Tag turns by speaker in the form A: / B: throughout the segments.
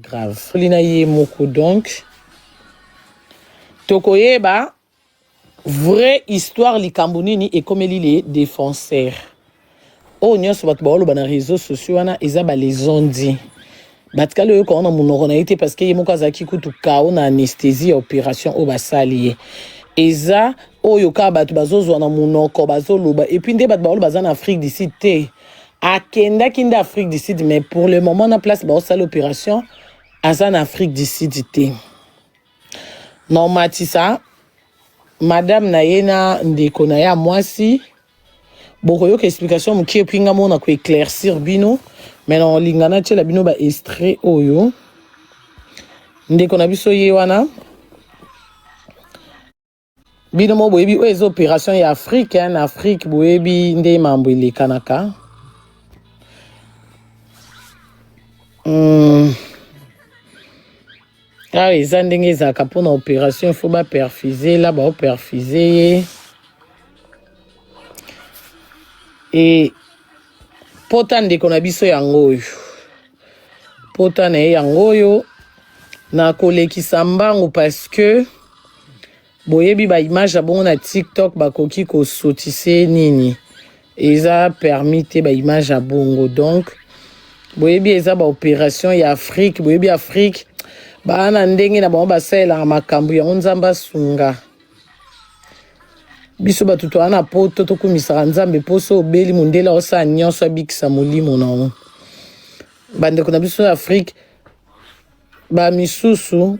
A: grave. Lina ye moko donc. Tokoyeba, vraie histoire likambunini et comme les défenseurs. Oh, nous sommes sur les réseaux sociaux, ils ont les ondits. Batka le ko na munoko na été parce que yemo kazaki kutu kao na anesthésie opération au basalier. Eza oyo ka batu bazozwa na munoko bazoloba et puis nde batu ba bazana Afrique d'ici te. Akenda kinda Afrique d'ici mais pour le moment na place ba osala opération azana Afrique d'ici te. Normatisa madame Nayena ndeko na ya mwasi bokoyo ka explication mukie pinga mona ko éclaircir bino. Maintenant, lingana tche la bino ba extrait oyo. Ndeko na biso ye wana. Bino mo boyebi o ezo opération ya Afrique, en Afrique boyebi nde mambo ile kanaka. Ah, eza ndenge ezaka pona opération, il faut ba perfuser là, ba perfuser. Et pota ndeko na biso yango oyo. Pota na yango oyo na kolekisa mbangu parce que boyebi ba image abongo na TikTok bakoki ko sotise nini. Eza permis te ba image abongo donc boyebi eza ba opération ya Afrique, boyebi Afrique ba na ndenge na bango basala makambo ya nzamba sunga. Biso batuto ana poto to kumisaka nzambe poso obeli mundela osa nyonso abikisa molimo na bande kuna biso Afrique ba misusu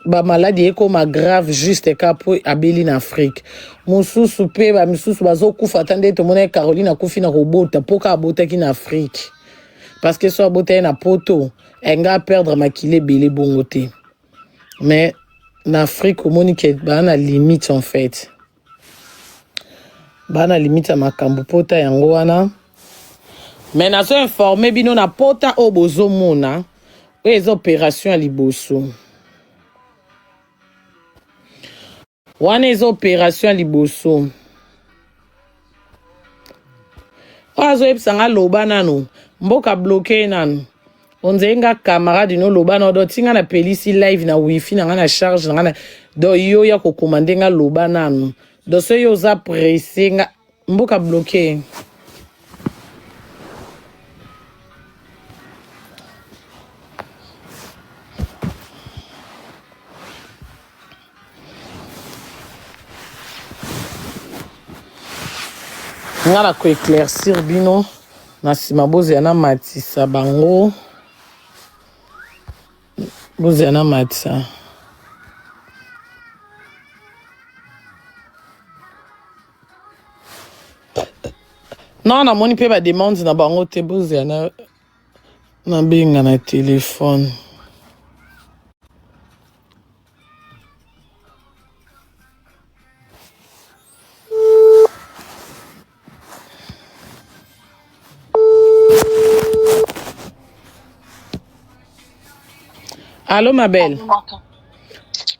A: ba maladie ekoma grave juste kapo abeli na Afrique mususu pe ba misusu bazokufa tande to mona Caroline akufi na robota poka abotaki na Afrique parce que so abota na poto enga perdre makile belé bongote mais en Afrique omonique ba na limite en fait. Bana limite à makambu pota yango wana. Mais nazo informé bino na pota obozo mona. Les opérations à liboso. Wana les opérations à liboso. Oazo epsanga loba nanu. Mboka bloqué nanu. Onzenga camarade no loba no do tinga na pelisi live na wifi na na charge na do yo ya ko commander nga loba nanu. Do se yo za pressé nga mboka bloqué. Ngala ko éclaircir bino na sima boze na matisa bango. Boze na matisa. Non, na moni pe ba demande na bango te boze na benga na téléphone. Allô ma belle.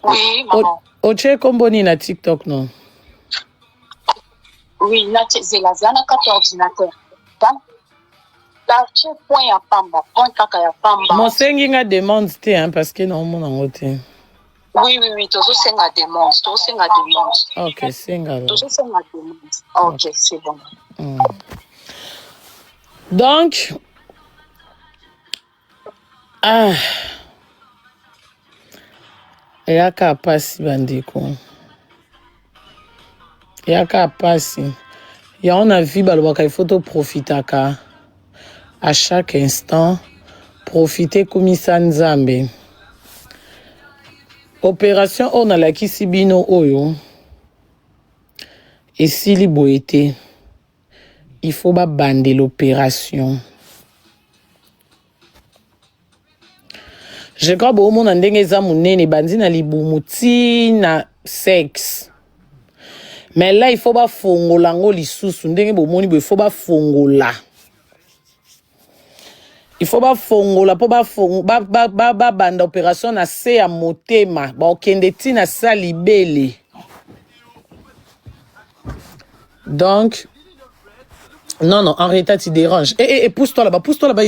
B: Oui, maman.
A: Oche komboni na TikTok non?
B: Oui, là, c'est la zana 14 ordinateur. Là, tu point ya pamba, point kaka ya pamba.
A: Mon sengi nga demande te hein parce que non mon angote.
B: Oui, tozo senga demande, tozo senga demande.
A: OK, senga.
B: Tozo senga demande. OK, c'est bon.
A: Donc yaka pasi bandeko. Yaka pasi. Ya on a vu balobaka il faut to profitaka à chaque instant. Profiter komisa nzambe. Opération on a la kisibino oyo. Et si li boete, il faut ba bander l'opération. Je crois que au monde ndenge za munene bandi na libumu ti na sexe. Mais là il faut ba fongola ngo lisusu ndenge bo moni bo il faut ba fongola. Il faut ba fongola po ba banda opération na se ya motema ba okende ti na salibele. Donc non, en réalité tu déranges. Pousse-toi là-bas, pousse-toi là-bas.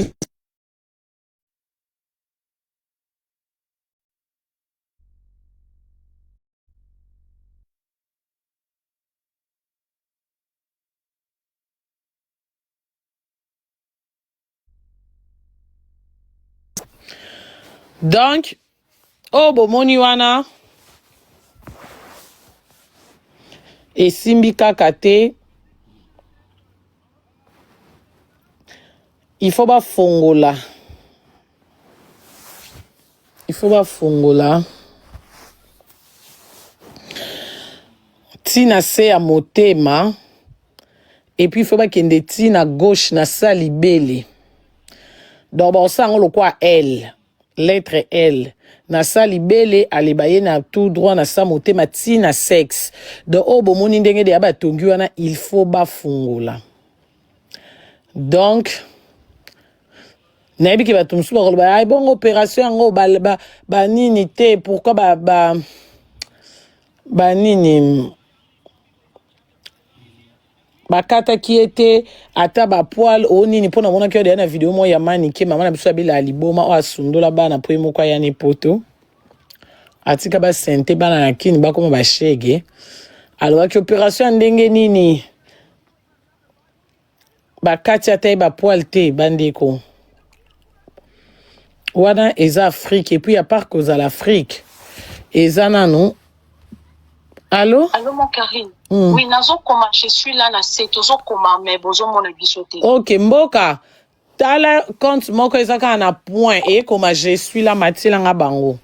A: Donc, oh, bomoni wana. Et simbi kakate. Il faut pas fongola. Il faut pas fongola. Tina se a motema. Et puis il faut pas qu'il y ait tina gauche na sali bele. Donc bon ça on le quoi L. Lettre L. Na sali bele alibaye na tout droit na sa motema tina sexe. Donc oh bomoni ndenge de aba tongi wana il faut ba fongola. Donc nayebi ki bato mosusu bakoloba ay bongo opération yango ba nini te pourquoi ba nini bakataki ete ata bapoile o nini mpona monaki oyo na video mo ya manike mama na biso abela liboma o asundola bana po moko ayani poto atika basente bana na kini bakoma bashege alobaki opération ndenge nini bakati ata bapoile te bandeko wana eza Afrique et puis à part cause à l'Afrique eza nanu. Allô?
B: Allô, mon Karine. Oui, nazo koma, je suis là, na se, tozo koma, mais bozo mon bisote.
A: Ok, mboka. Tala compte moko ezaka na point et comme je suis là matila nga bango.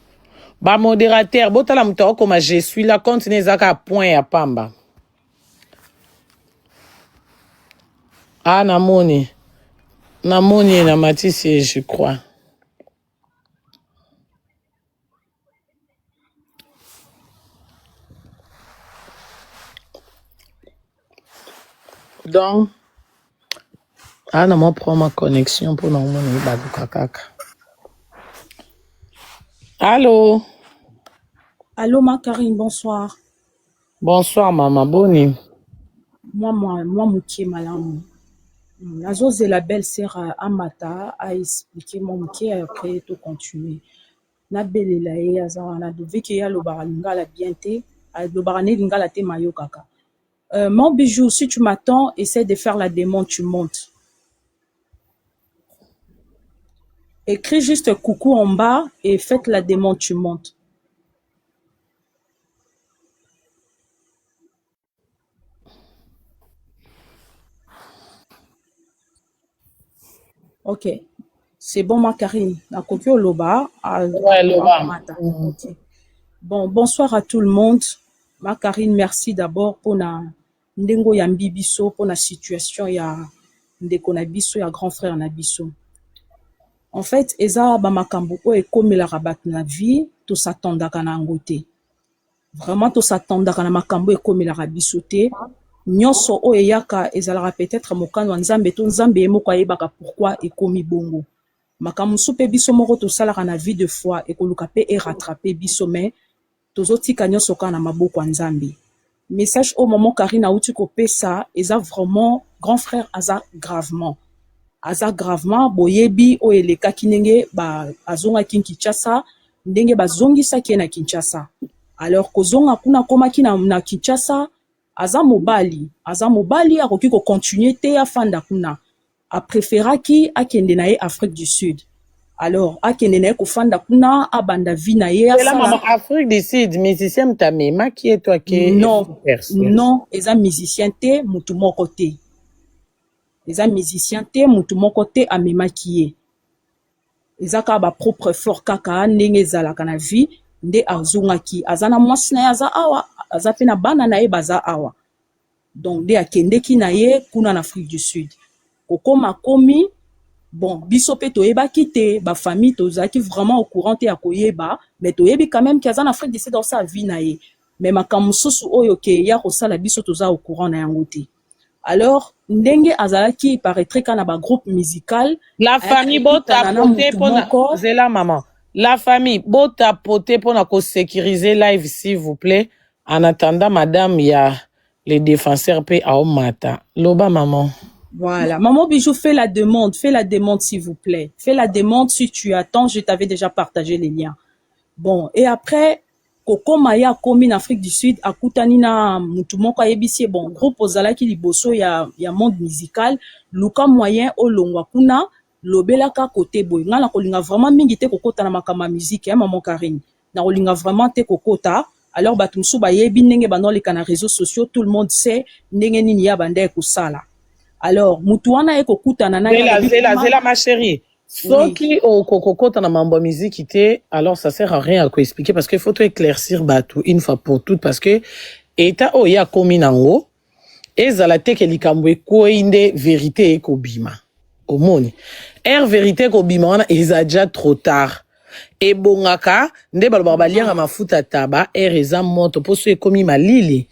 A: Ba modérateur, botala muto comme je suis là compte nezaka point ya pamba. Ah, namoni na matisi je crois. Donc, non, moi prends ma connexion pour non mon kaka. Allô?
C: Allô, ma Karine, bonsoir.
A: Bonsoir, maman Boni.
C: Moi, Mouké Malam. Nazo, c'est la belle-sœur Amata a expliqué mon Mouké après tout continuer. Na belle la e azara na devait qu'il y a le baralinga la bienté, le barané linga la te mayo kaka. Mon bijou, si tu m'attends, essaie de faire la démonte, tu montes. Écris juste coucou en bas et faites la démonte, tu montes. Ok. C'est bon, ma Karine. Na kokyo loba.
A: Ouais, loba.
C: Ok. Bon, bonsoir à tout le monde. Ma Karine, merci d'abord pour na ndengo ya mbibiso, pour la situation ya ndeko na biso, ya grand frère na biso. En fait, eza ba makambo o ekomela rabat na vie, to s'attendaka na ngote. Vraiment, to s'attendaka na makambo ekomela rabiso te. Nyonso o eyaka ezalaka peut-être mokano nzambe to nzambe moko ayebaka pourquoi ekomi bongo. Makambo supe biso moko to salaka na vie de foi ekoluka pe e rattraper biso mais tozotika nyonso kana maboko nzambe. Message au moment Karina uti ko pesa eza vraiment grand frère aza gravement boyebi o eleka kinenge ba azonga Kinshasa ndenge bazongisa ki na Kinshasa. Alors kozonga kuna komaki na Kinshasa aza mobali akoki ko continuer te afanda kuna a préféraki akende na ye Afrique du Sud. Alors akende na ye kofanda kuna abanda vie na ye
A: asala. Maman Afrique du Sud musicien mtamema qui est toi qui
C: non eza musicien te mutu moko te. Eza musicien te mutu moko te amemaki ye. Eza ka ba propre fort kaka ndenge ezalaka na vie nde azongaki azana mwasi na ye aza awa aza pe na bana na ye baza awa. Donc nde akendeki na ye kuna na Afrique du Sud. Kokoma komi bon biso pe toyebaki te ba famille tozaki vraiment au courant te ya koyeba mais toyebi quand même ki aza na Afrique du Sud dans sa vie na ye. Mais makambo susu oyo ke ya kosala biso toza au courant na yango te. Alors ndenge azalaki paraîtrait kana ba groupe musical
A: la famille bota poté pona zela maman la famille bota poté pona ko sécuriser live s'il vous plaît en attendant madame ya les défenseurs pe a mata loba maman.
C: Voilà, maman Bijou, fais la demande s'il vous plaît. Fais la demande si tu attends, je t'avais déjà partagé les liens. Bon, et après Koko Maya komi en Afrique du Sud akutani na mutu moko ayebisi bon groupe ozalaki liboso ya monde musical luka moyen olongwa kuna lobelaka côté boy nga na kolinga vraiment mingi te kokota na makama musique ya maman Karine na kolinga vraiment te kokota alors bato mosusu bayebi ndenge bandoleka na réseaux sociaux tout le monde sait ndenge nini ya banda ekosala alors mutu wana ekokutana na
A: zela ma chérie soki okokota na mambo ya musique te alors ça sert à rien à expliquer parce que faut tout éclaircir bato une fois pour toutes parce que eta oyo akomi nango ezala te ke likambo ekoyi nde vérité ekobima omoni vérité ekobima wana eza déjà trop tard ebongaka nde balobaka balianga mafuta taba eza moto mpo so ekomi malili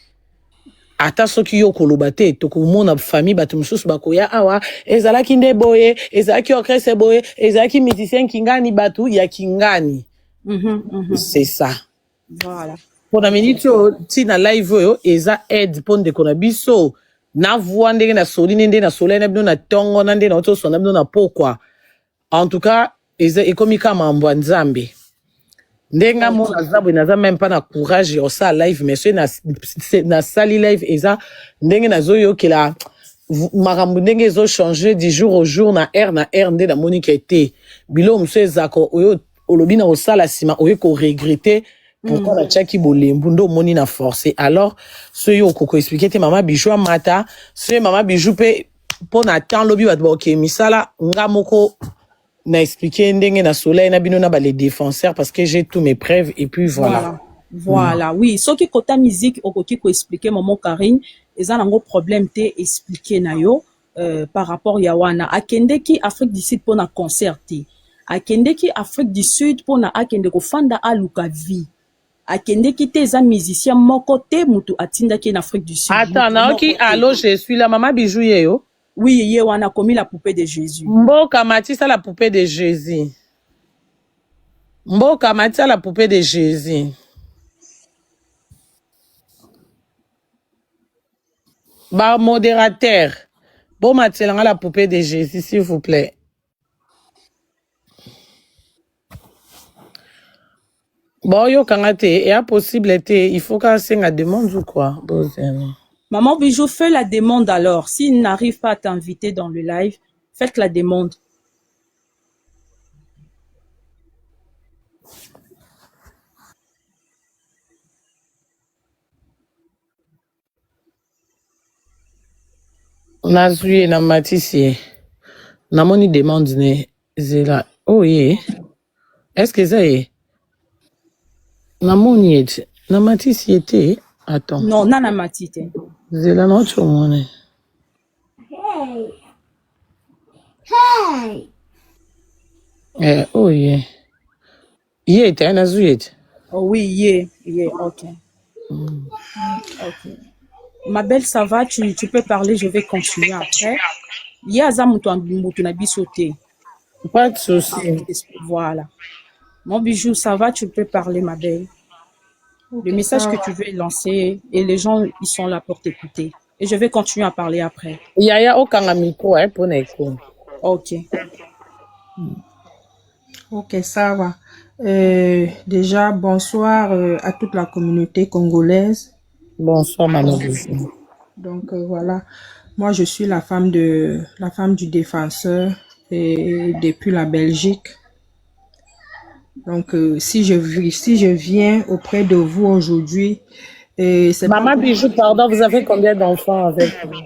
A: ata soki yo koloba te tokomona famille bato mosusu bakoya awa ezalaki nde boye ezalaki orchestre boye ezalaki musicien kingani bato ya kingani c'est ça
C: voilà
A: mpona miniti oyo ntina live oyo eza aide mpo ndeko na biso na voix ndenge na soli nde na solai na bino na ntongo na nde na otosona na bino na pokwa en tout cas eza ekomi ka mambo ya nzambe ndenga mo nazabwe naza même pas na courage ya osala live mais soki nasali live eza ndenge nazoyokela makambo ndenge ezochanger du jour au jour na air nde namoni ke te biloko mosusu ezaka oyo olobi na kosala nsima oyo koregrete pourquoi natiaki bolembu nde omoni na force alors soki okoko explike te mama bijou amata soki mama bijou mpe mpo na temps lobi bato baoke misala nga moko na expliqué ndenge na soleil na bino na ba les défenseurs parce que j'ai tous mes preuves et puis voilà.
C: Oui soki kota musique okoki ko expliquer maman Karine eza nango problème te expliquer na yo par rapport ya wana akendeki Afrique du Sud pona concert te akendeki Afrique du Sud pona akende ko fanda aluka vie akendeki te eza musicien moko te mutu atindaki na Afrique du Sud
A: attends naoki allo je suis la maman bijou yo.
C: Oui, hier on a commis la poupée de Jésus.
A: Mboka Matissa la poupée de Jésus. Mboka Matissa la poupée de Jésus. Bah modérateur. Bon Matissa la poupée de Jésus s'il vous plaît. Bon yo kangate et impossible été il faut qu'à senga demande ou quoi.
C: Maman Bijou, fais la demande alors. S'il n'arrive pas à t'inviter dans le live, faites la demande.
A: Nazui na matisi. Namoni demande ne zela. Oh yeah. Est-ce que ça est? Namoni et na matisi était. Attends.
C: Non, nana matite.
A: Zela no chomone. Hey. Oh yeah. Yeah, t'es un azuite.
C: Oh oui, yeah, ok. Ok. Ma belle, ça va, tu peux parler, je vais continuer après. Yaza mutu na bisoté.
A: Pas de souci.
C: Voilà. Mon bijou, ça va, tu peux parler, ma belle. Okay, le message que tu veux lancer et les gens, ils sont là pour t'écouter. Et je vais continuer à parler après.
A: Yaya aucun micro, pour n'écouter.
C: Ok.
D: Ok, ça va. Déjà, bonsoir à toute la communauté congolaise.
A: Bonsoir, maman.
D: Donc, voilà. Moi, je suis la femme du défenseur et depuis la Belgique. Donc, si je viens auprès de vous aujourd'hui, c'est
A: Maman Bijou, pardon, vous avez combien d'enfants avec vous?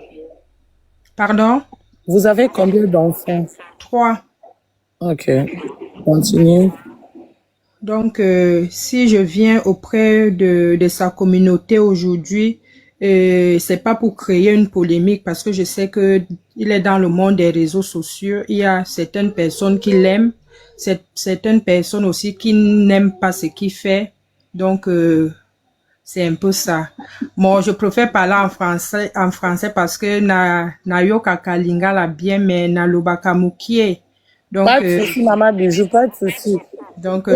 D: Pardon?
A: Vous avez combien d'enfants?
D: 3.
A: Ok, continue.
D: Donc, si je viens auprès de sa communauté aujourd'hui, c'est pas pour créer une polémique parce que je sais que il est dans le monde des réseaux sociaux. Il y a certaines personnes qui l'aiment, certaines personnes aussi qui n'aiment pas ce qu'il fait. Donc, c'est un peu ça. Moi, je préfère parler en français parce que na yo kakalinga la bien, mais na lobaka mukie. Donc,
A: pas de souci, maman Bijou, pas de souci.
D: Donc,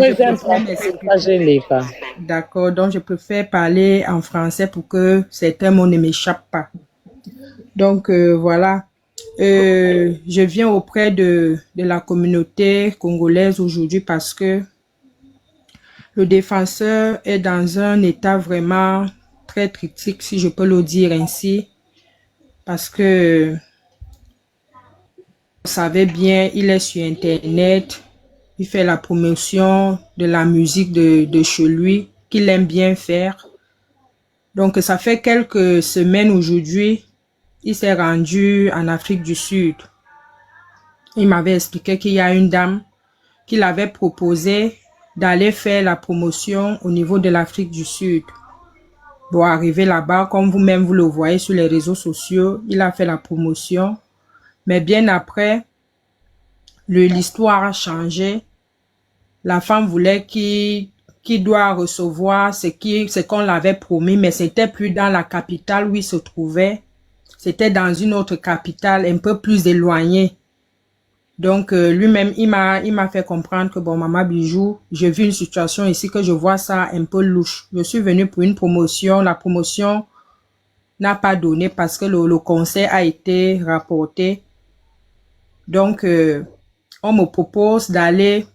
A: d'accord.
D: Donc, je préfère parler en français pour que certains mots ne m'échappent pas. Donc, voilà. Je viens auprès de la communauté congolaise aujourd'hui parce que le défenseur est dans un état vraiment très critique, si je peux le dire ainsi. Parce que savez bien, il est sur Internet, il fait la promotion de la musique de chez lui, qu'il aime bien faire. Donc, ça fait quelques semaines aujourd'hui, il s'est rendu en Afrique du Sud. Il m'avait expliqué qu'il y a une dame qui l'avait proposé d'aller faire la promotion au niveau de l'Afrique du Sud. Bon, arrivé là-bas, comme vous-même vous le voyez sur les réseaux sociaux, il a fait la promotion. Mais bien après, l'histoire a changé. La femme voulait qu'il doit recevoir ce qu'on l'avait promis, mais c'était plus dans la capitale où il se trouvait. C'était dans une autre capitale un peu plus éloignée. Donc, lui-même, il m'a fait comprendre que, bon, Maman Bijou, j'ai vu une situation ici que je vois ça un peu louche. Je suis venue pour une promotion. La promotion n'a pas donné parce que le conseil a été rapporté. Donc, on me propose d'aller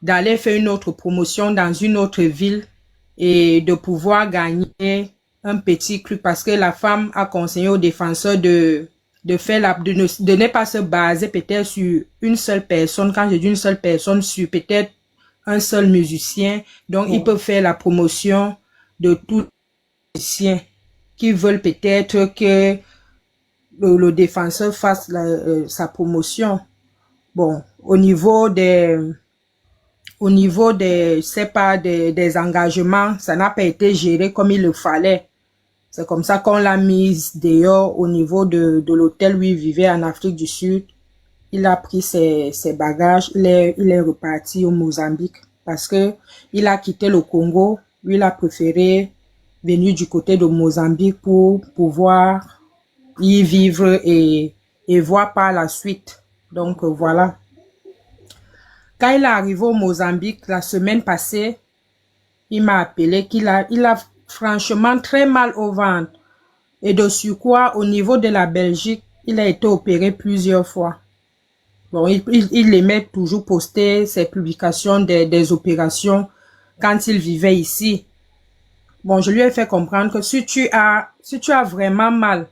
D: d'aller faire une autre promotion dans une autre ville et de pouvoir gagner un petit truc parce que la femme a conseillé aux défenseurs de ne pas se baser peut-être sur une seule personne. Quand je dis une seule personne, sur peut-être un seul musicien. Donc, ils peuvent faire la promotion de tous les musiciens qui veulent peut-être que le défenseur fasse sa promotion. Bon, au niveau des engagements, ça n'a pas été géré comme il le fallait. C'est comme ça qu'on l'a mise dehors au niveau de l'hôtel où il vivait en Afrique du Sud. Il a pris ses bagages, il est reparti au Mozambique parce que il a quitté le Congo. Lui, il a préféré venir du côté de Mozambique pour pouvoir y vivre et voir par la suite. Donc, voilà. Quand il est arrivé au Mozambique la semaine passée, il m'a appelé qu'il a franchement très mal au ventre. Et de surcroît, au niveau de la Belgique, il a été opéré plusieurs fois. Bon, il aimait toujours poster ses publications des opérations quand il vivait ici. Bon, je lui ai fait comprendre que si tu as vraiment mal,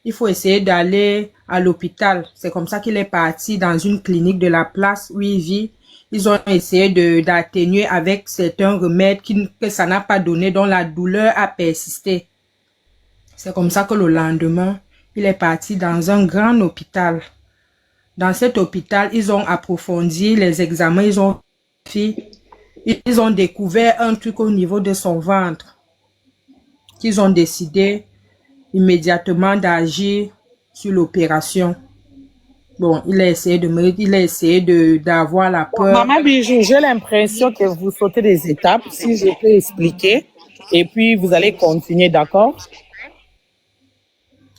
D: il faut essayer d'aller à l'hôpital. C'est comme ça qu'il est parti dans une clinique de la place où il vit. Ils ont essayé d'atténuer avec certains remèdes que ça n'a pas donné, dont la douleur a persisté. C'est comme ça que le lendemain, il est parti dans un grand hôpital. Dans cet hôpital, ils ont approfondi les examens, ils ont découvert un truc au niveau de son ventre. Ils ont décidé immédiatement d'agir sur l'opération. Bon, il a essayé d'avoir la peur.
A: Maman Bijou, j'ai l'impression que vous sautez des étapes, si je peux expliquer, et puis vous allez continuer, d'accord?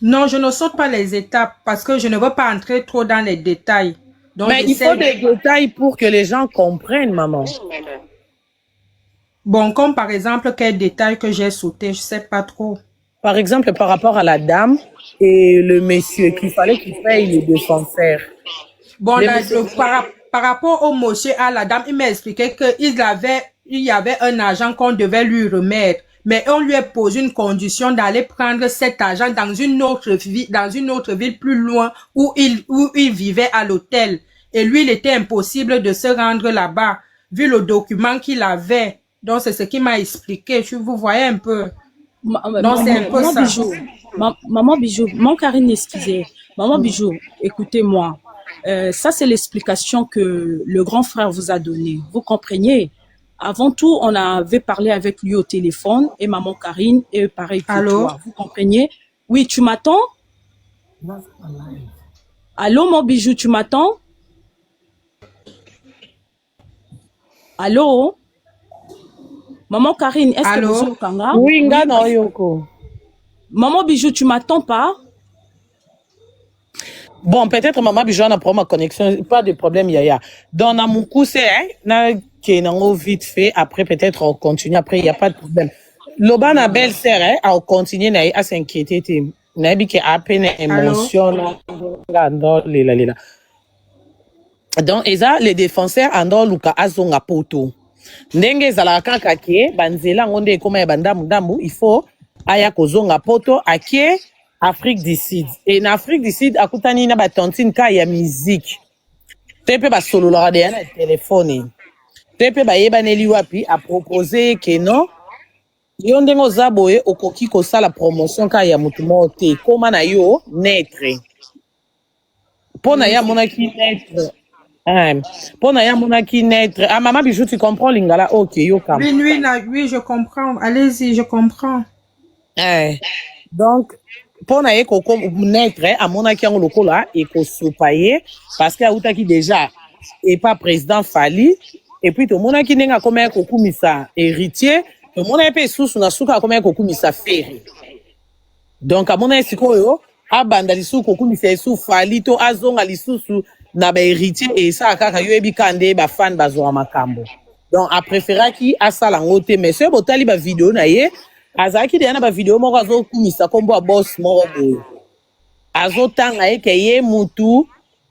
D: Non, je ne saute pas les étapes parce que je ne veux pas entrer trop dans les détails. Donc,
A: mais il faut des détails pour que les gens comprennent, maman.
D: Bon, comme par exemple, quel détail que j'ai sauté, je sais pas trop.
A: Par exemple, par rapport à la dame et le monsieur, qu'il fallait qu'il paye les défenseurs.
D: Bon, par rapport au monsieur à la dame, il m'a expliqué qu'il y avait un argent qu'on devait lui remettre. Mais on lui a posé une condition d'aller prendre cet argent dans une autre ville plus loin où il vivait à l'hôtel. Et lui, il était impossible de se rendre là-bas, vu le document qu'il avait. Donc, c'est ce qu'il m'a expliqué. Vous voyez un peu.
C: Non, c'est un peu ça. Bijou, maman Bijou, mon Karine, excusez. Maman Bijou, écoutez-moi. Ça, c'est l'explication que le grand frère vous a donnée. Vous comprenez? Avant tout, on avait parlé avec lui au téléphone et maman Karine et pareil pour toi. Vous comprenez? Oui, tu m'attends? Allô, mon Bijou, tu m'attends? Allô? Maman Karine, est-ce que vous êtes Kanga?
A: Oui, non, Yoko.
C: Maman Bijou, tu m'attends pas?
A: Bon, peut-être maman Bijou a pour ma connexion, pas de problème, Yaya. Dans Namoukou, c'est, qui est vite fait, après peut-être on continue, après il n'y a pas de problème. Loba na belle-sœur, on continue à s'inquiéter, nabi qui a à peine émotion, donc, les défenseurs, andor luka azonga poto. Ndenge zalaka kake banzela ngonde koma ya bandamu il faut aya kozonga poto ake Afrique du Sud. Et en Afrique du Sud, akutani na ba tontine ka ya musique. Tepe ba solo la de na téléphone. Tepe ba yeba neli wapi a proposer que non. Yo ndengo zaboye okoki ko sala promotion ka ya mutu mote. Koma na yo netre. Pona ya monaki netre. Pona ya monaki netre. Ah maman Bijou, tu comprends lingala? OK, yo kam.
D: Oui, je comprends. Allez-y, je comprends.
A: Donc pona ye koko netre amonaki yango lokola ekosupaye parce que autaki déjà et pas président Fali et puis to monaki nenga koma kokumisa héritier to mona pe susu na suka koma kokumisa Ferry. Donc amona sikoyo abanda lisusu kokumisa su Fali to azonga lisusu na ba héritier et ça kaka yo ebikande ba fan bazwa makambo. Donc a préféré ki asala ngote mais ce botali ba vidéo na ye azaki de na ba vidéo moko azokumisa kombo boss moko boye azotanga eke ye mutu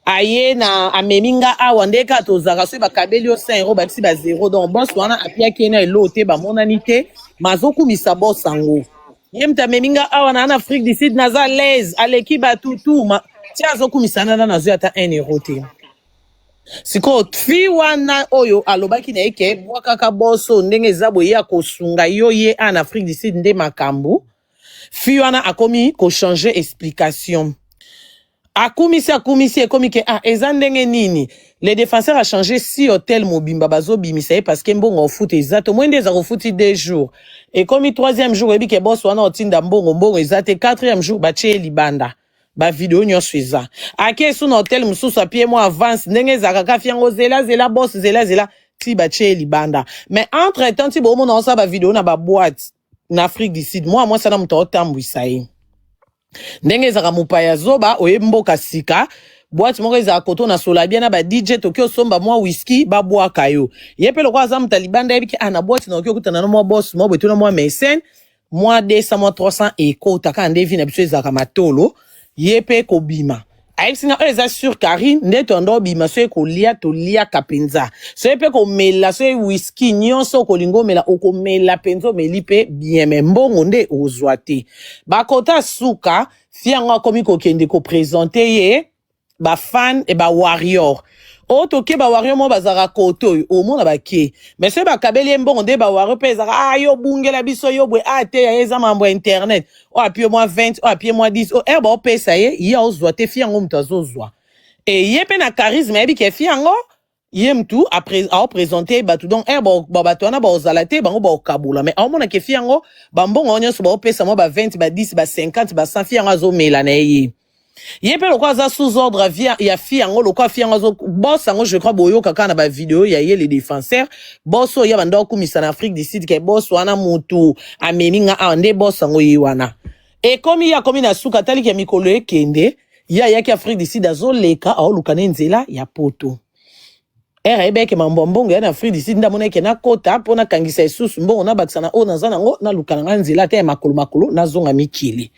A: aye na ameminga awa ndeka tozaka so bakabeli yo 5 € bakisi ba 0 donc boss wana apiaki na elote ba monanité mazokumisa boss ango ye mta meminga awa na Afrique du Sud naza l'aise aleki batutu ma ti azokumisa na nazo ata 1 € te. Siko fi wana oyo alobaki na eke mwa kaka boso ndenge zabo ya kosunga yo ye en Afrique du Sud nde makambu fi wana akomi ko changer explication akumisi ekomi ke eza ndenge nini les défenseurs a changé si hôtel mobimba bazo bimisa parce que mbongo foot exacto mwende za ko foot 2 jours et comme 3e jour ebi ke boso wana otinda mbongo ezate 4e jour batie libanda ba vidéo nyonso eza ake su na hotel mususu apie mo avance ndenge ezaka ka fiango zela boss zela ti batie libanda mais entre temps ti bomo na osa ba vidéo na ba boîte na Afrique du Sud moi sana muto otambwisa ye ndenge ezaka mupaya zoba oyemboka sika boîte moko ezaka koto na sola bien na ba DJ tokyo somba mwa whisky ba boaka yo yepe lokwa za mutalibanda yebiki na boîte na okyo kutana no mwa boss mo beto no mwa mécène mwa 200 mwa 300 eko taka ndevi na biso ezaka matolo yepe kobima ayisinga eza sur Karine ndeto ndo bima so ekolia tolia kapenza so yepe komela so whisky nyonso kolingo mela okomela penzo melipe bien mais mbongo nde ozwa te bakota suka fianga komi kokende ko présenter ye ba fan et ba warrior otoke ba warrior mo bazara koto o mona bake mais se bakabeli mbongo nde ba warrior pezaka yo bungela biso yo bwe ate ya eza mambo internet o apie moi 20 o apie moi 10 o ba pesa ye ya ozwa te fiango mtazozwa et yepe na charisme ebi ke fiango ye mtu après a présenter batu donc ba batu na ba ozalate bango ba kabula mais amona ke fiango ba mbongo nyonso ba pesa mo ba 20 ba 10 ba 50 ba 100 fiango zo mela na ye yepe lokwa za sous ordre via ya fiango lokwa fiango zo boss ango je crois boyo kaka na ba vidéo ya ye les défenseurs boss ya banda kumisa na Afrique du Sud ke boss wana mutu ameminga ande boss ango yi wana et comme ya komi na suka tali ke mikolo ekende ya yaki Afrique du Sud azo leka a lukana nzela ya poto ebeke mambongo ya na Afrique du Sud ndamona ke na kota pona kangisa isusu mbongo na bakisana o nazana ngo na lukana nzela te makolo na zonga mikili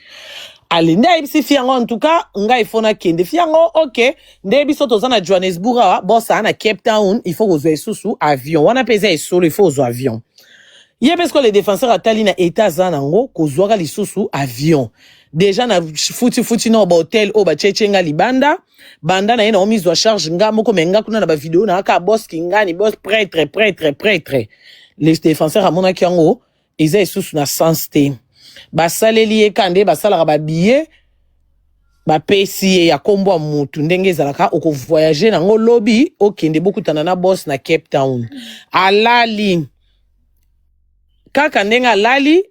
A: alinda ibisi fiango en tout cas nga ifona kende fiango OK nde biso tozana Johannesburg bossa na Cape Town il faut ozo isusu avion wana pesa esolo il faut ozo avion ye parce que les défenseurs atali na état zanango kozwaka lisusu avion déjà na futi no ba hotel o ba chechenga libanda banda na ye na omizwa charge nga moko menga kuna na ba vidéo na ka boss kingani boss prêtre les défenseurs amona kiango eza isusu na sens te basaleli ye kande basalaka ba billet ba pesi ya kombo mutu ndenge ezalaka oko voyager nango lobby okende bokutana na boss na Cape Town alali kaka ndenge alali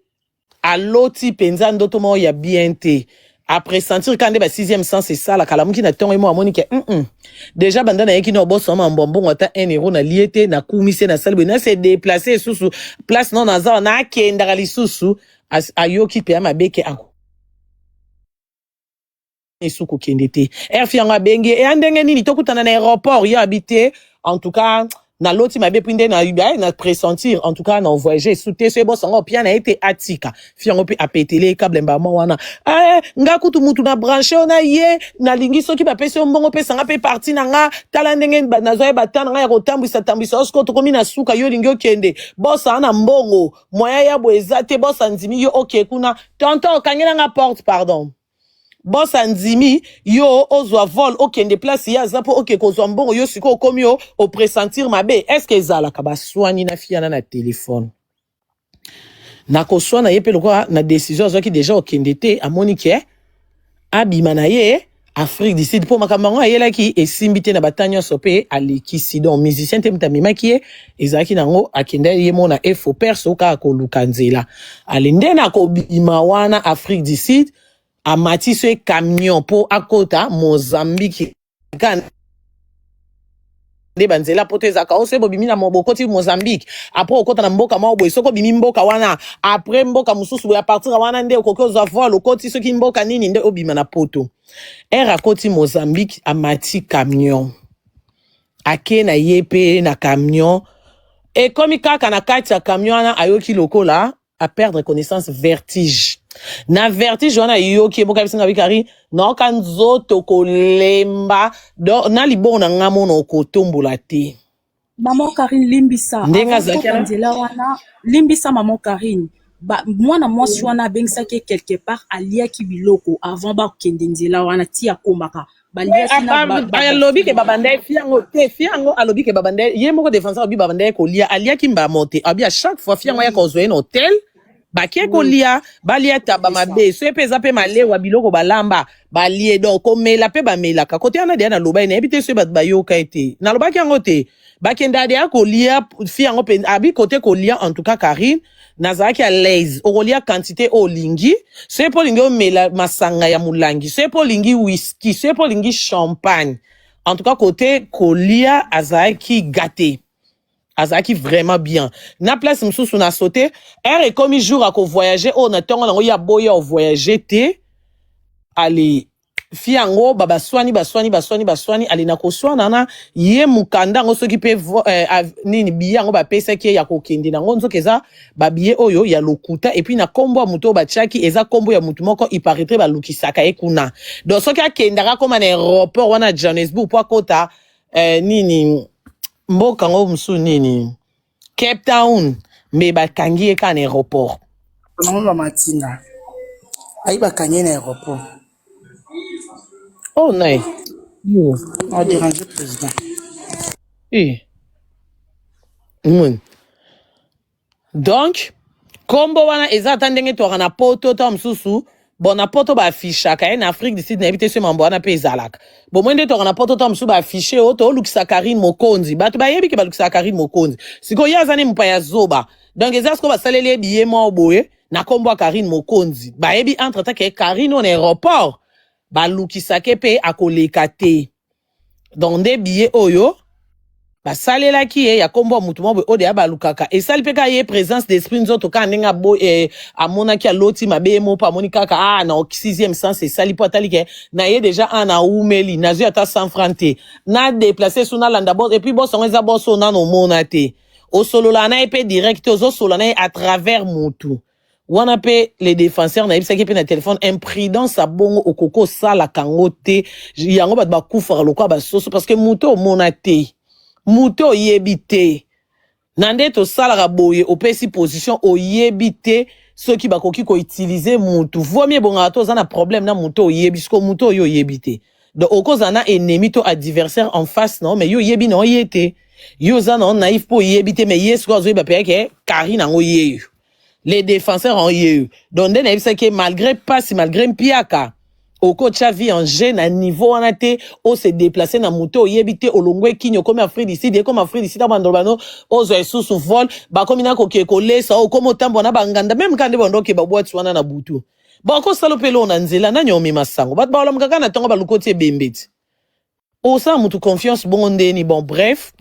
A: aloti penza ndoto mo ya bien te après sentir kande ba 6e sens c'est ça la kalamuki na tongo mo amoni ke déjà banda na yeki no boss ma mbongo ata 1 € na liete na kumise na salbe na se déplacer susu place non na za na kenda gali susu ayoki pe amabeke ako esuko kendete fianga benge e andenge nini tokutana na aéroport ya habité en tout cas na loti mabe pinde na yuba na pressentir en tout cas na voyager souté ce boss ngo pia na été atika fiango pe apetele câble mbama wana nga kutu mutu na branché ona ye na lingi soki ba pese mbongo pe sanga pe parti na nga tala ndenge na zoe batana nga ya kotambwisa osko to komi na suka yo lingi okende boss ana mbongo moya ya boezate boss andimi yo OK kuna tonto kangela nga porte pardon boss andimi yo ozwa vol okende place ya zapo oke kozwa mbongo yo siko okomi yo au pressentir mabe est-ce que ezalaka baswani na fiana na téléphone na koswana ye pe lokwa na décision azwaki déjà okende te amoni ke abima na ye Afrique du Sud po makambo ayelaki esimbi te na batanya sope alekisi donc musicien te mutamimaki ye ezalaki nango akenda ye mona efo perso ka koluka nzela alende na kobima wana Afrique du Sud amati so camion po akota Mozambique kan de banzela poto ezaka ose bobimi na mobokoti Mozambique après okota na mboka mwa boy soko bimi mboka wana après mboka mususu boya partir wana nde okokoza vol okoti soki mboka nini nde obima na poto era koti Mozambique amati camion ake na yepe na camion et comme kaka na kati ya camion wana ayoki lokola a perdre connaissance vertige na vertige wana yoki boka bisinga bikari na kanzoto kolemba do na libona ngamo no kotombola te
C: Maman Karine limbisa
A: ndenga
C: avant
A: zakana
C: kokandela wana limbisa maman Karine mwana mwasi wana abengisaki quelque part aliaki biloko avant bakende nzela wana ti akomaka baliaki na
A: alobi ke babandai fiango te fiango alobi ke babandai ye moko défenseur abi babandai kolia aliaki mbamo te abi à chaque fois fiango ya kozwa un hôtel bakie kolia balia taba mabe so epeza pe malewa biloko balamba balie donc komela pe bamelaka kote ana dia na loba ina ebite so bayoka ete na loba kiango te bakenda dia kolia fiango pe abi kote kolia en tout cas Karine nazaki à l'aise okolia quantité olingi so po lingi omela masanga ya mulangi so po lingi whisky so po lingi champagne en tout cas côté kolia azaki gâté azaki vraiment bien na place msusu na sauté er et comme jour à ko voyager on attend on ya boya au voyager te ali fiango baswani ali na koswana na ye mukanda ngo soki pe nini biya ngo ba pesa ki ya kokende na ngo nzokeza ba biye oyo ya lokuta et puis na kombo muto ba chaki eza kombo ya mutu moko iparitre ba lukisaka ekuna donc soki akendaka comme na aéroport wana Johannesburg po kota nini mboka ngo msu nini Cape Town me bakangi eka na aéroport
E: non matina ai bakangi na aéroport.
A: oh non yo
E: On dérange le président.
A: Donc kombo wana eza ndenge to na poto to msusu bon na poto ba affichaka en Afrique du Sud na ebite so mambo wana pe ezalaka bon mwende to na poto to msusu ba afficher o to lukisa Karine Mokonzi bato ba yebi ke ba lukisa Karine Mokonzi siko yazane mpa ya zoba donc eza sko ba salele billet mo boye na kombo Karine Mokonzi ba yebi entre ta ke Karine on aéroport ba lukisa ke pe akoleka te donc des billets oyo ba salela ki ya kombo mutu mo ode ya balukaka et sali peka ye présence d'esprit nzoto ka ndenga bo amona ki aloti mabe mo pa monika ka na 6e sens et sali po atali ke na ye déjà ana umeli na zio ata 100 francs te na déplacer suna landa boss et puis boss on eza boss on na mona te o solo la na epé direct ozo solo na à travers mutu wana pe les défenseurs na ibisa ki pe na téléphone imprudence a bongo okoko sala kangote yango ba kufa lokwa ba soso parce que mutu o mona te muto yebite nande to sala boye opesi position oyebite ceux qui bakoki ko utiliser mutu vomi bonga to za na problème na muto yebisko muto yo yebite donc okoza na ennemi to adversaire en face non mais yo yebi no yete yo za no naïf po yebite mais yesko zo ba peke Karine ngo yeyu les défenseurs ont yeyu donc na ibisa ke malgré passe malgré mpiaka Oko Chavi en jeune à niveau en athée, on se déplacer dans moto, yébité, au longwe, kinyo, comme Afrique d'ici, comme Afrique d'ici, dans Bandolbano, aux sous vol, bah, comme il a coqué collé, ça, au comme autant, bon, banganda, même quand des bandos qui baboit, soit na boutou. Bon, quand salopelo, nanzela, na nyomi masango, bat, bah, l'homme, na tonga, bah, le côté bimbit. Au sein, moutou confiance, bon, ni bon, bref,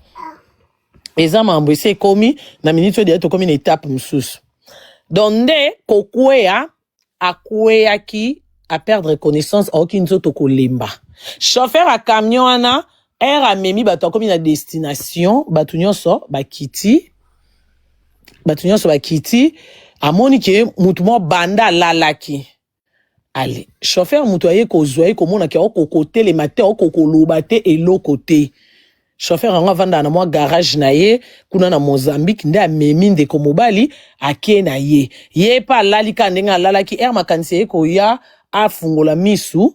A: les hommes embrassés, commis, na minute, de être comme une étape, moussous. Donde, kokwea, akwea ki, à perdre connaissance à aucune autre kolemba. Chauffeur à camion ana er a memi bato comme une destination batunyo so ba kiti a monique mutumo banda lalaki. Allez, chauffeur mutoye ko zoye ko mona ke o côté les matins o kolobate et l'autre côté. Chauffeur anga vanda na moi garage na ye kuna na Mozambique nde a memi nde ko mobali ake na ye. Ye pa lalika ndenga lalaki er makanise ko ya afungola misu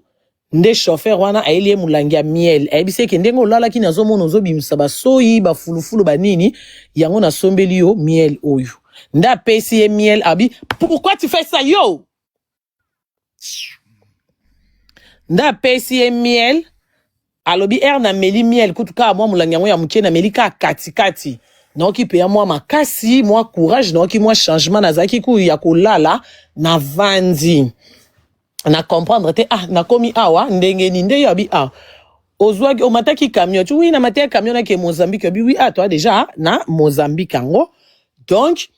A: nde chauffeur wana ayelie mulangi ya miel ayebisi ke ndenge olalaki nazomona ozobimisa basoyi bafulufulu banini yango nasombeli yo miel oyo nde apesi ye miel abi pourquoi tu fais ça yo nde apesi ye miel alobi na meli miel kutu kaka mwa mulangi yango ya muke na meli kaka katikati naoki pe ya mwa makasi mwa courage naoki mwa changement nazalaki kuyu ya kolala na vandi na comprendre te nakomi awa ndenge ni nde yo abi ozwaki omataki camion tu oui na mataki camion na ke Mozambique abi oui toi déjà na Mozambique ango donc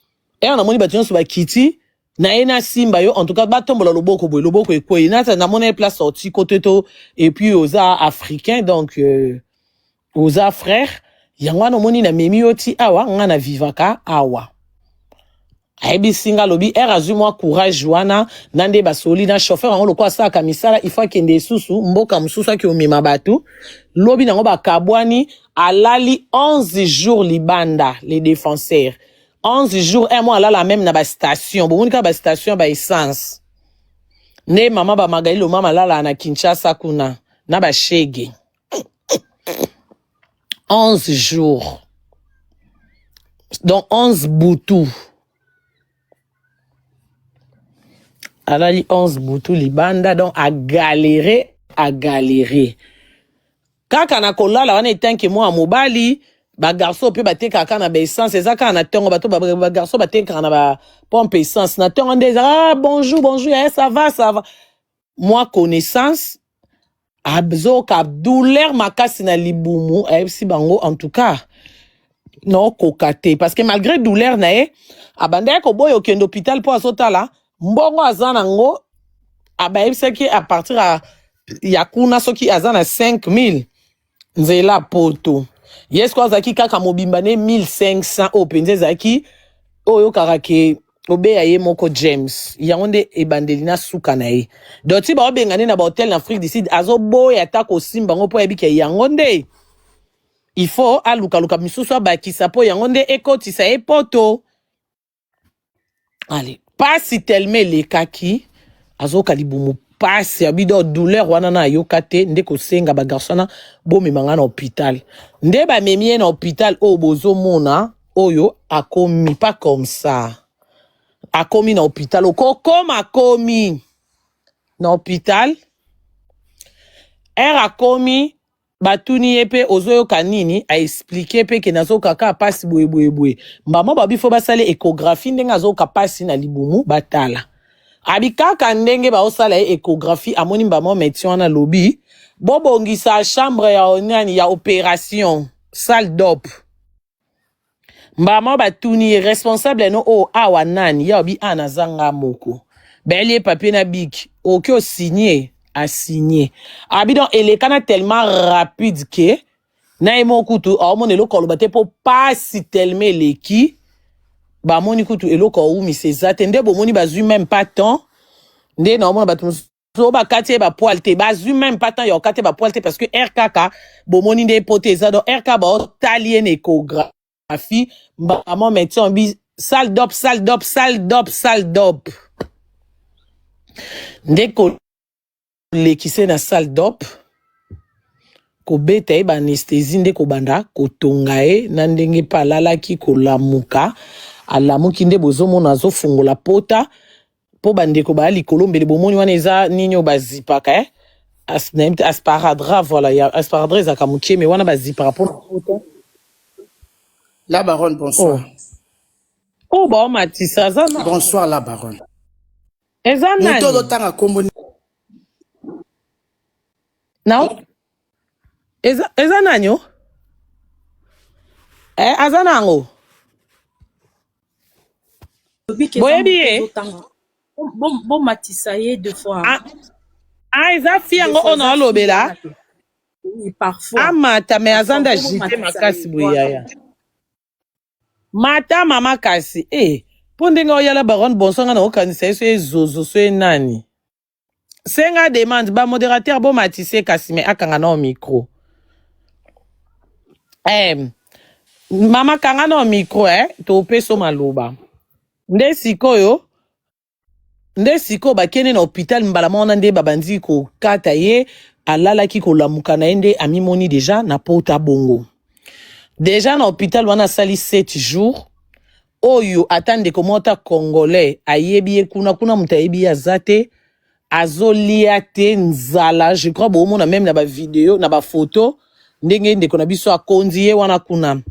A: namoni bato nyonso bakiti na ye na simba yo en tout cas batombola loboko boye loboko ekwei na mona place sorti côté to et puis oza africain donc oza frère yango wana omoni na memi yo ti awa nga na vivaka awa ayebisi nga lobi azwi mwa courage wana na nde basoli na chauffeur yango lokwa asalaka misala il faut akende esusu mboka mosusu aki omema bato lobi nango bakabwani alali 11 jours libanda les défenseurs 11 jours mois alala même na bastation bomoni kaka bastation ba essence nde mama bamagali mama alala na Kinshasa kuna na bashege 11 jours donc 11 butu alali 11 butu libanda donc a galéré kaka na kolala wana etanke mwa mobali ba garçon pe batekaka na ba essence eza kaka na tongo bato ba garçon batekaka na ba pompe essence na tongo nde bonjour ça va moi connaissance abzoka douleur makasi na libumu ayebisi bango en tout cas non kokate parce que malgré douleur na ye abandaki koboya okende hôpital po azotala mbongo aza nango abayebisaki à partir ya kuna soki aza na 5000 nzela poto yesko azaki kaka mobimba ne 1500 openze zaki oyo karake obeya ye moko James yango nde ebandeli na suka na ye doti ba obengane na ba hotel na Afrique du Sud azoboya ta kosimba ngo po yebike yango nde il faut aluka misusu abakisa po yango nde ekotisa ye poto allez pasi telme lekaki azoka libumu pasi abido douleur wana na yokate nde kosenga ba garçona bomemanga na hôpital nde ba memie na hôpital o bozomona oyo akomi pas comme ça akomi na hôpital okokoma akomi na hôpital akomi batuni ye pe ozoyoka nini a expliquer pe ke nazoka ka pasi boye mbamo babifo basale échographie ndenge azoka pasi na libumu batala abikaka ndenge baosala ye échographie amoni mbamo médecin wana lobi bobongisa chambre ya onani ya opération salle d'op mbamo batuni responsable no awa nani ya obi anazanga moko belie papier na bik okyo signer a signé abidon elekana tellement rapide que na emo kutu amone lokolo bate po pasi tellement leki ba moni kutu eloko umi sezate nde bomoni bazui même pas temps nde na omona batu so ba katie ba poilte bazui même pas temps ya okate ba poilte parce que RKK bomoni nde poteza donc RK ba talien échographie ba mon médecin bi salle d'op nde ko lekise na salle d'op kobeta ye ba anesthésie nde kobanda kotonga ye na ndenge pa alalaki kolamuka alamuki nde bozomona azofungola pota po bandeko ba likolo mbele bomoni wana eza nini bazipaka asparadrap voilà ya asparadrap ezaka mukie me wana bazipaka po pota
E: La baronne, bonsoir.
A: ba matisa aza na
E: Bonsoir, la baronne.
A: eza nani
E: Muto tanga kombo
A: na eza nanyo aza nango boyebi ye
C: bon matisa ye deux fois
A: eza fi yango ono alobela
C: oui parfois
A: amata me azanda jite makasi boye yaya mata mama kasi po ndenge oyala baronne bonsonga na okanisa yeso ezozo so enani senga demande ba modérateur bo matise kasi me akanga na micro mama kanga na micro to peso maloba nde sikoyo nde siko bakene na hôpital mbala mona nde babandi ko kata ye alalaki kolamuka na ye nde amimoni deja na pota bongo. Deja na hôpital wana sali 7 jours oyo atande komota congolais ayebi ye kuna muta ayebi azate azolia te nzala. Je crois bomona même na ba vidéo na ba photo ndenge ndeko na biso akondi ye wana kuna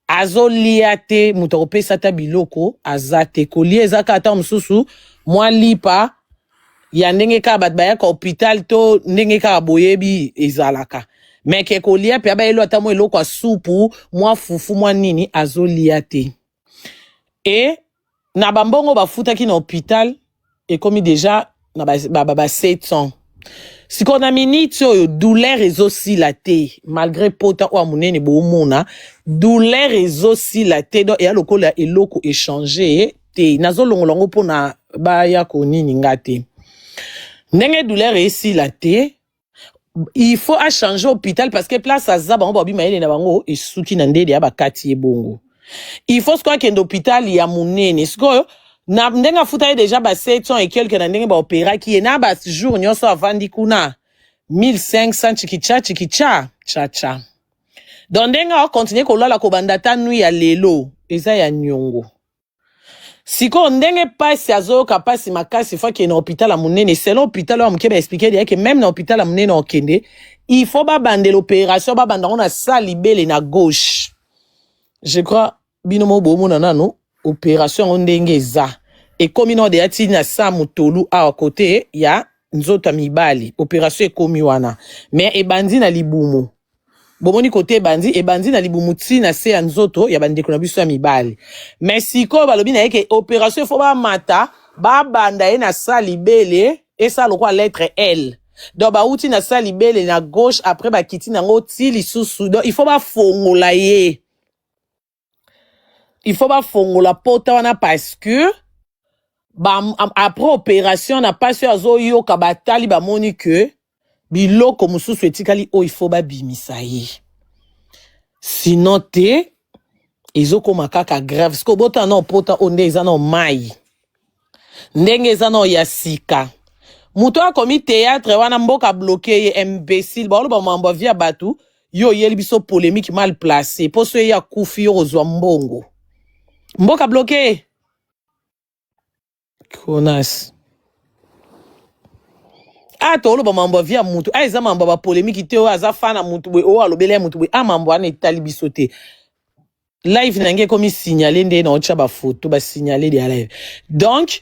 A: azolia te muta kopesa ta biloko azate kolia ezaka ata mususu mwa lipa ya ndenge ka bat bayaka hôpital to ndenge ka boyebi ezalaka meke kolia pe abayelo ata mo eloko supu mwa fufu mwa nini azolia te. Et na bambongo bafutaki na hôpital ekomi déjà na ba 700. Siko na minute oyo douleur ezosila te malgré pota o amunene bomona douleur ezosila te do ya lokola eloko échanger te nazolongolongo pona baya konini ngate ndenge douleur esila te. Il faut à changer hôpital parce que place à zaba on ba bima ele na bango esuki na ndede ya bakati ebongo. Il faut quoi qu'un hôpital ya munene siko na ndenga futa déjà ba 700 et quelques na ndenge ba opéra qui na ba jour nyonso avandi kuna 1500 chikicha cha. Donc ndenga continuer ko lala ko bandata nui ya lelo eza ya nyongo. Siko ndenge pasi azoka pasi makasi fois que na hôpital ya munene selon hôpital wa mukeba expliquer dire que même na hôpital ya munene okende il faut ba bande l'opération ba bande on a salibele na gauche. Je crois binomo bomona nano opération ndenge eza et comme ino de ati na sa mutolu a côté ya nzota mibali opération ekomi wana mais ebandi na libumu bomoni côté ebandi na libumu ti na se ya nzoto ya bandeko na biso ya mibali mais siko balobi na yeke opération fo ba mata ba banda ye na sa libele et ça lokwa lettre L donc ba uti na sa libele na gauche après ba kiti nango ti lisusu donc il faut ba fongola ye. Il faut pas fongola pota wana parce que après opération na pas sur azo yo kabatali ba moni que biloko mususu etikali o il faut ba bimisa ye. Sinon te ezoko makaka grave sko bota na pota onde eza na mai ndenge eza na ya sika muto akomi théâtre wana mboka bloqué ye imbécile ba lo ba mambo via batu yo yeli biso polémique mal placé poso ya kufi yo ozwa mbongo mboka bloqué konas ato lo ba mambo via mutu aiza mambo ba polémique te o aza fana mutu we o alobele mutu we amambo ana etali biso te live nange komi signaler nde na ocha ba photo ba signaler de live donc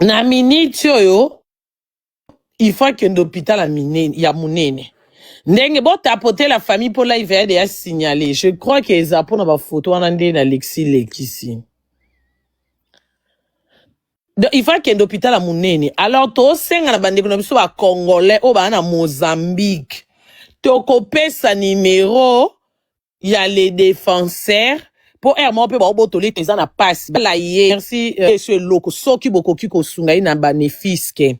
A: na minute oyo il faut que l'hôpital ya munene ndenge bo tapoter la famille pour live ya de signaler. Je crois que eza pona ba photo wana nde na Lexi Lekisi. Donc il faut que l'hôpital ya munene alors to senga na bandeko na biso ba congolais o ba na Mozambique to kopesa numéro ya les défenseurs pour mo pe ba botoli eza na passe la ye merci ce loko soki bokoki ko sunga ina bénéfice ke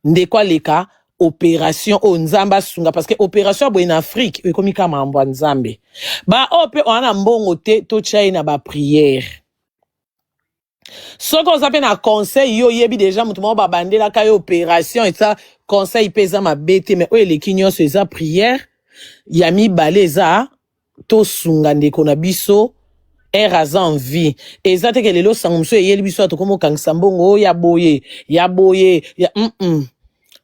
A: ndekwa leka opération o nzamba sunga parce que opération bo en Afrique e komi kama mambo nzambe ba ope ona mbongo te to chaina ba prière soko zape na conseil yo yebi déjà mutu mo ba bandela ka opération et ça conseil pesa ma bete mais o eleki nyonso eza prière ya mibale eza to sunga ndeko na biso eraza en vie eza te ke lelo sangumso yeli biso atokomo kangisa mbongo ya boye ya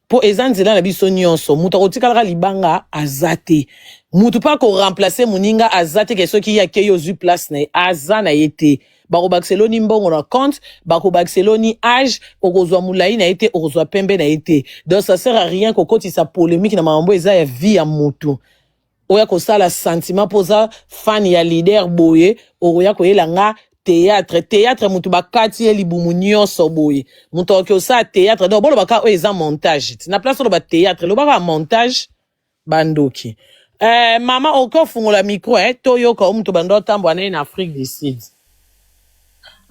A: po ezanzela na biso nyonso mutu akotikalaka libanga azate mutu pa ko remplacer muninga azate ke soki ya ke yozu place na aza na yete bako bakseloni mbongo na compte bako bakseloni âge okozwa mulai na yete okozwa pembe na yete donc ça sert à rien ko kotisa polémique na mambo eza ya vie ya mutu oya ko sala sentiment poza fan ya leader boye oya ko yelanga théâtre mutu bakati ye libumu nyonso boye mutu oki sa théâtre donc bolo baka o eza montage na place lo ba théâtre lo baka montage bandoki mama oko fungola micro to yoka mutu bando tambo ana en Afrique du Sud.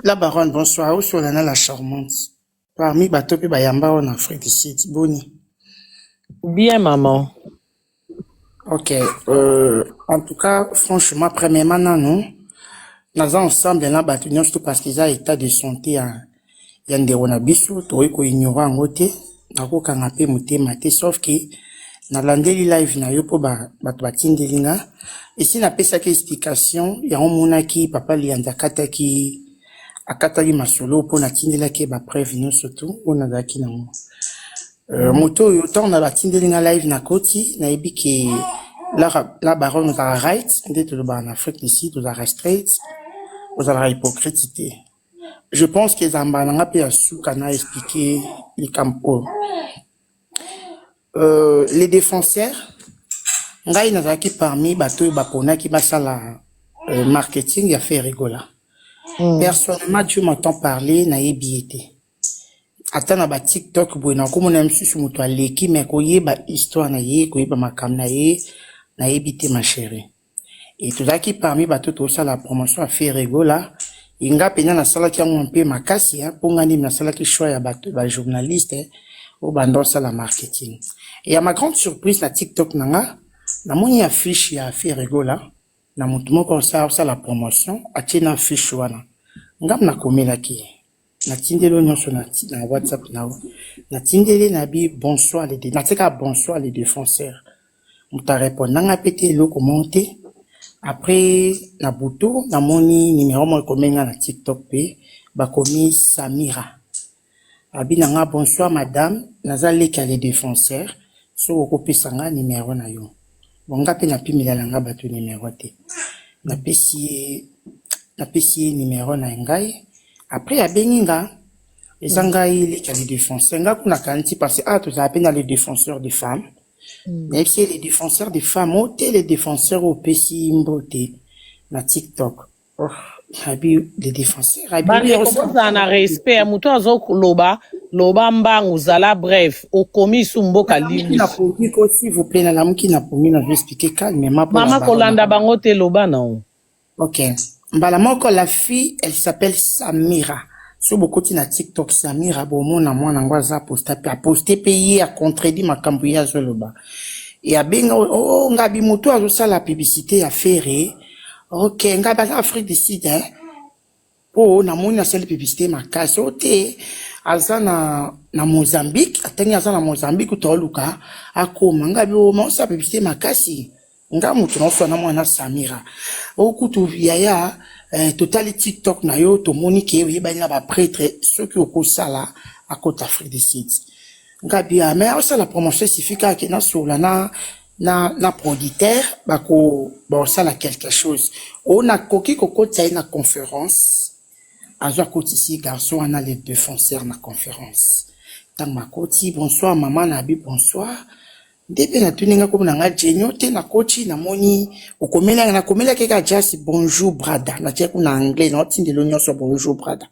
E: La baronne, bonsoir. Où sur la charmante? Parmi bateau et bayamba en Afrique du Sud. Boni.
A: Bien maman.
E: Ok. En tout cas, franchement, premièrement, non. Nous ensemble, là, bâtiment, surtout parce qu'ils ont état de santé, il y a des ronabisu, toi, ko ignorant en côté, nako kangape mate, sauf que, na landeli live na yo po batindelinga, ici na pesa ki explication, ya on ki papa lianda kataki, akatali masolo po na tindela ki ba preuve surtout, on a daki na mo. Moto yo temps na batindelinga live na koti, na ebi ke, la baron nous a right, ndé to ba en Afrique ici, nous a restraight, nous a hypocrite. Je pense que Zambananga peut a expliqué les campo. Les défenseurs, ngai nazaki parmi bato bapona qui basala marketing ya fait rigola. Personnellement, tu m'entends parler na ebiete. Ata na ba TikTok boina ko mona msusu muto aleki mais ko yeba histoire na ye ko yeba makam na ye na ebite ma chérie. Et tout ça qui parmi bato to ça la promotion a fait rigola. Inga penya na sala ki un peu makasi pour ngani na sala ki choix ya bato ba journaliste au bandon ça la marketing. Et à ma grande surprise na TikTok nanga na moni affiche ya fait rigola na mutu moko ça la promotion atina affiche wana ngam na komela ki na tindelo nyonso na WhatsApp na tindele na bi bonsoir les défenseurs muta répondre nanga pété lo commenter. Après, na buto, na moni numéro mo komenga na TikTok pe, bakomi Samira. Abi nanga bonsoir madame, nazali ka les défenseurs, so okopesa nga numéro na yo. Bonga pe na pimila langa bato numéro te. Na pesi numéro na ngai. Après abenginga, ezangai les ka les défenseurs, nga kuna kanti parce to za appelle les défenseurs des femmes. Mais c'est les défenseurs des femmes, les défenseurs au PC Mbote, na TikTok. Oh, les défenseurs.
A: Bande koboza na respect, muto azo loba mbangu zala bref, okomi sumboka limu.
E: S'il vous plaît, na muki na pomi na je vais expliquer calmement.
A: Mama kolanda bango te loba na o.
E: Ok. Mbala moko la fille, elle s'appelle Samira. Sur beaucoup de TikTok, Samira, bon, na moi, n'angoisa poster payé à contredire ma cambouilla zoloba. Et à benga, ngabi moto a ça la publicité à faire, ok, ngabi Afrique du Sud, oh, na moi, na seule publicité ma casse, ote, aza na Mozambique, attengi aza na Mozambique, ou toluka, akoma, ngabi, ma sa publicité ma casse, ngabi moto na na moi na Samira. Okutu yaya, total TikTok na yo to monique oui ba ba prêtre ceux qui au ça là à côte Afrique du Sud ngabi mais ça la promotion suffit que na sur na producteur ba ko bon ça la quelque chose on a coquille coco tsaï na conférence à joie côté ici garçon on a les défenseurs na conférence tant ma côté bonsoir maman nabi bonsoir. Depuis na tuninga comme na genyo te na coach na moni okomela keka just bonjour brother na tia kuna anglais na tinde lo nyonso bonjour brother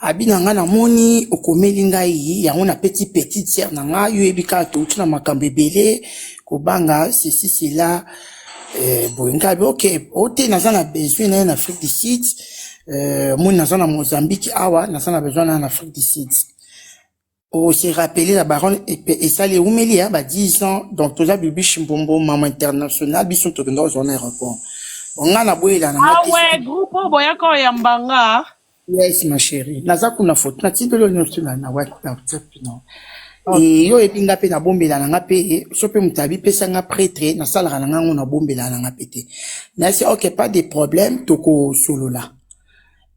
E: abi na nga na moni okomeli ngai ya ona petit sœur na nga yo ebika to tuna makambe belé ko banga c'est là boinga ok ote na zana besoin na Afrique du Sud moni na zana Mozambique awa na zana besoin na Afrique du Sud. On s'est rappelé la baronne et ça les oumelia 10 ans donc tous les bibi chimbombo maman international biso to dans un aéroport on a na boyela na
A: ouais groupe boya ko yambanga
E: yes ma chérie naza kuna photo na tibelo nyonso na WhatsApp non et yo epinga pe na bombela na ngape so pe mutabi pesa nga prêtre na sala na nga na bombela na ngapete na c'est OK pas de problème toko solo là.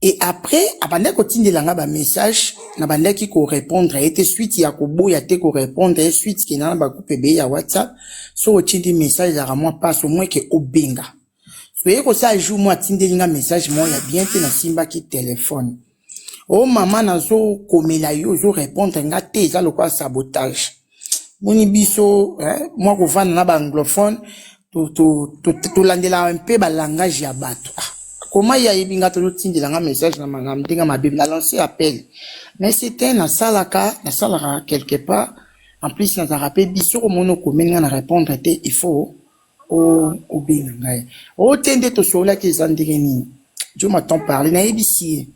E: Et après, abandé continue langa ba message, na bandé qui ko répondre, et suite ya ko boya te ko répondre, et suite qui na ba coupe be ya WhatsApp, so otindi message à moi passe au moins que obenga. So yeko ça joue moi tindi linga message moi ya bien te na simba qui téléphone. Oh maman na zo komela yo zo répondre nga te za lo kwa sabotage. Moni biso, moi ko vana na ba anglophone, to landela un peu ba langage ya bato. Comment il y a eu bien un message dans ma Bible, la lancé appel. Mais c'était dans salaka quelque part. En plus, dans un rappel, biso au mono commun, on répondre il faut au bien. Au tende to sola qui zandigeni. Je m'attends parler na ABC.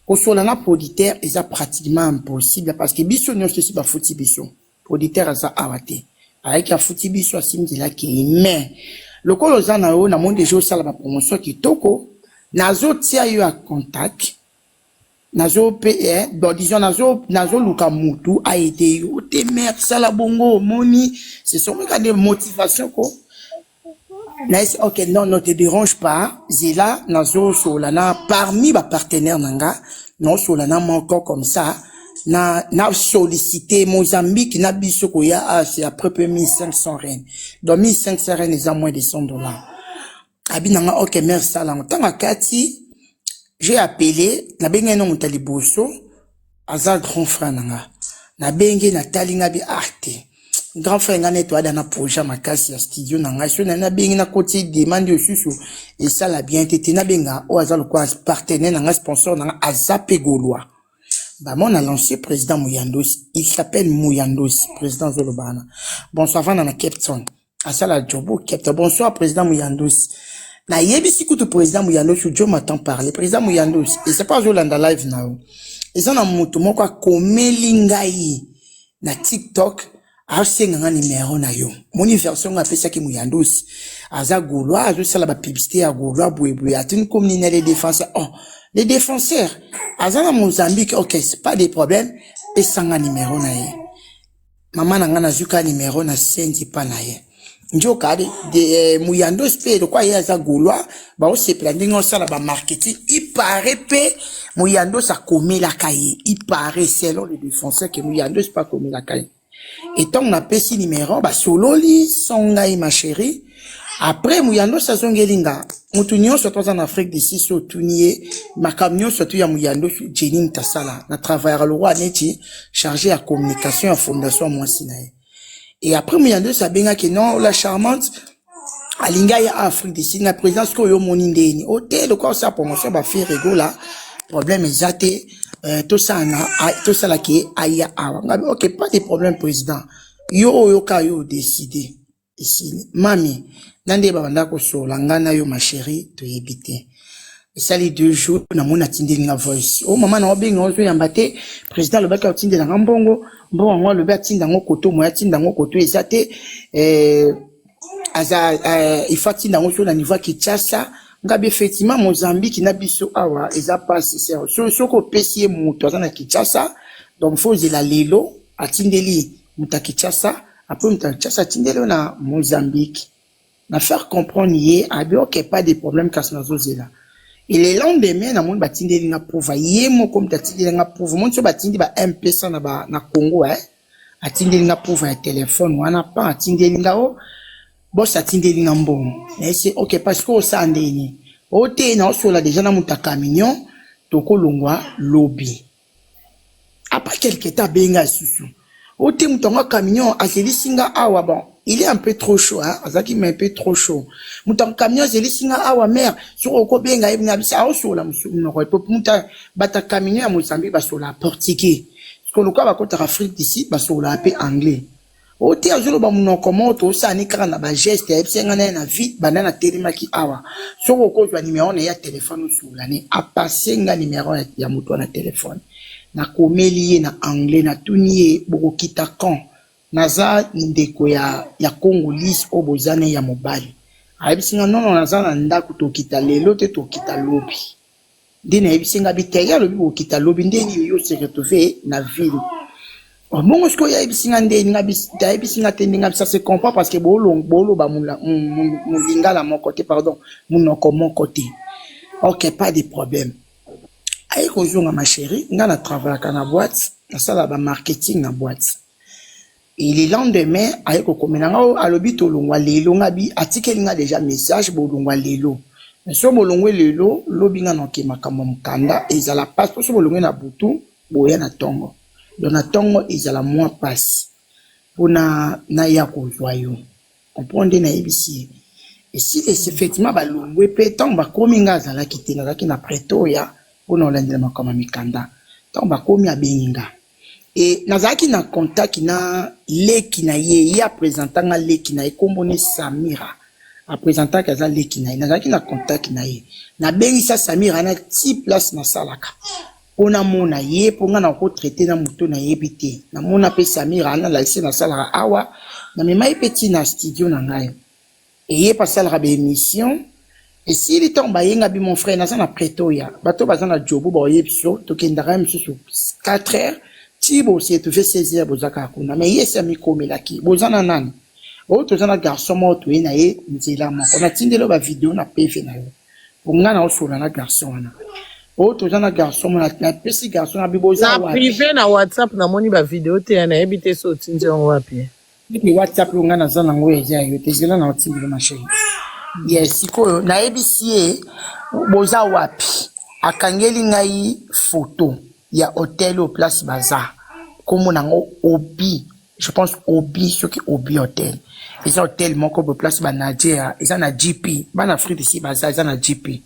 E: Au sola na auditeur, c'est pratiquement impossible parce que biso ne se pas foutu biso. Auditeur ça awate. avec un fouti biso asimzela ki mais lokolo oza na yo na monde déjà osala ba promotion kitoko nazo tia yo à contact nazo pe bon disons nazo luka mutu a été yo te merci sala bongo moni ce sont des motivations ko nice ok non ne te dérange pas zela nazo solana parmi ba partenaires nanga non solana encore comme ça na sollicité Mozambique na biso ko ya c'est après 1500 rennes donc 1500 rennes ils ont moins de $100 abinanga ok merci sala tanga kati j'ai appelé na benga no mutali boso aza grand frère nanga na benga na talinga bi arte grand frère nga neto ada na projet makasi ya studio nanga so na benga na côté demande osusu et ça la bien été na benga o aza lokwa partenaire nanga sponsor nanga azape golois bah mon a lancé président Muyandos il s'appelle Muyandos président Zolobana bonsoir vana na Captain asala jobo Captain bonsoir président Muyandos na yebi sikutu président Muyandos Joe m'attend parler président Muyandos et c'est pas Zolanda live now et ça na mutu moko komeli ngai na TikTok asenga nga numéro na yo moni version nga pesa ki Muyandos aza golois azo sala ba publicité ya golois bouéboué atini comme ni les défenseurs oh les défenseurs aza na Mozambique ok c'est pas des problèmes pesa nga numéro na ye mama na nga na zuka numéro na sendi pa na ye njoka de Muyandos pe quoi ya za golois ba o se planning on sala ba marketing il paraît pe Muyandos a commis la cahier il paraît selon les défenseurs que Muyandos pas commis la cahier et tant on a pesi numéro ba sololi songai ma chérie après Muyandos azongelinga mutunyo surtout en Afrique d'ici so tunie ma camion surtout ya Muyandos Jenin Tasala na travailleur le roi neti chargé à communication à fondation moi sinae. Et après, Muyandos a benga que non, la charmante, alinga ya Afrique d'ici, la présence ko yo monindeni. Hôtel, quoi, ça, promotion, ba faire rigolo là. Problème exact, tout ça, tout ça là qui est aya awa. Ok, pas de problème, président. Yo ka yo décidé. Ici, mami, nande babanda ko so, langana yo ma chérie, to yebite. Et ça, les 2 jours, na mona tinde nga voice. Oh, maman, na obenga, ozo yambate, président, le baka tinde na ngambongo, bon, moi, le baka tinde ngo koto, moi, tinde ngo koto, et ça, il faut tinde ngo so, na niveau Kinshasa, ngabe, effectivement, Mozambique, na biso, awa, et ça passe, c'est, so, ko pesie, mouto, na Kinshasa, donc, faut, la lelo, a tinde li, mouta Kinshasa, après, mouta Kinshasa, tinde li, na Mozambique. Na faire comprendre, yé, abi, ok, pas de problème, kas na zozela. Et le lendemain, na moun batindi nga prouva yemo comme tatindi nga prouva moun so batindi ba MP ça na Congo atindi nga prouva ya téléphone wana pa atindi nga o boss atindi nga mbongo et c'est OK parce que ça ndeni o te na so la déjà na muta camion toko longwa lobby après quelques temps benga susu o te mutonga camion aselisinga awa bon il est un peu trop chaud, hein. Azaki mais un peu trop chaud. Moutan camion, c'est les singa awa mer. Sur oko benga ibn abisa au sur la no ko muta bata camion à Mozambique ba sur la portugais. Parce que le cas va côté Afrique d'ici ba sur la paix anglais. O te azolo ba muno comment to ça ni kana ba geste et senga na vite banana telima ki awa. Sur oko jwa numéro na ya téléphone sur la ni a passer nga numéro ya muto na téléphone. Na komeli na anglais na tunie boko kita kan. Naza ndeko ya Congo lis obozane ya mobali. Ayibisinga non naza na ndako to kita lelo te to kita lobi. Dina ayibisinga bitaya lobi ko kita lobi ndeni yo se retrouver na ville. O mongo sko ya ayibisinga ndeni ngabisa ayibisinga te ndinga ça se comprend parce que bolo ba mon lingala mon côté pardon mon côté. OK, pas de problème. Ayi ko zonga ma chérie, nga na travailler na boîte, na sala ba marketing na boîte. Et le lendemain, avec le commandant, à l'obito longwa lelo ngabi, article nga déjà message bo longwa lelo. So bo longwe lelo, lobinga no ke makamo mukanda, ezala passe so bo longwe na butu, boya na tongo. Donc na tongo ezala moins passe. Pona na ya ko joyo. Comprendre na ebisi. Et si effectivement ba longwe pe tongo ba kominga zala kitena zaki na pretoria, pona olandela makamo mikanda. Tongo ba komi abenga. Et nazaki na contact na leki na ye ya présentanga leki na ekombone Samira a présenter kaza leki na ye nazaki na contact na ye na bengisa Samira na ti place na salaka ona mona ye ponga na ko traiter na muto na ye bité na mona pe Samira na la na salaka awa na mema petit na studio na ngai et passer la émission et si il tombe yenga bi mon frère na na pretoya bato bazana jobu ba yebso to kendara msusu 4h tibo si tu fais 16h bozaka kuna mais yesa mi komelaki bozana nani o to zana garçon mo to ina ye nzela mo on a tindelo ba vidéo na PV na yo onga na osola na garçon wana o to zana garçon mo na pesi garçon na biboza
A: na privé na WhatsApp na moni ba vidéo te na ebite so tinje on wapi
E: ni WhatsApp onga na zana ngoye ya yo te zela na otindelo na chérie yes sikoyo na ebisi boza wapi akangeli ngai photo ya hôtel au place Baza comme nango Obi je pense Obi ce qui Obi hôtel ils ont hôtel moko bo place ba Nigeria ils ont na GP ba na Afrique ici Baza ils ont na GP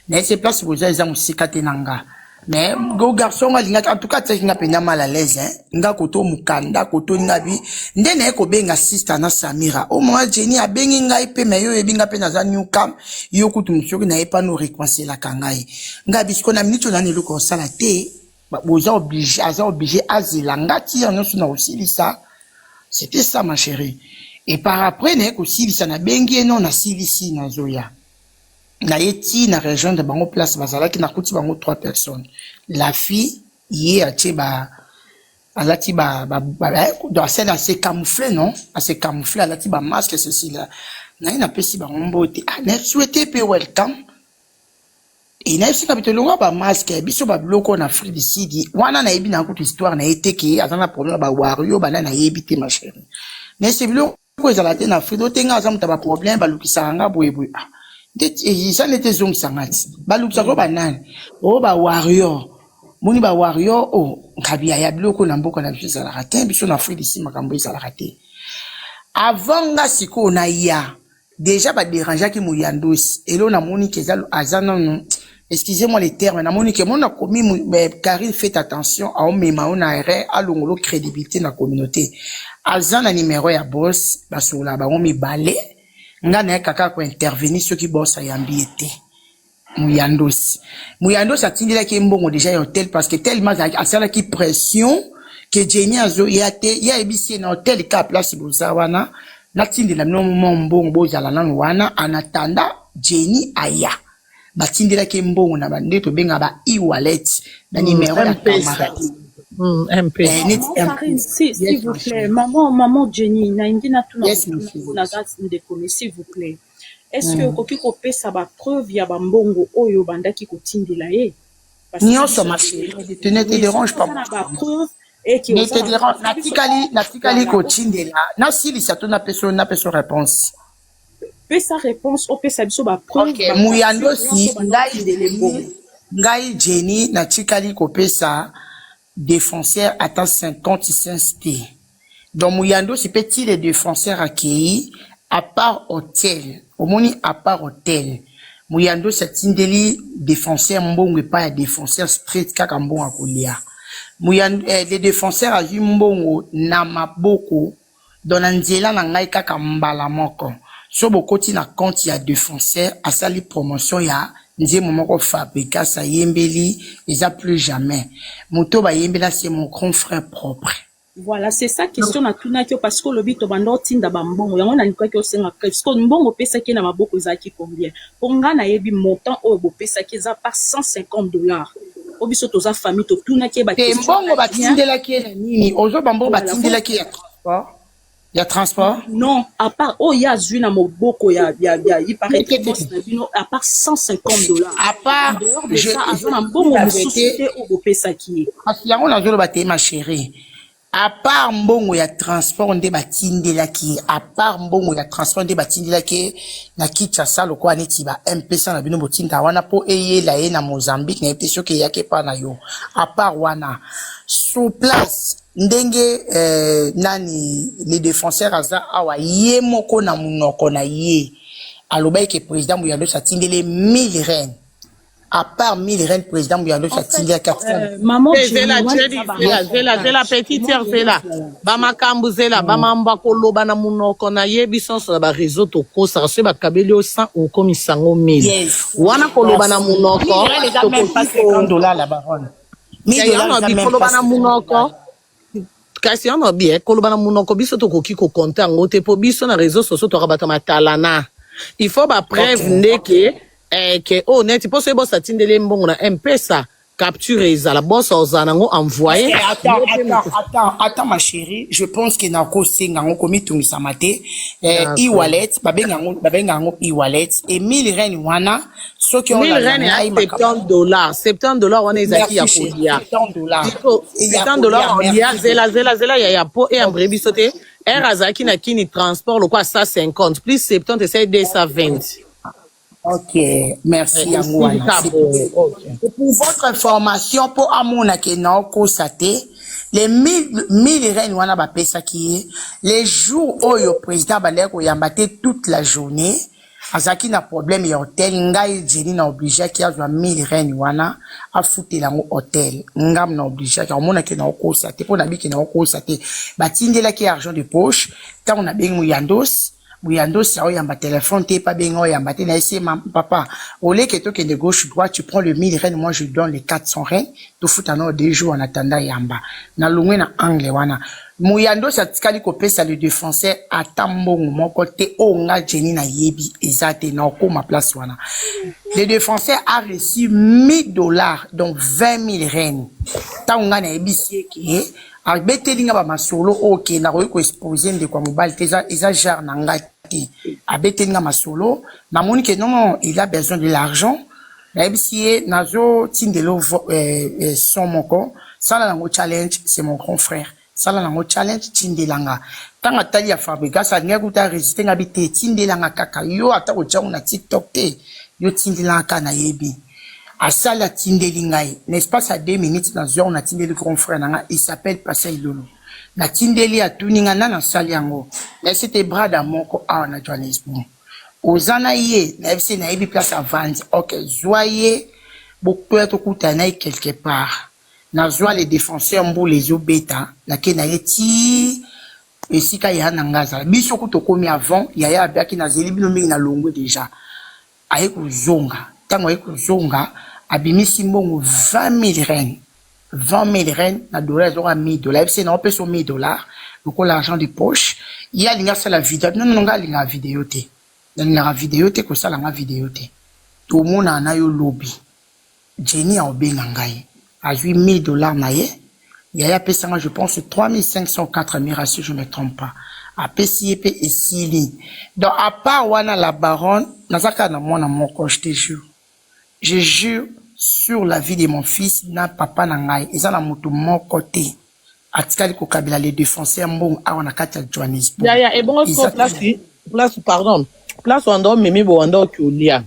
E: mais ces places Baza ils ont aussi katenanga mais go garçon nga en tout cas t'es nga pena mal à l'aise hein nga koto mukanda koto ngabi ndene ko benga sister na Samira au moins Jenny a bengi ngai pe me yo ebinga pe na za new cam yo kutu mshoki na epa no réconcilier la kangai nga bisko na minute na nelo ko sala te boza obligé azilanga ti en na aussi ça c'était ça ma chérie et par après ne ko silisa na bengi non na silisi na zoya na yeti na région de bango place bazala ki na kuti bango 3 personnes la fille yé atie ba alati ba dans celle assez camouflé non assez camouflé alati ba masque ceci là na ina pesi ba mbote na souhaité pe welcome et na sika bitolonga ba masque biso ba bloko na Afrique du Sud wana na yebi na kutu histoire na été que azana problème ba wario ba na yebi te ma chérie mais c'est bloko ezala te na Afrique otenga azamu ta ba problème ba lukisanga boye ça n'était zong sangati balukisa ko banane o ba warrior moni ba warrior o kabia ya bloko na mboka na biso la raté biso na Afrique ici makambo isa la raté avant nga siko na ya déjà ba déranger ki Muyandosi elo na moni ke azana non excusez-moi les termes na moni ke mon a commis Karine faites attention à mema on a erreur à longolo crédibilité na communauté azana numéro ya boss basola ba on mi balé nga na kaka ko intervenir ceux qui bossa yambi été Muyandosi atindela ki mbongo déjà ya hôtel parce que tellement asala ki pression que Jenny azo yate ya ebisi na hôtel ka place boza wana na tindela no mbongo bozala na wana en attendant Jenny aya batindela ki mbongo na bande to benga ba e-wallet na numéro ya camarade
C: s'il vous plaît, maman Jenny, s'il vous plaît. Est-ce que koki kopé ça va preuve ya bambongo oyo bandaki kotindela ye?
E: Nyonso ma chérie, ne te dérange pas. Ne te dérange, natikali kotindela. Na sili ça to na peso réponse.
C: Pe sa réponse o pe sa biso ba preuve.
E: OK, Muyandosi ngai Jenny natikali kopesa défenseur attend 55 T. Donc Muyandosi petit les défenseurs accueillis à part hôtel. Au moni à part hôtel. Muyandosi atindeli défenseur mbongo pas défenseur street kaka mbongo akolia. Les défenseurs a vu mbongo na maboko dans nzela na ngai kaka mbala moko. So bokoti na compte ya défenseur asali promotion ya nzie momoko fabrika sa yembeli eza plus jamais moto ba yembela c'est mon grand frère propre.
C: Voilà, c'est ça question na tuna ki parce que le bito bando tinda ba mbongo yango na nikwa ki osenga parce que mbongo pesa ki na maboko za ki combien pour nga na yebi montant o bo pesa ki za pas $150 obiso toza famille to tuna ki ba
E: question mbongo ba tindela ki na nini ozo bambo ba tindela ki ya transport. Il y a transport?
C: Non, à part, oh, il y a Zuna Moboko, il paraît que à part $150.
E: À part,
C: je
E: ma chérie. À part mbongo ya transport nde batindela ki, à part mbongo ya transport nde batindela ki na Kinshasa lokwa neti ba M-Pesa na bino botinda wana po eye la ye na Mozambique na ete soki yake pa na yo. À part wana sur place ndenge nani les défenseurs aza awa ye moko na munoko na ye alobai ke président Muyandosi atindele 1000 reines. À part 1000 reines, président Muyandosi atindele à 400.
C: Maman,
A: zela petite sœur zela. Bama kambu zela, bama mbako loba na munoko na ye bisanso na ba réseau to kosa se ba kabeli o 100 o komisango 1000. Wana ko loba na munoko.
E: $50 la baronne. $1000
A: na munoko. kasi ono bien koloba na munoko biso to koki ko compter ngo te po biso na réseaux sociaux to rabata matalana il faut ba preuve ndeke que honnête pour ce boss atindele mbongo na M-Pesa capture la boss ozanango envoyer.
E: Attends ma chérie, je pense que na ko senga ngo komi tungisa mate e-wallet babenga ngo e-wallet et 1000 ren wana soki on la
A: $70 wana ezaki ya kolia $70 ya zela ya po et ambre biso te azaki na kini transport le quoi 150 plus 70 c'est 220.
E: Ok, merci à moi. Pour votre information, pour Amona qui n'a constaté, les 1000 reines wana ba pesa qui est les jours où le président Balek ou yambate toute la journée, azaki na problème et hôtel ngai Jenny na obligé qui a 1000 reines wana a foutre la hôtel ngam na obligé car mona qui n'a constaté pour nabi qui n'a constaté batindela qui argent de poche tant on a bien Muyandos Muyando si a yamba téléphone t'es pas bien yamba t'es na essayer papa au lieu que toi qui de gauche droite tu prends le 1000 reines moi je donne les 400 reines tu fous en 2 jours en attendant yamba na lungwe na angle wana Muyando sa tikali ko pesa le défenseur atambo mon côté o nga Jenny na yebi ezate na ko ma place wana le défenseur a reçu $1000 donc 20 000 reines ta nga na yebi qui abetelinga ba masolo ok na ko exposer de kwa mobile eza genre na ngati abetelinga masolo na moni que non il a besoin de l'argent na bisié nazo tindelo son moko sala nango challenge c'est mon grand frère sala nango challenge tindelanga tanga tali ya fabrica sa ngakuta résister ngabite tindelanga kaka yo ata ko tshanga na TikTok te yo tindelanga na yebi Asala tindeli ngai, n'est-ce pas ça 2 minutes dans on a tindeli grand frère nanga, il s'appelle Passa Ilolo. Na tindeli a tuninga na sali yango. Na c'était bras d'amour ko a na Johannesburg. Ozana ye, na FC na yebi place à vendre. OK, joyeux beaucoup être kutana quelque part. Na joie les défenseurs mbo les obeta, na ke na yeti esika ya nangaza. Biso kutokomi avant, ya abaki na zeli bino mingi na longo déjà. Aye kuzonga. Tango aye kuzonga abimisi mbongo 20 000 reines. 20 000 reines, na dollar, ils auront $1000. C'est non, peut sur $1000. Donc, l'argent de poche. Il y a la vidéo. Non, la vidéo, la vidéo, que ça, la vidéo, tout le monde en a eu lobby. Jenny a obéi ngai. A eu $1000 naye. Il y a payé, je pense, 3500, 4000, si je ne me trompe pas. A PCP et Sili. Donc, à part, wana la baronne, nazaka na mon coach, je jure sur la vie de mon fils, na papa na ngai, ils ont la moto mon côté. Atikali ko kabila les défenseurs mbong awana kati ya Johannesburg.
A: Ya et bon place pardon. Place wando mimi bo wando kulia.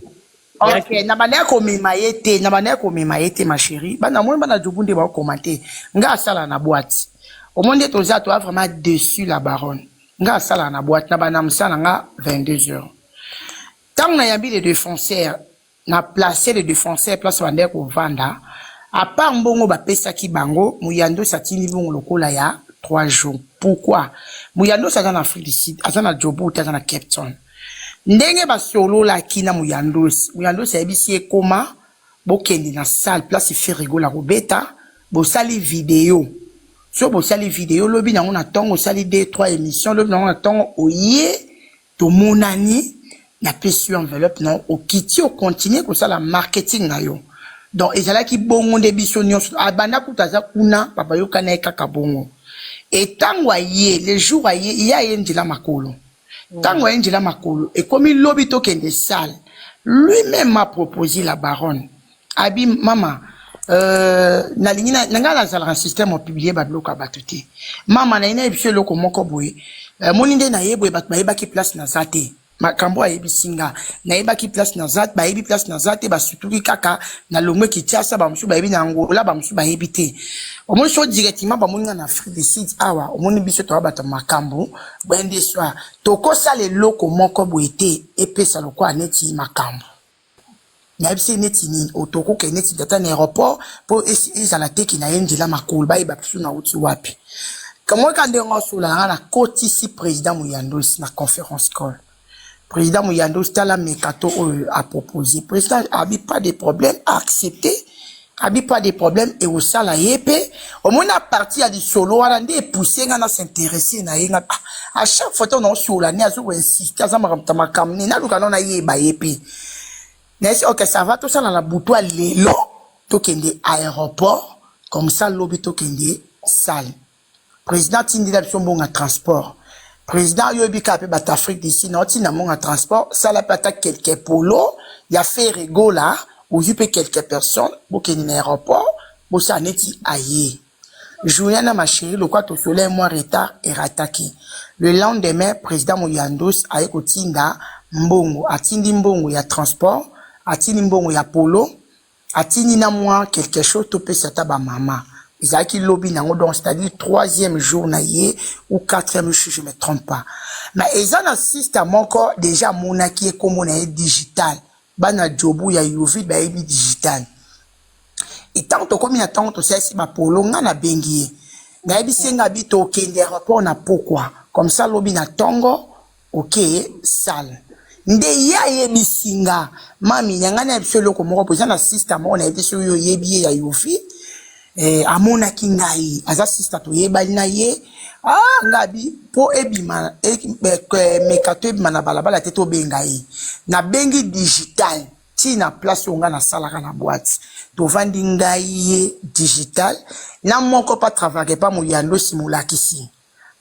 E: OK, na bana ko mimayete ma chérie. Bana mo bana jobunde ba commenter. Nga sala na boîte. Au monde toza to vraiment dessus la baronne. Nga sala na boîte na bana msala nga 22h. Tant na yambi les défenseurs na placer les défenseurs place wande ko vanda à part mbongo ba pesa ki bango Muyando satini bongo lokola ya 3 jours. Pourquoi? Muyando sa dans Afrique du Sud, azana Jobo ta dans Cape Town. Ndenge ba solo la kina Muyando sa ebisi koma bokendi na salle place fait rigola robeta bo sali vidéo. So bo sali vidéo lobi na on tongo sali 2-3 émissions lobi na on tongo oye to monani na pesu enveloppe non au kiti au continuer comme ça la marketing na yo donc ezala ki bongo de biso nyonso abanda kutaza kuna papa yo kana kaka bongo et tango aye les jours aye il y a Angela Makolo tango Angela Makolo et comme il lobby to kende salle lui-même m'a proposé la baronne abi mama na lingina ngala za la système publié ba bloka batuté mama na ina ebisho loko moko boye moninde na yebwe bat ba yebaki place na zate makambo ayebi singa na yeba ki place na zat ba yebi place na zate ba sutuki kaka na lomwe ki tiasa ba msu ba yebi na ngola ba msu ba yebi te omo so directement ba moninga na Afrique du Sud awa omoni biso to ba makambo bende soa to ko sale loko moko boete epesa loko aneti makambo na bisi neti ni otoko ke neti data na aéroport po ezala te ki na Angela Makolo ba yeba biso na uti wapi comment quand on reçoit la côte ici président Muyando na conférence call. Président Muyando Stala Mekato a proposé. Président a pas de problème à accepter Abi pas de problème et au sala yépé au moins a parti à du solo à ndé pousser ngana s'intéresser na yenga à chaque fois on sur la nia zo insister za makam ni na luka na yeba yépé n'est OK ça va tout ça dans la boutou à lelo to kende aéroport comme ça lobi to kende salle président tindi la biso mbonga transport président yobi ka pe bat Afrique d'ici na tina mbonga transport ça la pata quelques polo ya fait rigola ou peut quelques personnes pour qu'il y ait un aéroport pour ça neti aïe Juliana ma chérie le quoi au soleil moi retard et rattaqué le lendemain président Moyandos a ekotinda mbongo atindi mbongo ya transport atindi mbongo ya polo atindi na moi quelque chose to pe sata ba mama Isaki lobby nango donc c'est-à-dire 3e jour na yé ou 4e jour je me trompe pas mais ils en assistent à mon corps déjà monaki et comme on est digital bana jobu ya yuvi ba ebi digital et tant to comme il tant to c'est ma polo ngana bengi na ebi senga bi to kende rapport na pourquoi comme ça lobi na tongo OK sale nde ya yebi singa mami nyangana ebisolo ko moko poza na system on a été sur yo yebi ya yuvi amona kingai aza sister to yeba na ye ngabi po ebima mekato ebima na balabala te to bengai na bengi digital ti na place onga na salaka na boîte to vandi ngai ye digital na moko pa travailler pa Moyando simulakisi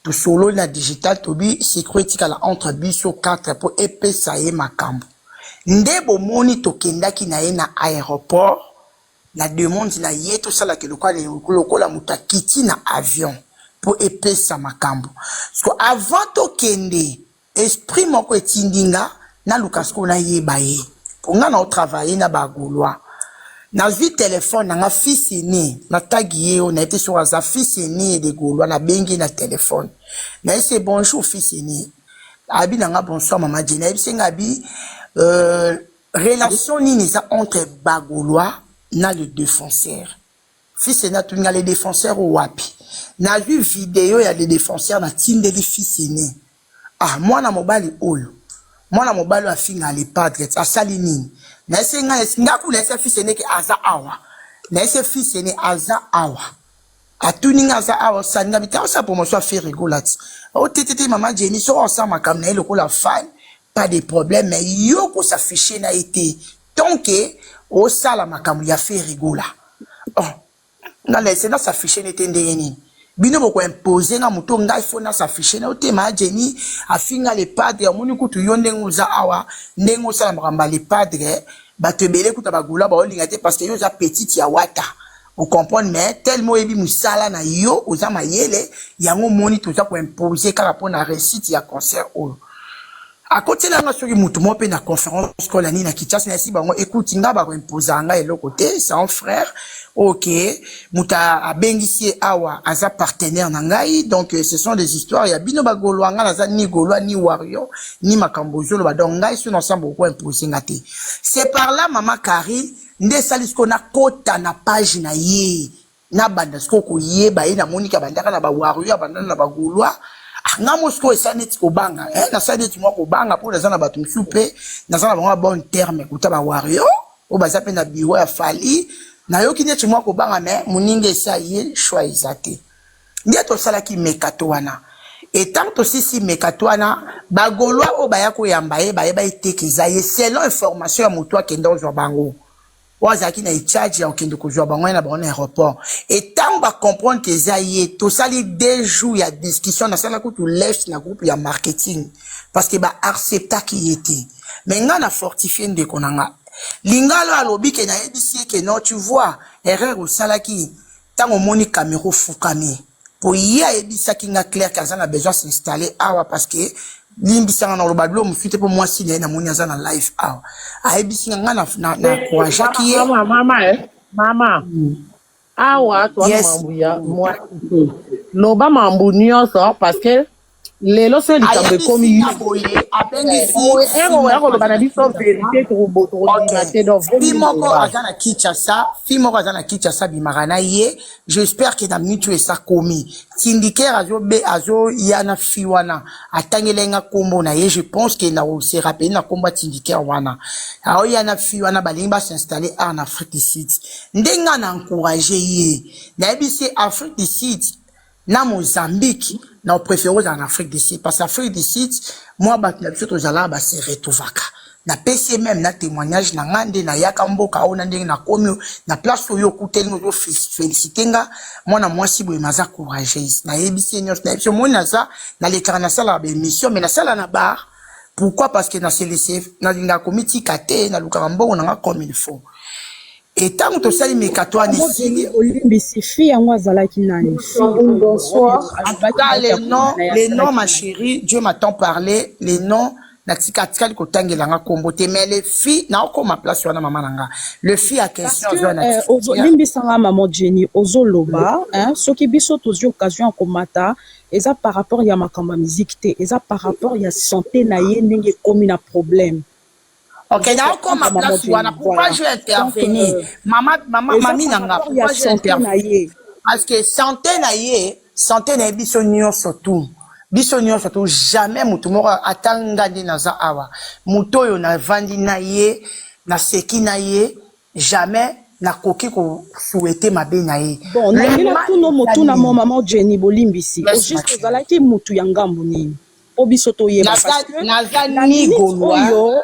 E: to solo na digital to bi sécurité kala entre biso 4 po epesa ye makambo ndebo moni to kendaki na ye na aéroport la demande na ye tout ça la que le quoi la mutakiti na avion pour epesa makambo parce que avant to kende esprit moko etindinga na lukasko na ye baye pour nga na travailler na bagolois na vu téléphone na fils aîné na tagié on a été sur sa fils aîné de golois na bengi na téléphone na c'est bonjour fils aîné abi na bonsoir maman Dina senga bi relation ni ça entre bagolois na le défenseur fils aîné tu nga les défenseurs au wapi na vu vidéo ya les défenseurs na tindeli fils aîné moi na mobali oyo moi na mobali a finga les padres a salini na senga singa ku laisser fils aîné que aza awa na ese fils aîné aza awa atuninga aza awa sanga bita ça pour moi soit faire rigolati o tete maman Jenny so ensemble comme na le ko la fan pas de problème mais yo ko s'afficher na été tant que au sala makambu ya fait rigola na laisser na s'afficher n'était ndeni bino boko imposer na muto ngai fo na s'afficher na otema Jenny afinga les padres moni kutu yonde nguza awa ndengo sala makamba les padres batebele kuta bagula ba olinga te parce que yo za petite ya wata vous comprenez mais tellement ebi musala na yo oza mayele yango moni to za ko imposer kala pona réussite ya concert o à côté là nga soki mutu mo pe na conférence scolaire ni na Kinshasa na si bango écoute nga ba ko imposer nga et l'autre côté c'est un frère OK muta abengisi awa aza partenaire na ngai donc ce sont des histoires ya bino bagolwa nga na ni golwa ni wario ni makambozolo ba donc ngai so ensemble ko imposer ngate c'est par là maman Karine nde salisko na kota na page na ye na banda sko ko yeba ye na monika bandaka na ba wario bandana na bagolwa nga mosko esaneti ko banga na saneti mo ko banga pour les ana batu msupe na sana ba bon terme kuta ba wario o baza pe na biwo ya fali na yoki neti mo ko banga mais muninge sa ye choisate ndia to sala ki mekato wana et tant to sisi mekato wana ba golwa o ba ya ko yamba ye ba itekeza ye selon information ya moto akenda zo bango wazaki na charge ya okende ko zo bango na ba aéroport et tant ba comprendre que za ye to sali 2 jours ya discussion na sala ko to left na groupe ya marketing parce que ba accepta qui était mais nga na fortifier de konanga lingalo alobi ke na yebisi ke non tu vois erreur au salaki tango moni caméra fukami pour y a yebisa ki nga clair que ça a besoin s'installer awa parce que limbisanga na lobablo mufite pour moi si na moni za na live awa a yebisi nga na courage ki
A: mama awa to mambu ya moi loba mambu nyonso parce que lelo so likambo ekomi ekoloba na biso verité tokobima te donc
E: fi moko aza na Kinshasa bimaka na ye. J'espère que na minute oyo esa komi syndicaire azoya na fi wana atangelenga kombo na ye. Je pense que na se rappele na kombo syndicaire wana aoya na fi wana balingi basinstalle en Afrique du Sud. Ndenga na encourager ye nayebi se Afrique du Sud na Mozambique na préféré en Afrique du Sud parce qu'Afrique du Sud moi bato na biso tozala ba se retrouvaka na PC même na témoignage na ngande na yaka mboka ona ndenge na komi na place oyo kuteli no féliciter nga mwana mwasi boye maza courageuse na yebisi nyos na biso mona za na lekara na sala ba émission mais na sala na bar. Pourquoi? Parce que na CLC na linga comité kate na luka mbongo na comme il faut. Et tant que tu sais, mais qu'à toi, bonsoir. En tout cas, les noms, ma chérie, Dieu m'a tant parlé, les noms, mais les filles, n'a pas ma place sur la maman. Le fille a question.
C: Maman Jenny, Ozoloba, ce qui biso tous occasion komata, et ça par rapport à ma musique, et ça par rapport à santé naïe, n'engé comme un problème.
E: Ok, n'a encore ma place wana. Pourquoi je vais intervenir? Mamie nanga, pourquoi je vais intervenir? Parce que santé naïe biso nyon surtout. Biso nyon surtout jamais mutu moko atanga ndi naza awa. Muto yo na vandi naïe, na seki naïe, jamais na koki ko souhaiter mabe naïe.
C: Bon, na mila tuno mutu na mo maman Jenny bolimbisi. Au juste ozalaki mutu yangambu nini.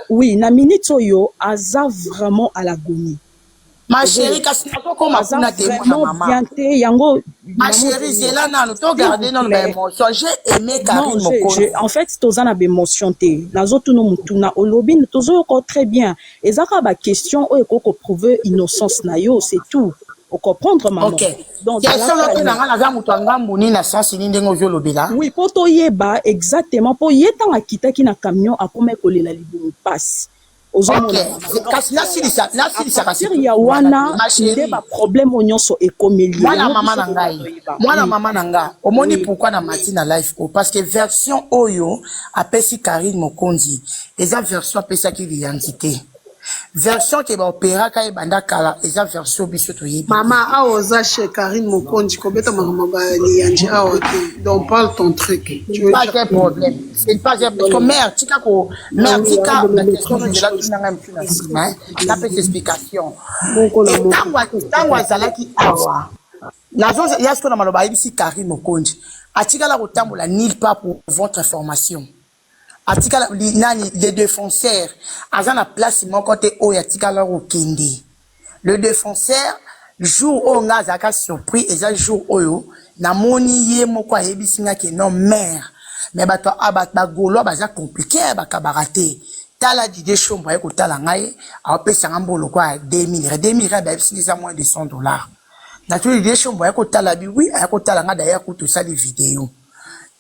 C: Oui, na minute oyo aza vraiment à l'agonie.
E: Ma chérie, kasi nako ma kuna te maman. Ma chérie, c'est là non, to garder non mes émotions. J'ai aimé Karine Moko.
C: En fait, tozana be émotion te. Nazo tuno mutuna olobi tozo ko très bien. Ezaka ba question o eko ko prouver innocence na yo, c'est tout. Au comprendre maman.
E: OK. Donc
C: oui, pour to yeba exactement pour yeta na kitaki na camion akome kolela libumu passe.
E: OK. Kasi na
C: ya wana ide ba problème onyonso ekomeli.
E: Mwana mama nanga. Omoni pourquoi na matina live parce que version oyo apesi Karine Mokonzi. Eza version apesa ki l'identité. Version qui va opéra quand il banda kala eza version biso to yebi
F: mama aoza chez Karine Mokonzi kobeta makama ba lianji aote donc parle ton truc
E: tu pas de problème c'est pas parce que mère tika ko mère tika la question de la tuna ngam tuna hein la petite explication tangwa zalaki awa nazo yasko na maloba ici Karine Mokonzi atika la kotambola nulle part pour votre information. Atika les défenseurs azana place mon côté o yatika la okende le défenseur jour o nga zaka surpris et ça jour oyo na moni ye moko ayebisinga ke non mère mais bato abat ba golo baza compliqué ba kabarate tala dide chombo ya ko tala ngai a pesa ngambolo kwa 2000 ba bisinga moins de $100 na tous les chombo ya ko tala bi oui ya ko tala nga d'ailleurs ko tout ça les vidéos.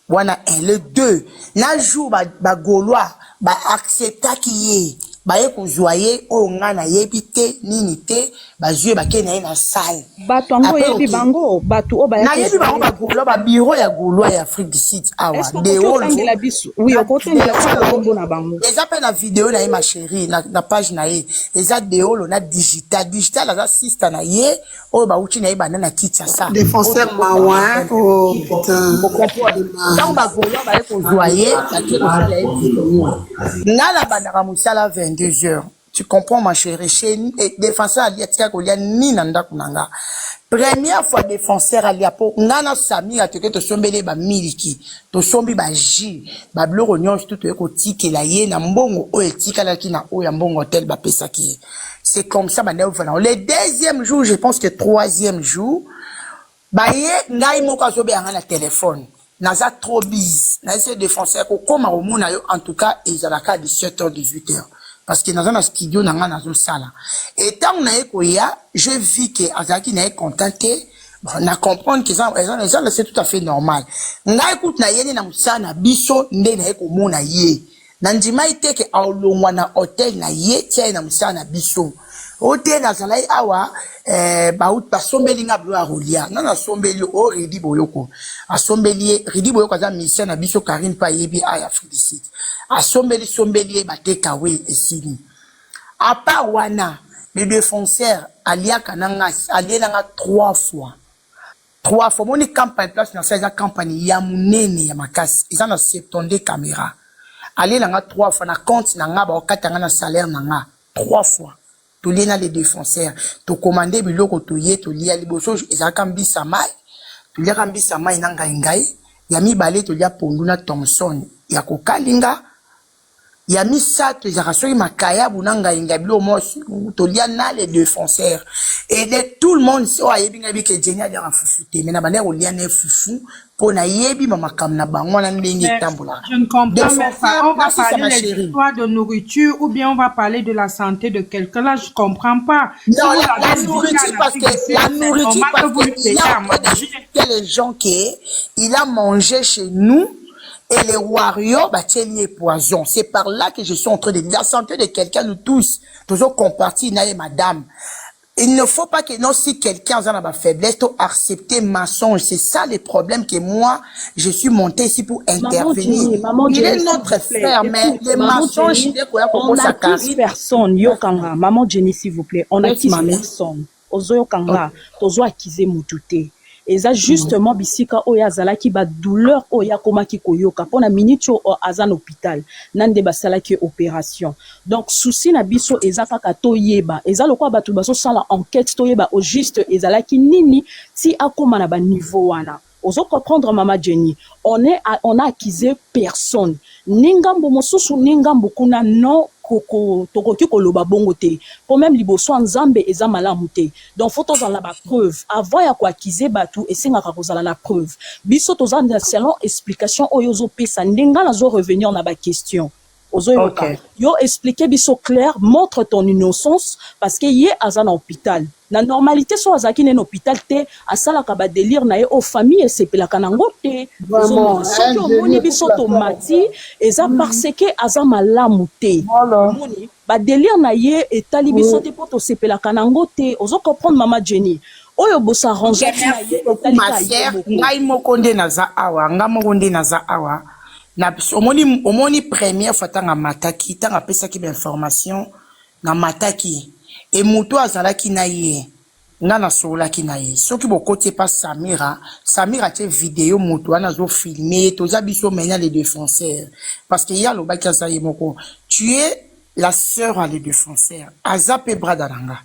E: Wana le 2 na jour ba gaulois ba accepta ki ye ba ye ko joyer o ngana yebite nini te ba jouer ba kena na salle
C: bato ngo yebi bango bato o ba
E: na yebi bango ba gaulois ba bureau ya gaulois ya Afrique du Sud awa de
C: la biso oui o côté de la kombo na bango
E: eza pe na vidéo na ye ma chérie na page na ye eza de olo na digital za sister na ye o ba uchi na ye bana na Kinshasa
F: défenseur mawa oh putain
E: donc ba gaulois ba ye ko joyer ba kena na ye vidéo na la bana musala 22h. Tu comprends ma chérie chez défenseur aliatika kolia ni nanda kunanga première fois défenseur aliapo ngana Samira teke to sombele ba miliki to sombi ba ji ba bloko nyonso tout ko tikela ye na mbongo o etika la ki na o ya mbongo hotel ba pesa ki c'est comme ça bana voilà le deuxième jour je pense que troisième jour ba ye ngai moko azobe anga na téléphone naza trop busy na ese défenseur ko koma au mona yo en tout cas ezalaka 17h 18h parce que dans un studio nanga nazo sala et tant na ekoya je vis que azaki na contenté bon na comprendre que ça c'est tout à fait normal nga écoute na yene na musana biso nde na ekomona ye na ndima ite ke aolongwa na hotel na ye tia na musana biso Ote nazalai awa ba sombeli nga blo arolia na sombeli o ridi boyoko asombeli ridi boyoko za mission na biso Karine pa yebi aya Afrique sombeli bateka we esini apa wana le défenseur alia kananga aliena 3 fois moni campagne place na sa campagne ya munene ya makasi ils na 70 caméras aliena 3 fois na compte na nga ba okatanga na salaire na nga 3 fois to liena les défenseurs to commander biloko to ye to lia liboso ezaka mbisa mai to lia mbisa mai na ngai ya mibale to lia pondu na Thomson ya kokalinga ya misato ezaka soki makaya bunanga inga bilo mosi to lia na les défenseurs et de tout le monde so ayebi nga bi ke jenya ya fufute mais na bana ko lia na fufu pona yebi mama kam na bango na ndenge tambola.
D: Je ne comprends pas. On va parler de l'histoire de nourriture ou bien on va parler de la santé de quelqu'un. Là, je comprends pas.
E: Non, la nourriture parce que la nourriture parce que les gens qui il a mangé chez nous. Et les warriors, bah, tiennent poison. C'est par là que je suis en train de dire la santé de quelqu'un, nous tous, toujours compartis, madame. Il ne faut pas que, non, si quelqu'un a ma faiblesse, tu accepter mensonge. C'est ça le problème que moi, je suis monté ici pour intervenir. Il est notre frère, mais les mensonges,
C: on n'accuse personne, Yokanga. Maman Jenny, s'il vous plaît, on n'accuse personne. Ozo Yokanga, Tozo accusé Moutoute. Et ça, justement, bisika oya zala ki ba douleur oya koma ki koyoka. Pona minute o azan hôpital. Nande basala ki opération. Donc, souci na biso ezaka kato yeba. Eza lokwa batu baso sans la enquête to yeba au juste ezala ki nini si akoma na ba niveau wana. Ozo comprendre Mama Jenny. On a accusé personne. Ningambo mosusu ningambo kuna non koko tokoki koloba bongo te pour même liboso nzambe eza malamu te donc faut tozala ba preuve avant ya ko accuser batu esengaka kozala la preuve biso tozala selon explication oyo zo pesa ndinga na zo revenir na ba question ozo yo expliquer biso clair montre ton innocence parce que yé azana hôpital na normalité so azaki na hôpital te asala ka ba délire na ye o famille sepela kanango te vraiment moni biso tomati eza parce que azama lamu te moni ba délire na ye etali biso te poto sepela kanango te ozo comprendre Mama Jenny oyo bosa ranger na ye etali ka ye
E: ngai mokonde naza awa ngamokonde naza awa na omoni première fois tanga mataki tanga pesa ki information na mataki et muto azalaki na ye nga na sola ki na ye soki bokoti pas Samira te vidéo muto wana zo filmer toza biso mena les défenseurs parce que ya lobaki azaye moko tu es la sœur à les défenseurs azape bradaranga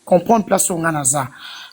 E: comprendre place nga naza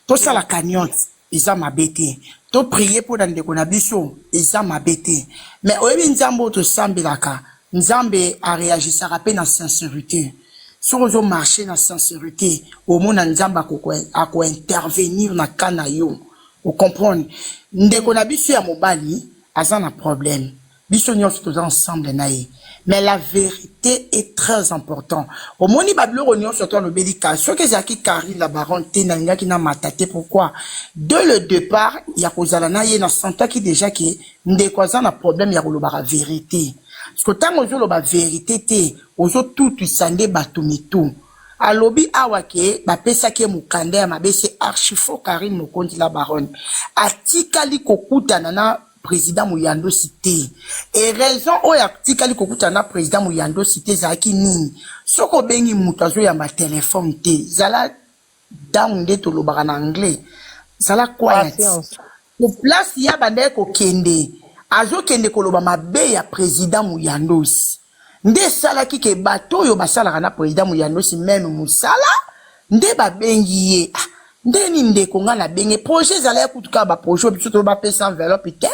E: to sala cagnotte isa mabete to prier pour dans ndeko na biso isa mabete mais oyebi nzambe to sambelaka nzambe a réagisaka pe na sincérité sur ozo marcher na sincérité au mona nzamba ko intervenir na kana yo o comprendre ndeko na biso ya mobali azana problème biso nyonso toza ensemble na ye mais la vérité est très important au moni babloro nyonso to no belika ce que zaki Karine la baronne te na ngaki na matate pourquoi dès le départ ya kozala na ye na santa ki déjà ki ndeko azana problème ya koloba vérité. Parce que tant ozo loba vérité te ozo tout sande batumitu alobi awake ba pesa ke mukanda ya mabese archifo Karine Mokonzi la baronne atikali kokutana na président Mouyando cité et raison oya atikali kokutana na président Mouyando cité zaki nini soko bengi mutu azo ya ma téléphone te zala down de to loba en anglais zala quiet pour place ya bande ko kende azo kende koloba mabe ya président Mouyandosi nde sala ki ke bato yo basala na président Mouyandosi même musala nde ba bengi ye nde ni nde konga na benge projet zala ya kutuka ba projet biso to ba pesa enveloppe te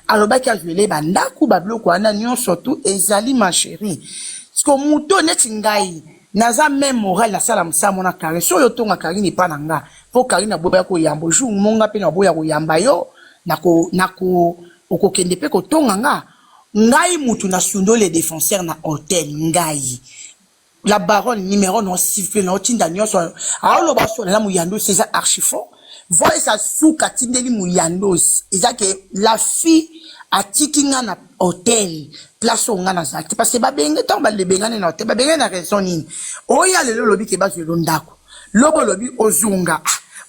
E: aloba ki azwele ba ndaku ba bloko wana nyon surtout ezali ma chérie parce que muto neti ngai naza même moral la sala msamo na Karine so yo tonga Karine pa na nga po Karine boya ko yambo jour monga pe na boya ko yamba yo nako okokende pe kotonga nga ngai mutu na sundo les défenseurs na hôtel ngai la baronne numéro non siffle non tinda nyonso alo ba so la Mouyando c'est ça archifo voyez ça sous katindeli Mouyando eza que la fille atiki nga na hôtel place nga na zaki parce que ba benge to ba le bengane na hôtel ba bengane na raison nini oya lelo lobi ke ba zo ndako lobo lobi ozunga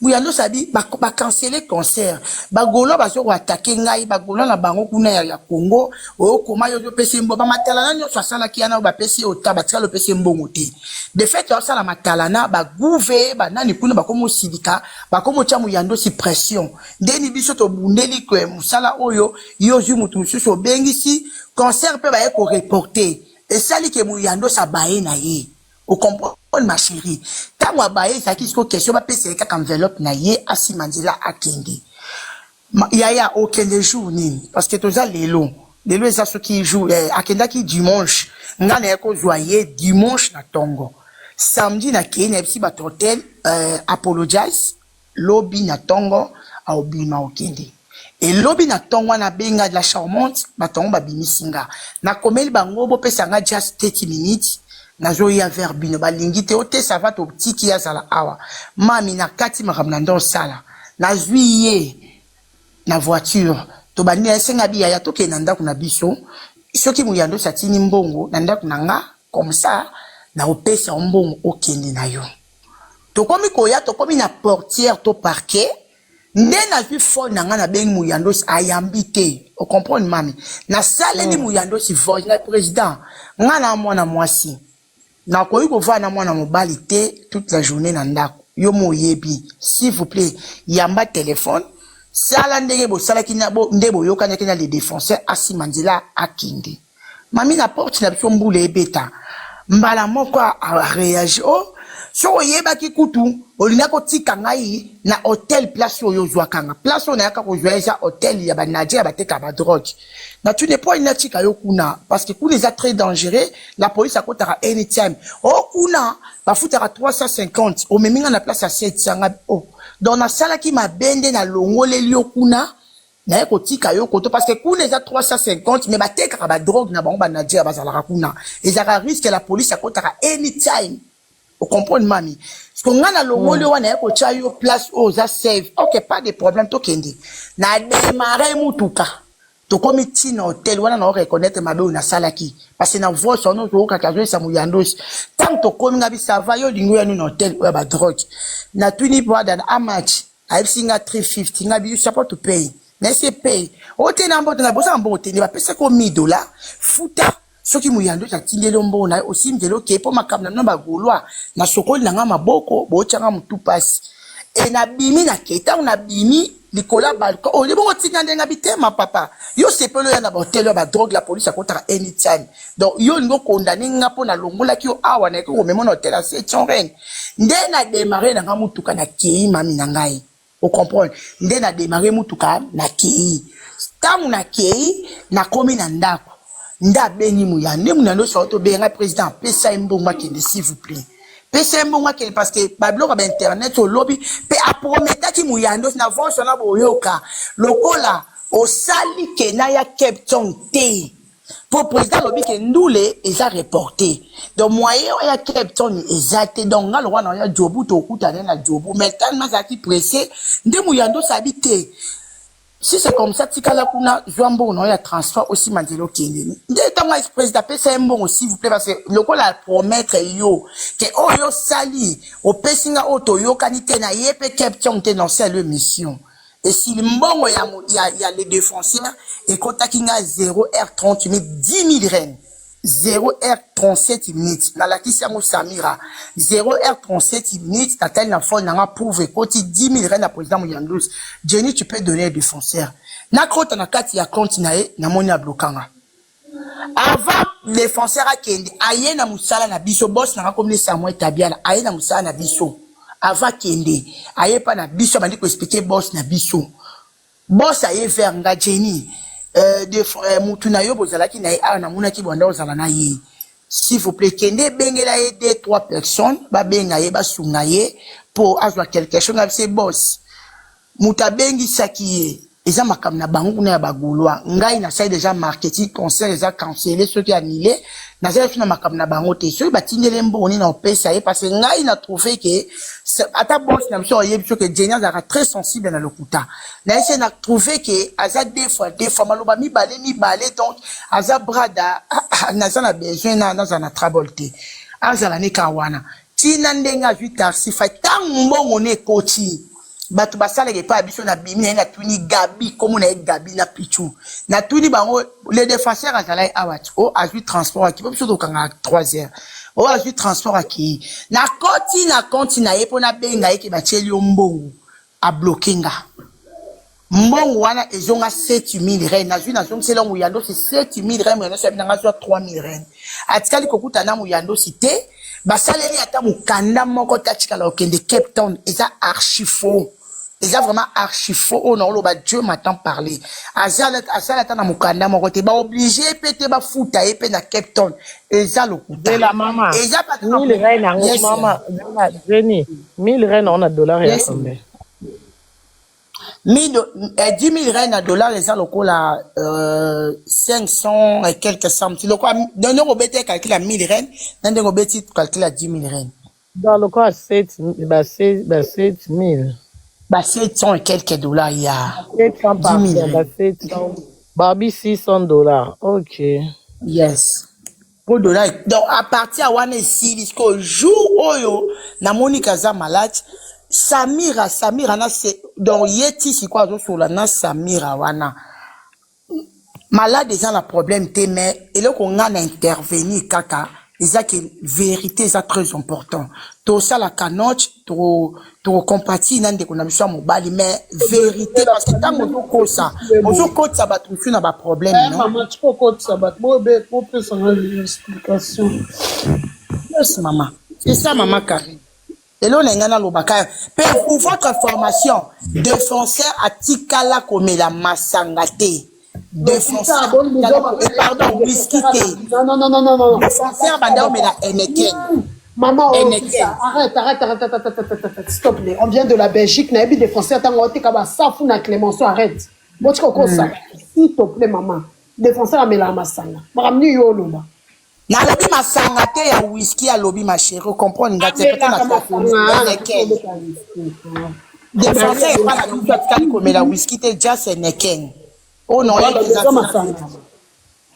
E: muyando sabi ba canceler concert ba golo ba so attaquer ngai ba golo na bango kuna ya Congo o koma yo pese mbo ba matalana nyo sala kiana ba pese o tabatika lo pese mbongo te de fait yo sala matalana ba gouve ba nani kuna ba komo sidika ba komo cha muyando si pression ndeni biso to bundeli ko musala oyo yo ju mutu mususu bengisi concert pe ba e ko reporter et sali ke muyando sa bae na ye au comprendre ma chérie tant wa bae ça qui se question ba pese ka enveloppe na ye asimandila akenge ya aucun jour ni parce que toza lelo eza ce qui joue akenda ki dimanche ngana yako joyer dimanche na tongo samedi na kenya bisi ba hotel apologize lobby na tongo a obima okende et lobby na tongo na benga de la charmante ba tongo ba bimisinga na komeli bango bo pesa nga just 30 minutes nazo ya verbino balingi te ote ça va to tiki ya sala awa mami na kati makamna ndo sala nazwiye na voiture to bani esenga biya ya toke na ndako na biso soki muyando satini mbongo na ndako na nga comme ça na opesa mbongo okende na yo to komi koya to komi na portière to parquet nde na zwi phone na nga na bengi muyando ayambi te o comprendre mami na sale ni muyando si voice na président nga na mwana mwasi na koyi ko va na mwana mobali te toute la journée na ndako yo moyebi s'il vous plaît yamba téléphone sala ndenge bo sala kina bo ndebo yo kanya kina les défenseurs asimandila akinde mami na porte na biso mbule ebeta mbala moko a réagi oh so yeba ki kutu olina ko tika ngai na hôtel place yo zwakanga place on yaka ko joyeza hôtel ya ba Nadia ba teka ba drogue na tu n'es pas une tika yo kuna parce que kuna est très dangereux la police a kotara anytime oh kuna ba futara 350 o meminga na place à 700 oh dans na sala ki mabende na longole lio kuna na yako tika yo koto parce que kuna est 350 mais ba teka ba drogue na bango ba Nadia ba zala kuna ezaka risque la police a kotara anytime. Vous comprenez, mami? Parce qu'on a le mot de wana yako cha yo place aux a save. Ok, pas de problème, to kendi. Na démarrer mutuka. To komi tina hotel, wana na reconnaître mabe ou na salaki. Parce que na voix son nom, to kakazwe sa muyandos. Tant to komi ngabi sava yo lingo ya nou na hotel, ou ba drogue. Na tuni po dan amatch. I've seen a 350, ngabi you support to pay. Nese pay. Ote na mbote na bosa mbote, ni ba pesa ko $1000. Futa. Soki muyando cha tindelo mbona aussi mdelo ke po makamna no bagolwa na sokoli nanga maboko bo changa mutu pasi e na bimi na keta na bimi likola balko o le bongo tinga ndenga bitema papa yo sepelo ya na hotel ba drogue la police akota anytime donc yo ngo condamné nga po na longola ki yo awa na ko memo na hotel a Setongen nde na démarrer na mutuka na kei mami na ngai o comprendre nde na démarrer mutuka na kei tamu na kei na komi na ndako nda beni muyande munando soto benga président pesa mbongo kende s'il vous plaît pesa mbongo kende parce que bablo ba internet au lobby pe a prometa ki muyando na voix na boyoka lokola o sali kena ya Captain T pour président lobby ke ndule eza reporté donc moyen ya Captain exact donc ngalo wana ya jobu to kutana na jobu maintenant mazaki pressé nde muyando sabité. Si c'est comme ça, tikala kuna Joambo on a transfert aussi mandelo kende. Dès tant que président pesa mbongo s'il vous plaît parce que le ko la promettre yo que yo sali o pesinga auto yo kanite na yepe Captain te dans cette mission. Et si le mbongo ya les défenseurs et contaki nga 0h30 minutes 10 000 rennes 0h37 minutes na la kisango Samira 0h37 minutes t'attends la folle n'a prouvé côté 10 000 rennes à président Muyandous Jenny tu peux donner un défenseur na kota na kati ya compte na moni ya blokanga avant défenseur a kende aye na musala na biso boss na comme les Samuel Tabiala aye na musala na biso avant kende aye pa na biso bandi ko expliquer boss na biso boss aye vers nga Jenny mutu na yo bozalaki na ye na muna ki bonda ozala na ye s'il vous plaît kende bengela ye 2-3 personnes ba benga ye ba sunga ye pour azwa quelque chose na c'est boss muta bengi sakiye eza makam na bangu na bagulwa ngai na sai déjà marketing concert eza cancellé ceux qui annulé na sai fina makam na bango te ceux batindele mboni na opesa ye parce que ngai na trouvé que ata boss na mso ye biso que Genial a très sensible na lokuta na ese na trouvé que aza deux fois maloba mi balé donc aza brada na za na besoin na za na trabolté aza la ne kawana tina ndenga vu taxi fa tant mbongo ne koti bato basaleke pa biso na bimi na tuni gabi comme na gabi na pichu na tuni bango les défenseurs azala awat o azui transport qui peut biso to kanga 3 heures o azui transport aki na konti na yepo na benga yeke bacheli mbongo a bloquinga mbongo wana ezonga 7000 rennes na zui na zong selon muyando c'est 7000 rennes mais na sabi na ngaso 3000 rennes atikali kokuta na muyando cité basaleli ata mukanda moko tatikala okende Cape Town eza archi faux eza vraiment archi faux on a loba Dieu m'entend parler azala ata na mukanda moko te ba obligé pété ba futa epé na Cape Town eza lokuta
A: de la maman
E: eza pas
A: 1000 rennes en maman Jenny 1000 rennes en dollars et combien
E: 10 000 rennes à dollars les a locaux là 500 et quelques centimes locaux d'un euro bête calcule à 1000 rennes d'un euro bête calcule à 10 000 rennes
A: dans le cas 7000
E: bah 700 et quelques dollars il y a
A: 700 par
E: 10 000 rennes
A: 700 Barbie $600 ok
E: yes pour dollars donc à partir à one ici jusqu'au jour où na Monica za malade Samira na c'est donc yeti si quoi sur la na Samira wana malade ils ont un problème té mais et là qu'on a intervenir kaka ils a que vérité ça très important tout ça la canoche trop compatis nan de qu'on a besoin mobile mais vérité parce que tant qu'on ça bonjour côté ça va trouver na ba problème non
F: maman tu peux côté ça va be pour plus en explication
E: yes maman c'est ça maman Karine. Et là, on a un lobaka. Pour votre formation, défenseur à Tikala comme la Massangate. Défenseur, pardon, whisky.
F: Non.
E: Défenseur, bandao, mais la Henneken.
F: Maman, arrête, s'il te plaît. On vient de la Belgique, n'a pas défenseur, t'as ngoté kaba safou na Clémenceau, arrête. Moi, tu comprends ça. S'il te plaît, maman. Défenseur à Mela Massanga. Maramni yo loba.
E: Na lobi Massangate ya whisky à lobi ma chérie, comprendre ngate peut-être na Henneken. Défenseur est pas la lobi comme la whisky te just Henneken. Oh non,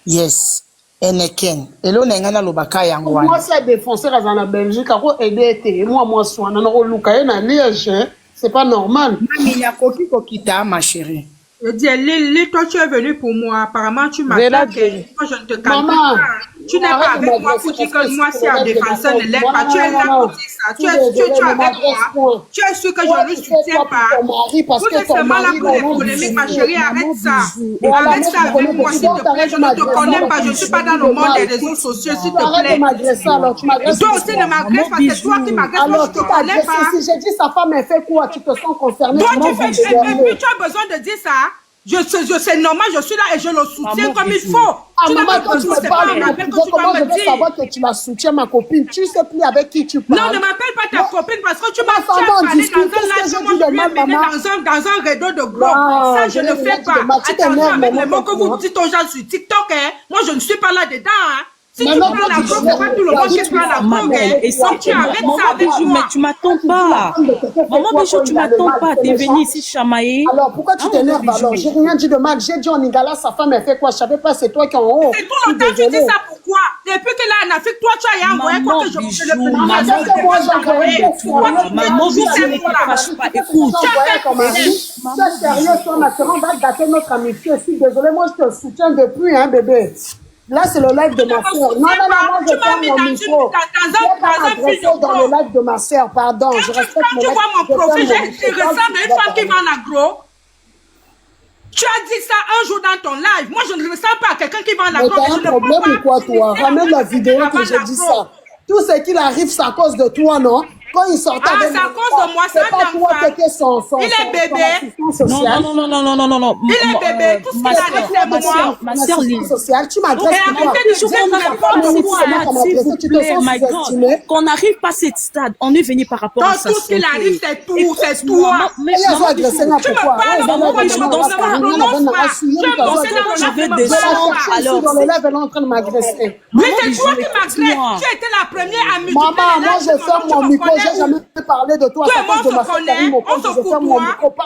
E: yes. Henneken. Et là, on a un lobaka yango.
F: Moi, c'est défenseur à la Belgique, à aider. Moi, soin. Non, Luka, na Liège. C'est pas normal.
E: Mais il y a Kokita, ma chérie.
D: Je dis, Lili, toi, tu es venu pour moi. Apparemment, tu m'attaques. Moi, je ne te calme pas. Tu n'es pas avec moi pour dire que moi, si un défenseur ne l'est pas. Tu es là pour dire ça. Tu es avec moi. Tu es sûr que je ne le soutiens pas. Vous êtes seulement là pour les polémiques, ma chérie. Arrête ça. Arrête ça avec moi, s'il te plaît. Je ne te connais pas. Je ne suis pas dans le monde des réseaux sociaux, s'il te plaît. Toi aussi, ne m'agresse pas. C'est toi qui m'agresse. Moi, je ne te connais pas.
F: Si j'ai dit sa femme, elle fait quoi? Tu te sens concerné?
D: Toi, tu fais. Et puis, tu as besoin de dire ça. C'est normal, je suis là et je le soutiens comme il faut.
F: Ah, maman, quand tu me parles, comment je veux savoir que tu la soutiens, ma copine? Tu sais plus avec qui tu parles.
D: Non, ne m'appelle pas ta copine parce que tu m'as parlé dans un live, moi je lui ai mené dans un rideau de gros. Ça, je ne fais pas. Attention avec les mots que vous dites aux gens sur TikTok. Moi, je ne suis pas là dedans. Si tu prends la drogue, c'est pas tout le monde qui prend la drogue. Et si tu arrêtes ça avec moi.
C: Mais tu m'attends pas. Maman Bichou, tu m'attends pas. T'es venue ici chamailler.
F: Alors, pourquoi tu t'énerves alors? J'ai rien dit de mal. J'ai dit en Igala, sa femme, elle fait quoi? Je savais pas, c'est toi qui en haut.
D: C'est tout le temps, tu dis ça pourquoi? Depuis que là, en Afrique, toi, tu as envoyé quoi que je le
C: Maman Bichou, ne te fâche pas. Écoute.
F: Tu es sérieux, toi, maintenant, on va gâter notre amitié. Je suis désolée, moi, je te soutiens depuis, hein, bébé. Là, c'est le live de ma soeur. Non, moi, je ferme mon micro. Dans le live de ma soeur, pardon. Je respecte mon live.
D: Quand tu vois mon profil, je ressemble à une femme qui vend en agro. Tu as dit ça un jour dans ton live. Moi, je ne ressemble pas à quelqu'un qui vend en agro.
F: Mais t'as un problème ou quoi, toi? Ramène la vidéo que j'ai dit ça. Tout ce qu'il arrive, c'est à cause de toi, non? Quand il sortait avec
D: c'est à cause de moi,
F: c'est pas toi qui étais son
D: il est bébé.
C: Non.
D: Il est bébé. Tout ce qu'il arrive, c'est moi.
C: Ma soeur Lily.
F: Tu m'agresses
C: qu'on n'arrive pas à ce stade, on est venu par rapport à ça.
D: Tout ce qu'il arrive, c'est tout, c'est toi.
C: Mais tu me parles, maman, je ne danse pas. Je vais descendre alors.
F: Elle est en train de m'agresser.
D: Mais c'est toi qui m'agresse. Tu étais la première à me dire.
F: Maman, moi je ferme mon micro, j'ai jamais parlé de toi.
D: On se connaît, on se côtoie.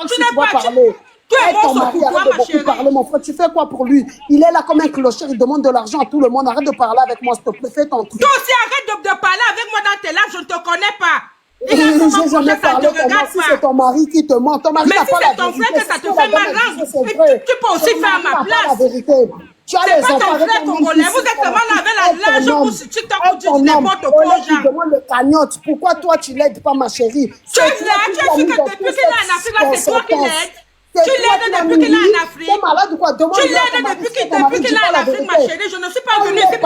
D: Tu n'es pas.
F: Hey, ton mari, arrête de beaucoup parler, mon frère. Tu fais quoi pour lui? Il est là comme un clocher, il demande de l'argent à tout le monde. Arrête de parler avec moi, s'il te plaît. Fais ton truc.
G: Toi aussi, arrête de parler avec moi dans tes lives, je ne te connais pas.
F: J'ai jamais parlé de moi. Si c'est ton mari qui te ment, ton mari n'a pas la vérité.
G: Mais si c'est ton frère que ça te fait mal, tu peux aussi faire ma place.
F: La vérité. Tu as les
G: enfants avec ton congolais. Vous êtes vraiment là avec l'argent pour TikTok où tu dis n'importe quoi.
F: Tu demandes le cagnotte. Pourquoi toi tu l'aides pas, ma chérie?
G: Tu l'aides, tu as vu que depuis qu'il est en Afrique, là, c'est toi qui l'aides. Tu l'aides depuis qu'il est en Afrique.
F: Tu es malade ou quoi?
G: Tu l'aides depuis qu'il est en Afrique, ma chérie. Je ne suis pas venue ici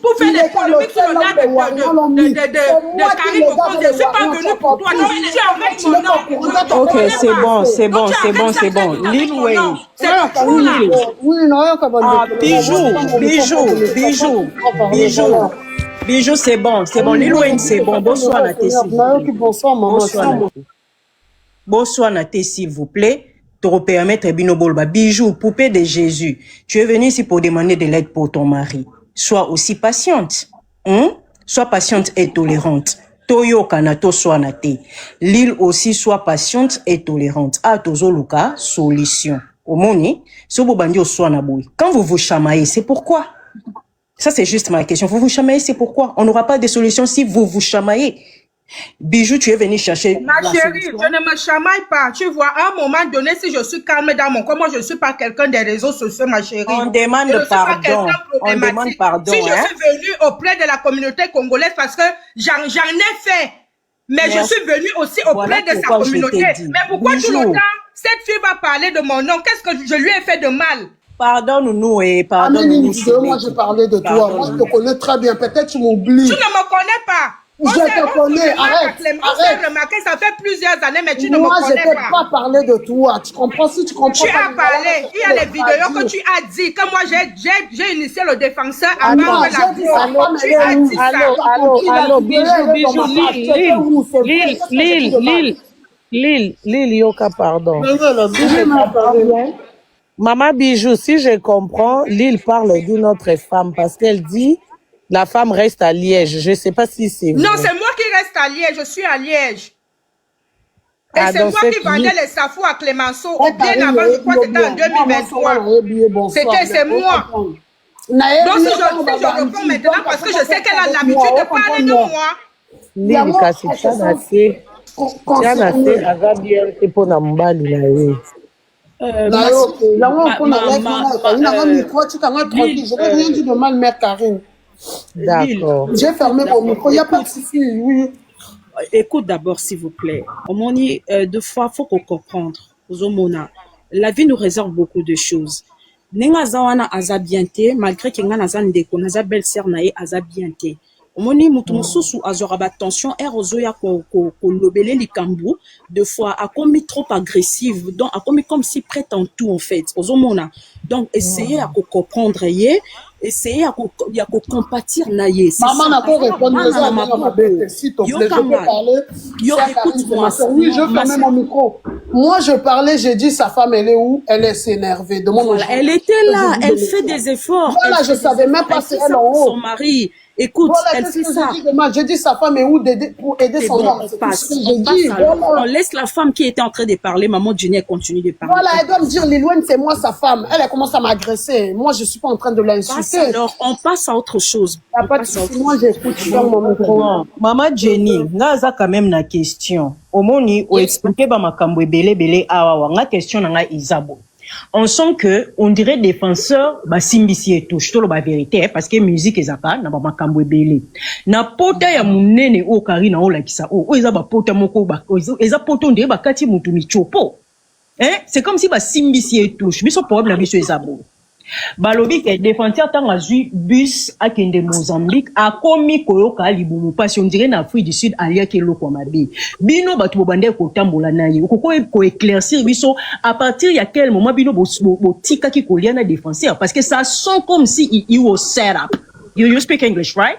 G: pour faire des polémiques sur le lac de Karim Boko. Je ne suis pas venue pour toi. Donc, tu arrêtes mon nom.
C: Ok, c'est bon. Lil Wayne.
F: Oui, non,
C: Bijou, c'est bon. Lil Wayne, c'est bon. Bonsoir, Naté, s'il vous plaît. Pour permettre Binobolba. Bijou, poupée de Jésus. Tu es venu ici pour demander de l'aide pour ton mari. Sois aussi patiente. Sois patiente et tolérante. Toyo kanato sois naté. Lil aussi sois patiente et tolérante. Ah, tozo luka, solution. Au moni, sobo bandio sois naboui. Quand vous vous chamaillez, c'est pourquoi? Ça, c'est juste ma question. Vous vous chamaillez, c'est pourquoi? On n'aura pas de solution si vous vous chamaillez. Bijou, tu es venu chercher.
G: Ma chérie, je ne me chamaille pas. Tu vois, à un moment donné, si je suis calme dans mon corps, moi, je ne suis pas quelqu'un des réseaux sociaux, ma chérie.
C: On demande pardon.
G: Si je suis venue auprès de la communauté congolaise parce que j'en ai fait, mais je suis venue aussi auprès de sa communauté. Mais pourquoi tout le temps, cette fille va parler de mon nom? Qu'est-ce que je lui ai fait de mal?
C: Pardonne-nous et pardonne-nous.
F: Moi, je parlais de toi. Moi, je te connais très bien. Peut-être tu m'oublies.
G: Tu ne me connais pas.
F: Je te connais, arrête.
G: On s'est remarqué, ça fait plusieurs années, mais tu ne me connais pas.
F: Moi, je ne t'ai pas parlé de toi. Tu comprends? Si tu comprends.
G: Tu as parlé. Il y a les vidéos que tu as dit que moi, j'ai initié le défenseur avant que la cour. Tu as dit ça.
A: Allô, Lil, Yoka, pardon. Maman Bijou, si je comprends, Lil parle d'une autre femme parce qu'elle dit la femme reste à Liège. Je ne sais pas si c'est vrai.
G: Non, c'est moi qui reste à Liège. Je suis à Liège. Et c'est moi qui vendais les safous à Clémenceau. Bien avant, je crois que c'était en 2023. C'est moi. Donc, si je réponds maintenant, parce que je sais qu'elle a l'habitude de parler de moi.
A: Lil, kasi tiana te aga bien te pona mbali na ye.
F: Je n'ai rien dit de mal, mère Karine.
A: D'accord.
F: J'ai fermé mon micro, il n'y a pas de souci, oui.
C: Écoute d'abord, s'il vous plaît. On dit deux fois, il faut qu'on comprenne. La vie nous réserve beaucoup de choses. Nenga zawana azabiente, malgré que nga zandeko, naza belle-sœur nae azabiente. Omoni mutu mususu azoraba tension erozoya ko lobele likambu deux fois a commis trop agressive donc a commis comme si prête en tout en fait ozomona donc essayer à comprendre ye essayer à compatir na ye
F: maman n'a pas répondu à ma bête s'il te plaît je peux parler oui je fermais mon micro moi je parlais j'ai dit sa femme elle est où elle est s'énervée de mon
C: elle était là elle fait des efforts
F: voilà je savais même pas si elle en haut
C: son mari. Écoute,
F: voilà,
C: elle fait ça.
F: J'ai dit sa femme est où pour aider son homme.
C: On laisse la femme qui était en train de parler, maman Jenny continue de parler.
F: Voilà, elle doit me dire, Lil Wayne, c'est moi sa femme. Elle commence à m'agresser. Moi, je suis pas en train de l'insulter.
C: Alors, on passe à autre chose.
F: Moi, j'écoute sur mon micro.
C: Maman Jenny, ngaza quand même na question. Omoni, ou expliquer ba makambo belé awa, nga question nga Isabo. On sent que on dirait défenseur ba simbisi et touche tout la vérité parce que musique ezaka na ba makambo ebele na pota ya munene o Karina o lakisa o eza ba pota moko ba eza poto ndé ba kati mutu michopo c'est comme si ba simbisi et touche biso problème biso ezabo balobi ke défenseur tanga zui bus akende Mozambique a komi koyoka libumu parce on dirait na Afrique du Sud alia ke loko mabe bino batu bobande ko tambola na ye ko éclaircir biso à partir ya quel moment bino bo tika ki ko liana défenseur parce que ça sent comme si he was set up. You speak English, right?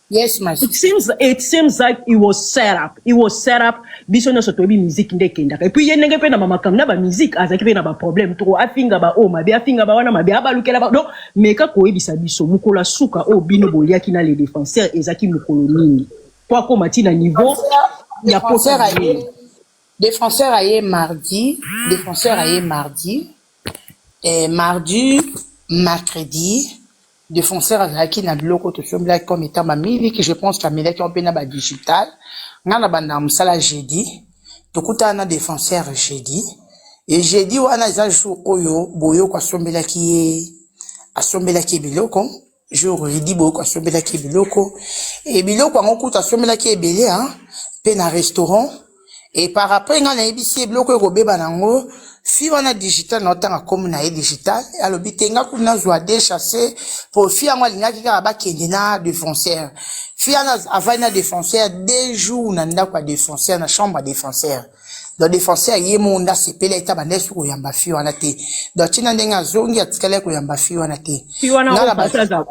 E: Yes, my sister.
C: It seems like it was set up. It was set up. Biso na sotobi musique ndekenda. Et puis yenenge pe na mama kamna ba musique azaki pe na ba problème trop afinga ba o mabe afinga ba wana mabe abalukela ba donc mais ka ko ebisa biso mukola suka o bino bolia kina les défenseurs ezaki mukolo nini. Kwa ko matina niveau ya poser
E: Défenseur aye mardi, et mardi, mercredi, défenseur azalaki na biloko to sombela comme étant mamili que je pense que amela qui on pena ba digital, ngana banda musala jeudi, tokuta na défenseur jeudi, et jeudi wana za jour oyo boyo kwa sombela ki biloko, jour jeudi boyo kwa sombela ki biloko, et biloko ngokuta sombela ki ebele hein, pe na restaurant. Et par après, on a ébissé bloqué au bébanango, fi on a digital, n'entend comme on a digital, alors bitenga qu'on a joué des chassés, pour fi on a l'ingé qui a baqué na défenseur. Fi on a avant na défenseur, 2 jours on a quoi défenseur, na chambre défenseur. Donc défenseur yé mon da sepele ita bande sur yamba fi on a té. Donc tina ndenga zongi atikale ko yamba fi on a té.
H: Fi wana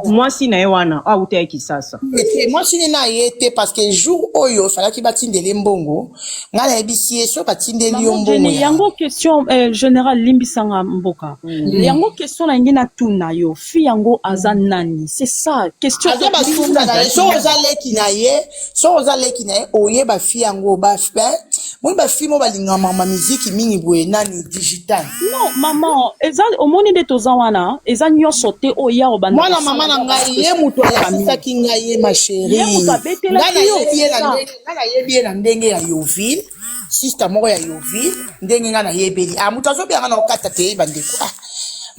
H: moi si na wana a uté ki sasa.
E: Et moi si na yete parce que jour oyo fala ki batindele mbongo, ngala ebisie so batindeli mbongo.
C: Yango question général Limbisanga Mboka. Yango question na ngina tuna yo, fi yango azanani. C'est ça, question
E: so ozale ki na ye, oye ba fi yango ba fe. Moi ba fi mo balinga mama musique mingi boye nani digital.
C: Non, maman, ezal omoni de tozawana, ezal nyo sauté oya obanda.
E: Moi la maman na ngai ye muto ala sisa ki ngai ma chérie. Ngana ye na ndenge ya Yoville, sister moko ya Yoville, ndenge ngana ye beli. Ah muto azobi ngana okata te bandeko. Ah.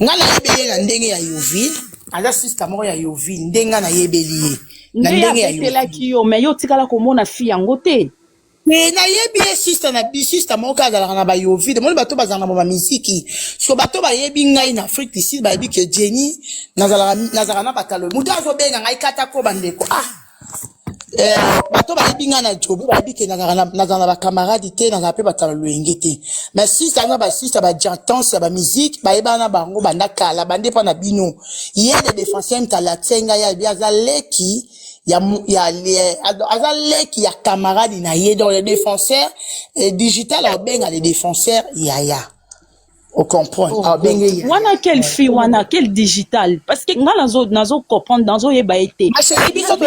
E: Ngana ye beli na ndenge ya Yoville, ala sister moko ya Yoville, ndenge ngana ye beli. Na ndenge ya
C: Yoville. Mais yo tikala komona fi yango te.
E: Mais na yebi sister na sister mo ka na ba Yoville mo bato bazana ba musique so bato ba yebi ngai na Afrique ici ba yebi que Jenny nazala na batalo mutu azobenga ngai kata ko bandeko bato ba yebi ngai na jobu ba yebi que nazala ba camarade te na pe batalo luengete mais sister na ba sister ba jantance ba musique ba yeba na bango banda kala bande pa na bino ye de défenseur mtala tsenga ya biazaleki azaleki ya camarade na ye dans les défenseurs digital a benga les défenseurs yaya on comprend
C: wana quelle fille wana quel digital parce que nazo comprendre dans yeba été
E: ma chérie biso to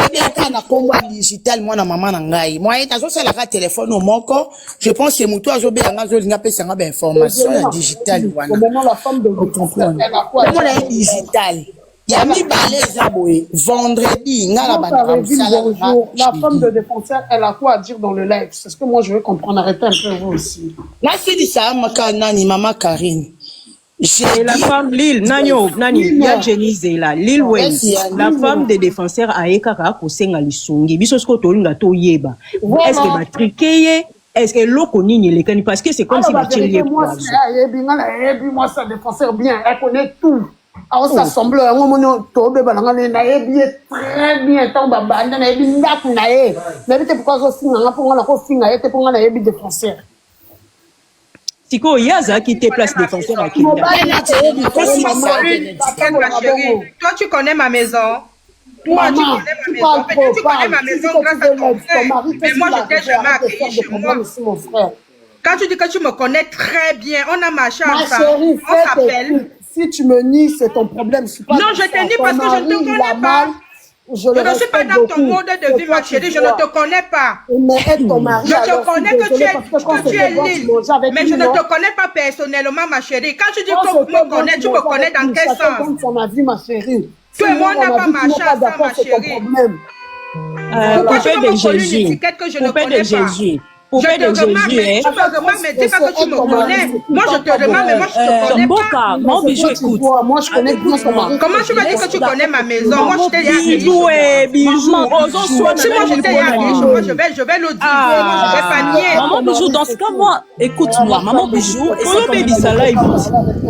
E: na kombo digital moi na maman na ngai moi nazo sala ka téléphone au moko je pense que muto azo be nga zo linga pesa nga ba information ya digital wana
F: la femme de comprendre
E: comment la digital. Yami Baleza boy, vendredi,
F: la femme de défenseur, elle a quoi à dire dans le live? C'est ce que moi je veux comprendre. Arrêtez un peu vous aussi.
E: Là, c'est dit ça, Nani, maman Karine.
H: Et la femme Lille, Nani, ya Jenny Zela, Lille Wayne, la femme de défenseur a ekaka ko senga lisongi. Biso sko to linga to yeba. Est-ce que va triquer? Est-ce que l'oko nini les cani parce que c'est comme si va tirer
F: moi ça défenseur bien, elle connaît tout. Alors ça semble un moment tombé balanga na ebi très bien tant banda na ebi ndaku na e mais peut pourquoi zo singa nga ponga na ko singa e te ponga na ebi défenseur
H: Tiko Yaza qui te place défenseur à Kinda.
G: Toi tu connais ma maison. Moi tu connais ma maison grâce à ton frère. Mais moi je t'ai jamais accueilli chez moi. Quand tu dis que tu me connais très bien, on a marché ensemble, on s'appelle.
F: Si tu me nies, c'est ton problème.
G: Non, je te nie parce que je ne te connais pas. Je ne suis pas dans ton mode de vie, ma chérie. Je ne te connais pas. Je te connais que tu es Lille. Mais je ne te connais pas personnellement, ma chérie. Quand tu dis que tu me connais, tu me connais dans quel sens? Tout le monde n'a pas marché ensemble, ma chérie.
H: Poupée de Jésus. Poupée de Jésus. Poupée de Jésus, hein.
G: Tu me demandes, mais dis pas que tu me connais. Moi, je te demande, mais moi, je te connais pas.
H: Mon bijou, écoute.
F: Moi, je connais bien comment.
G: Comment tu me dis que tu connais ma maison? Moi, je t'ai dit.
H: Bijou, bijou.
G: Si moi, je t'ai dit, je vais le dire. Moi, je vais pas nier.
C: Maman bijou, dans ce cas, moi, écoute-moi. Maman bijou,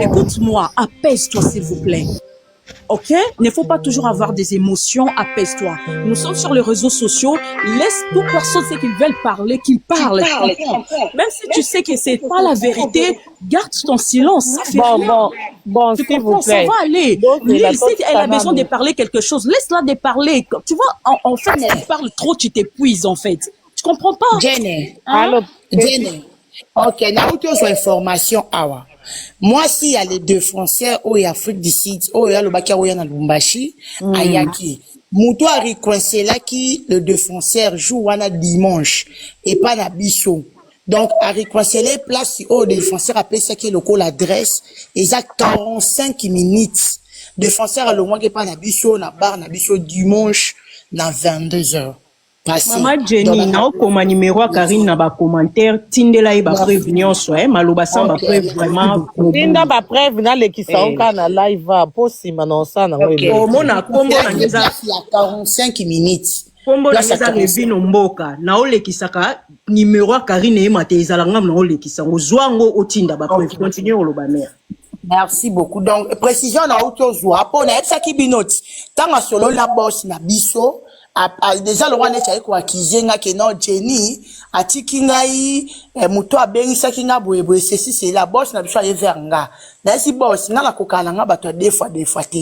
C: écoute-moi. Apaise-toi, s'il vous plaît. Ok? Il ne faut pas toujours avoir des émotions, apaise-toi. Nous sommes sur les réseaux sociaux, laisse toute personne ce qu'ils veulent parler, qu'ils parlent. Même si tu sais que c'est pas la vérité, garde ton silence, ça fait rien.
A: Bon,
C: tu
A: s'il
C: comprends,
A: vous plaît.
C: ça va aller. Lui, si elle a besoin de parler quelque chose, laisse-la de parler. Tu vois, en fait, si tu parles trop, tu t'épuises, en fait. Tu comprends pas?
E: Jenny, allô, Jenny. Ok, na autre information, awa. Moi, si y a les deux Français, ou y a Afrique du Sud, ou y a le Bakia, ou y a Lubumbashi, ayaki. Moutou a recoincé là qui, le deux Français, joue wana dimanche, et pas na biso. Donc, à réconcilier place au défenseur appelle ça qui est le call l'adresse. Et ça 45 minutes. Défenseur à le moins qui pas na biso na bar na biso dimanche na 22h.
H: Maman Jenny, na comme numéro à Karine na ba commentaire, tindela e ba preuve nyonso maloba sa ba preuve vraiment.
A: Tinda ba preuve na lekisa onka na live va posi manonsa na ngwe.
H: O mona kombo na ngeza
E: 45 minutes.
H: Kombo na ngeza revino mboka na olekisaka numéro à Karine e mate ezalanga na olekisa ozwango otinda ba preuve continue oloba mère.
E: Merci beaucoup. Donc, précision na auto joie pour na ça qui binoti. Tant solo la boss na biso déjà le rwanda chai ko akizenga ke no Jenny atiki ngai muto abengisa kinga boyeboye ceci c'est la boss na biso yeveranga. Na si boss na la kokala nga bato deux fois te.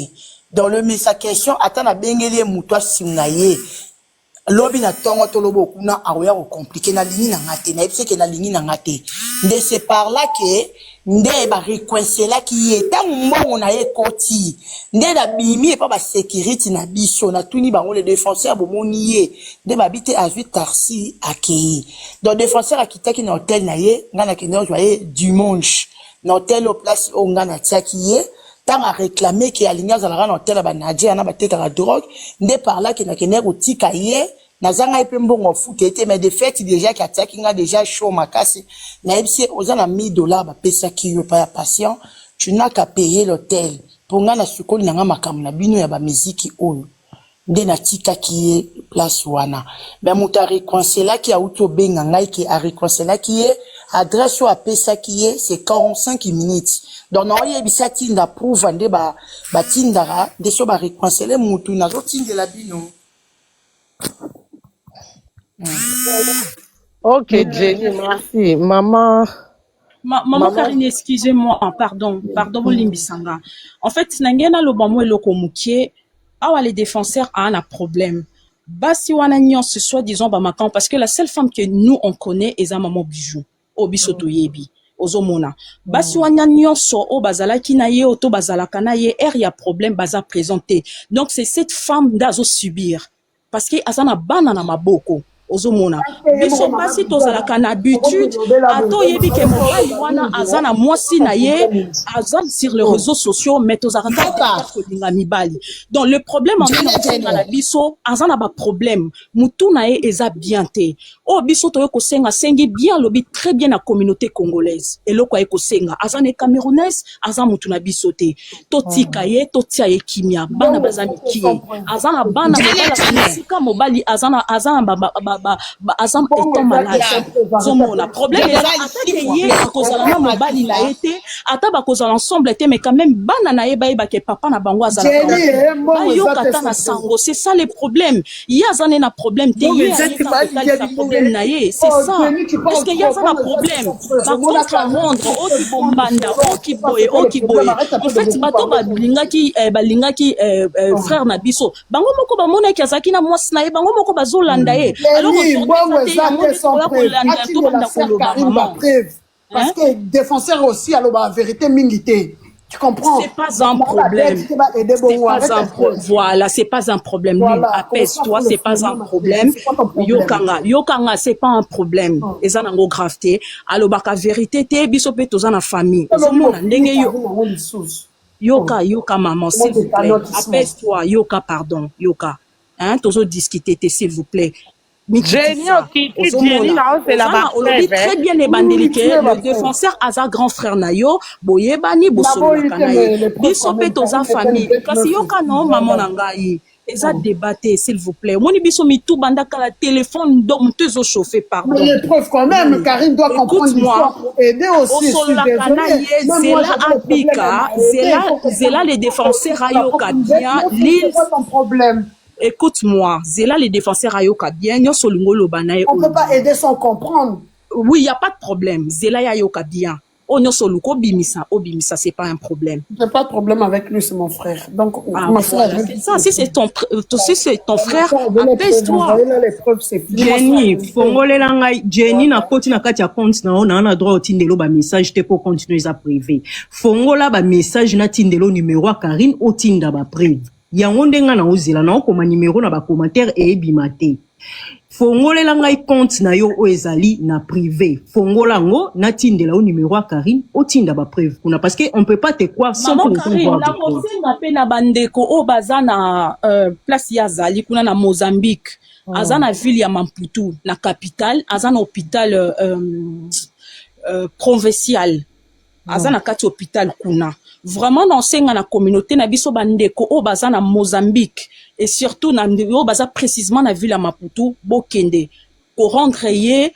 E: Dans le mais sa question atana bengeli muto asingaye. Lobi na tongo to lobo kuna aroya ko compliqué na lini na ngate na epse ke na lini na ngate. De c'est par là que nde ba reconcilier qui est tant mbongo na ekoti nde da bimi et pas ba sécurité na biso na tuni bango les défenseurs bomoni ye nde ba bité à 8 tarsi akei donc défenseur akitaki na hôtel na ye ngana kende joye dimanche na hôtel au place au ngana tiaki ye tant à réclamer que alinya za na hôtel ba nadia na ba teka la drogue nde par là que na kende otika ye nazanga epe mbongo futé mais de fait déjà qui attaque nga déjà chaud makasi na ebisi ozana $1000 ba pesa ki yo pa patient tu n'as qu'à payer l'hôtel pour nga na sukoli na nga makamu na bino ya ba musique oyo nde na tika ki place wana mais muta réconcilier qui a auto benga ngai qui a réconcilier qui est adresse ou a pesa qui est c'est 45 minutes donc na yebisa tinda prouve nde ba tindara de so ba réconcilier mutu na zo tindela bino.
A: Ok, Jenny, merci. Maman.
C: Maman Karine, excusez-moi, pardon, Limbisanga. En fait, Nangena Lobamo et Lokomukie, les défenseurs ont un problème. Basi wana nyon ce soit disons bamakan parce que la seule femme que nous on connaît est maman Bijou, Obisoto Yebi. Ozomona basi wana nyonso o bazala kinaye oto bazala kanaye y a problème baza présenté. Donc c'est cette femme d'azo subir parce que azana bana na maboko ozomona biso basi tozalaka na habitude ato yebi ke mobali wana azana mwasi na ye azan sur les réseaux sociaux mais tozalaka kolinga mibali donc le problème en na biso azana ba problème mutu na ye eza bien te o biso toyo kosenga sengi bien lobi très bien na communauté congolaise eloko ay kosenga azana camerounaise azana mutu na biso te totika ye totia ye kimia bana bazami kiye azana bana sika mobali azana azam étant malade zomona problème attaque ye akozala na mobali na été ata bakozala ensemble té mais quand même bana na ye ba ke papa na bango azala yo kata na sango c'est ça le problème ya azana na problème té ye na problème na ye c'est ça parce que ya azana problème ba contre rendre o ki bombanda o ki boye en fait bato balingaki frère na biso bango moko ba mona ki azaki na mwasi na ye bango moko bazolanda ye alors
F: parce que défenseur aussi alors la vérité mingité tu comprends
C: c'est pas un problème voilà c'est pas un problème apaise-toi c'est pas un problème yokanga c'est pas un problème eza nango gravité alors baka vérité te biso pe toza na famille ozomona ndenge yoka maman s'il vous plaît apaise-toi yoka pardon yoka hein tozo discuter s'il vous plaît.
A: Jenny,
C: très bien les bandeliqués, le défenseur Aza grand frère Nayo, Boyebani, Bosolo Kanaye, Bisope Toza famille, kasi yoka non, maman Nangaï. Et ça débatté, s'il vous plaît. Mon ibiso mi tout bandaka la téléphone donc te chauffé pardon.
F: Mais les preuves quand même, Karine doit comprendre l'histoire pour aider aussi.
C: Zela Abika, Zela les défenseurs Ayoka bien,
F: l'île. C'est ton problème.
C: Écoute-moi, Zela les défenseurs Ayoka bien, nyo solungo lobanaye.
F: On peut pas aider sans comprendre.
C: Oui, il y a pas de problème. Zela Ayoka bien. Oh nyo soluko bimisa, c'est pas un problème.
F: J'ai pas de problème avec lui, c'est mon frère. Donc mon frère,
C: c'est ça, si c'est ton frère, apaise-toi.
H: Jenny, fongolela ngai Jenny na koti na kati ya compte na ona na droit otindelo ba message te pour continuer ça privé. Fongola ba message na tindelo numéro a Karine otinda ba privé. Yango ndenga na ozela na okoma numéro na ba commentaire e ebimate. fongolela ngai compte na yo o ezali na privé fongola ngo na tindela au numéro à Karine o tinda ba preuve kuna parce que on peut pas te croire sans
C: Maman
H: pour
C: Karine,
H: voir
C: la kosenga pe na bandeko o baza na place ya zali kuna na Mozambique. Aza na ville ya Maputo, na capitale, aza na hôpital provincial. Aza na kati hôpital kuna. Vraiment n'ensenga na communauté na biso bandeko o baza na Mozambique et surtout na o baza précisément na ville ya Maputo bokende ko rendre ye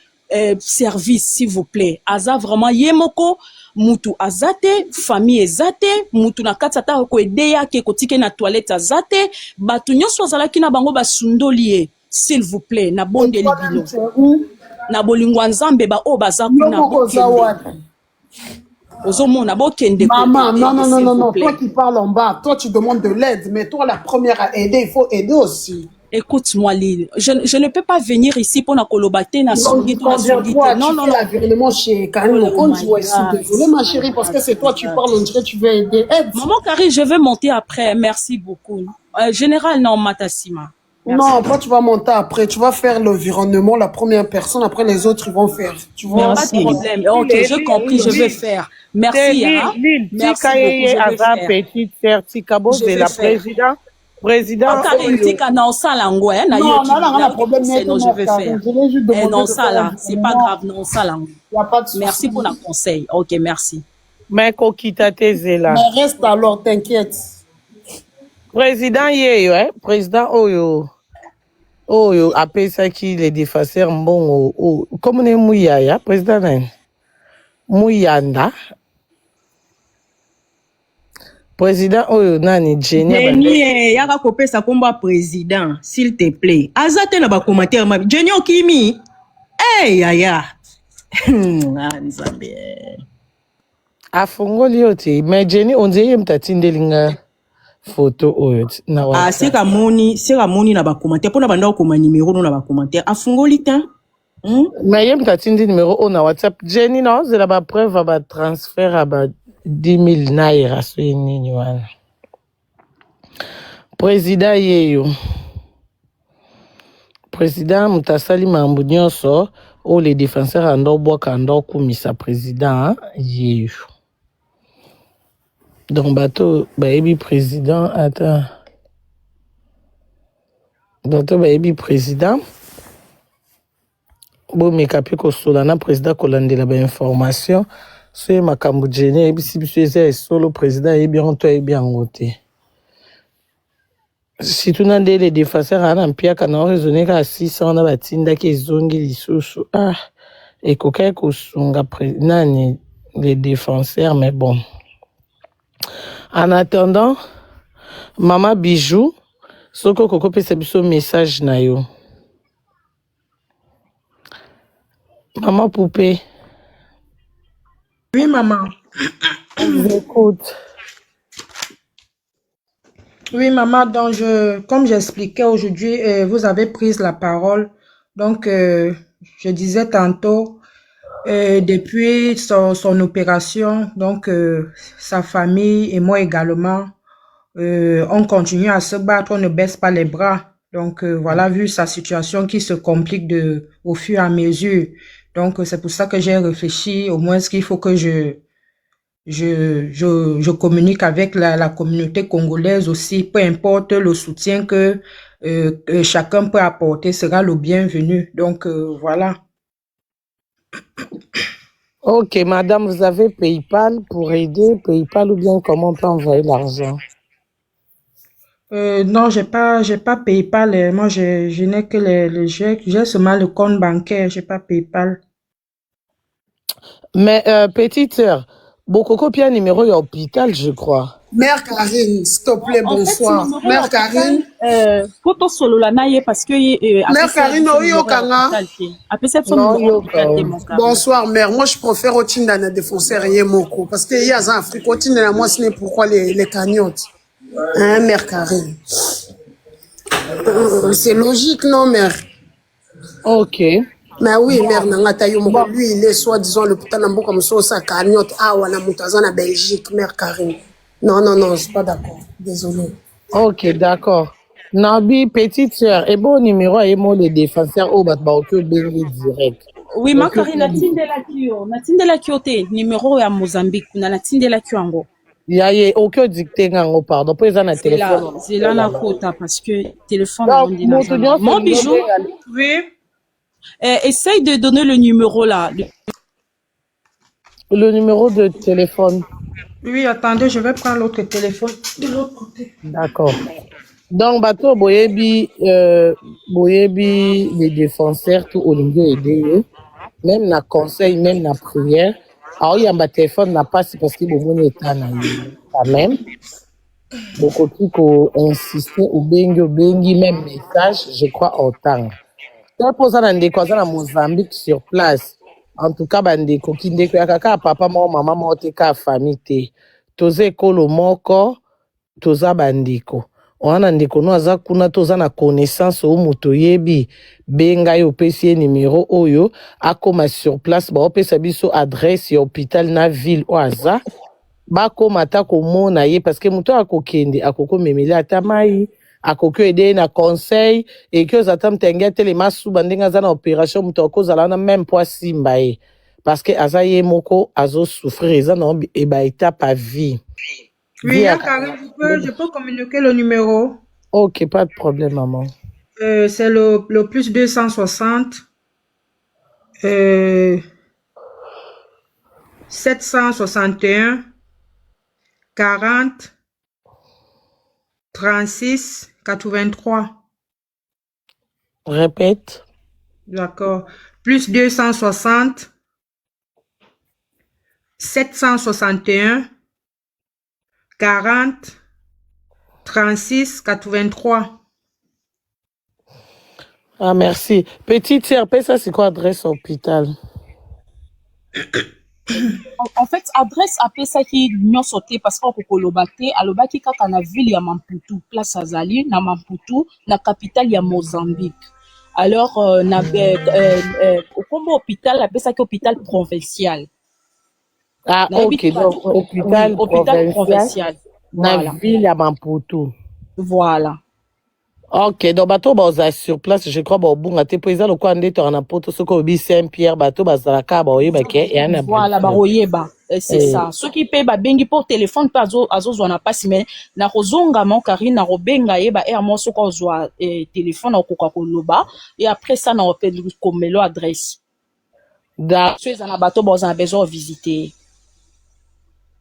C: service s'il vous plaît. Aza vraiment yemoko mutu azate famille ezate mutu na kati ata ko edeya ke kotike na toilette azate batu nyonso azalaki na bango basundoli ye s'il vous plaît na bondeli bino na bolingwa nzambe ba o baza kuna ozomona bokende
F: maman non toi qui parles en bas toi tu demandes de l'aide mais toi la première à aider il faut aider aussi.
C: Écoute-moi, Lille, je ne peux pas venir ici pour na kolobate na songi
F: non la virement chez Karine Mokonde, je suis désolée ma chérie parce que c'est toi tu parles on dirait tu veux aider aide.
C: Maman Karine, je vais monter après, merci beaucoup. Général non Matasima. Merci.
F: Non, toi tu vas monter après, tu vas faire l'environnement, la première personne, après les autres ils vont faire. Tu vois.
C: Pas de problème. Ok, j'ai compris, je vais faire. Merci. Merci beaucoup.
I: Petite sœur Tikabo, c'est la présidente. Président.
C: Non, je vais faire. Non, ça là, c'est pas grave, non, ça là. Merci pour le conseil. Ok, merci.
I: Mais Kokita Tezela.
F: Mais reste alors, t'inquiète.
I: Président Yeyo, hein? Président Oyo. Oyo, appelle ça qui les défenseurs bon. Comme on est Mouyaya, président Mouyanda. Président Oyo nani
H: Jenny yaka kopesa komba président s'il te plaît. Azate na ba commentaire ma Jenny Okimi. Eh yaya. Nzambe.
I: Afongoli yote mais Jenny on dirait mtatindelinga photo oyo na wa.
H: C'est ka moni na ba commentaire pona banda ko ma numéro na ba commentaire afongoli ta.
I: Mais yem tatindi numéro on na WhatsApp Jenny non, c'est la ba preuve ba transfert à ba 10 000 naira soy nini wana. Président Yeyo. Président mutasali mambo nyonso o les défenseurs ando boka ando kumisa président Yeyo. Donc bato baebi président attends. Bato baebi président. Bo mekapi ko solana président kolandela ba information. C'est ma Cambodgienne, et si c'est solo président, et bien, toi, et bien, côté. Si tu n'as des défenseurs, à l'empire, quand on raisonne qu'à 600, on a batinda qui zongi les sous, et qu'aucun coup, on a pris, les défenseurs, mais bon. En attendant, maman bijou, ce que Coco peut se message, na yo. Maman poupée.
D: Oui, maman.
I: J'écoute.
D: Oui, maman, donc comme j'expliquais aujourd'hui, vous avez pris la parole. Donc, je disais tantôt, depuis son opération, donc sa famille et moi également, on continue à se battre, on ne baisse pas les bras. Donc, voilà, vu sa situation qui se complique au fur et à mesure. Donc, c'est pour ça que j'ai réfléchi, au moins, qu'il faut que je communique avec la communauté congolaise aussi, peu importe le soutien que chacun peut apporter, sera le bienvenu. Donc, voilà.
I: Ok, madame, vous avez PayPal pour aider, PayPal ou bien comment on peut envoyer l'argent?
D: Non, j'ai pas PayPal. Moi, je n'ai que j'ai seulement le compte bancaire. J'ai pas PayPal.
I: Mais petite sœur, Bokoko Pia numéro à hôpital, je crois.
F: Mère Karine, s'il te plaît, bonsoir. Mère Karine.
C: Photo solo la naie parce que
F: Mère Karine, oyo kanga. Bonsoir, mère. Moi, je préfère au Tinda na défoncer moko parce que il y a en Afrique au Tinda moi ce n'est pourquoi les cagnottes. Hein, mère Karine. C'est logique, non, mère?
I: Ok.
F: Mais oui, mère, lui, il est soi-disant le putain d'ambo comme ça, sa cagnotte, wana moutazana Belgique, mère Karine. Non, je suis pas d'accord. Désolé.
I: Ok, d'accord. Nabi, petite sœur, et bon numéro, et moi, les défenseurs, au Batbaoke, Bengi direct.
C: Oui, ma Karine, natindela kio te numéro ya Mozambique, natindela kio ango.
I: Yaye, aucun dicté, pardon, pour les ans, téléphone.
C: C'est là la quota, parce que téléphone,
I: mon
C: bijou.
G: Oui.
C: Essaye de donner le numéro là.
I: Le numéro de téléphone.
G: Oui, attendez, je vais prendre l'autre téléphone de l'autre côté.
I: D'accord. Donc, bateau, boyebi, les défenseurs, tout au niveau aidé, même na conseil, même na prière. Alors, il y a un téléphone, n'a pas, c'est parce qu'il y a beaucoup de quand même. Beaucoup de gens insister au bengi, même message, je crois, autant. Donc, pour ça, on a Mozambique sur place. En tout cas, bandeko kindeko ya kaka papa mo mama mo te ka famille te. Toze ekolo moko toza bandeko. Wana ndeko no aza kuna toza na connaissance o moto yebi benga yo pesi numéro oyo akoma sur place ba opesa biso adresse ya hôpital na ville o aza ba koma ta komona ye parce que moto akokende akoko memeli ata mai akoki ede na conseil et que zatam tenge telema suba ndenge aza na opération moto akozala na même poids simba ye parce que aza ye moko azo souffrir eza na eba étape à vie.
G: Oui, je peux communiquer le numéro.
I: Ok, pas de problème, maman.
G: C'est le plus 260 761 40 36 83.
I: Répète.
G: D'accord. Plus 260 761 40 36 83.
I: Ah, merci. Petite sœur, ça c'est quoi adresse hôpital?
C: En fait, adresse appelle ça qui nous sauté parce qu'on peut kolobate alobaki kaka na ville ya Maputo, place Azali na Maputo, na capitale ya Mozambique. Alors na comme hôpital appelle ça qui hôpital provincial.
I: Ah, ok, donc hôpital provincial.
C: Voilà.
I: Na ville ya Maputo.
C: Voilà.
I: Ok, donc bateau baza sur place, je crois au bunga te poisa le coin d'être en apoto ce ko bi Saint-Pierre bateau bazala ka ba oyeba ke et ana.
C: Voilà, ba oyeba, c'est ça. Ceux qui paient ba bengi pour téléphone pas azo na pas mais na kozonga mon Karine na robenga yeba et moi ce ko zo téléphone au koka koloba et après ça na appelle comme l'adresse.
I: Da
C: ceux en bateau bazana besoin visiter.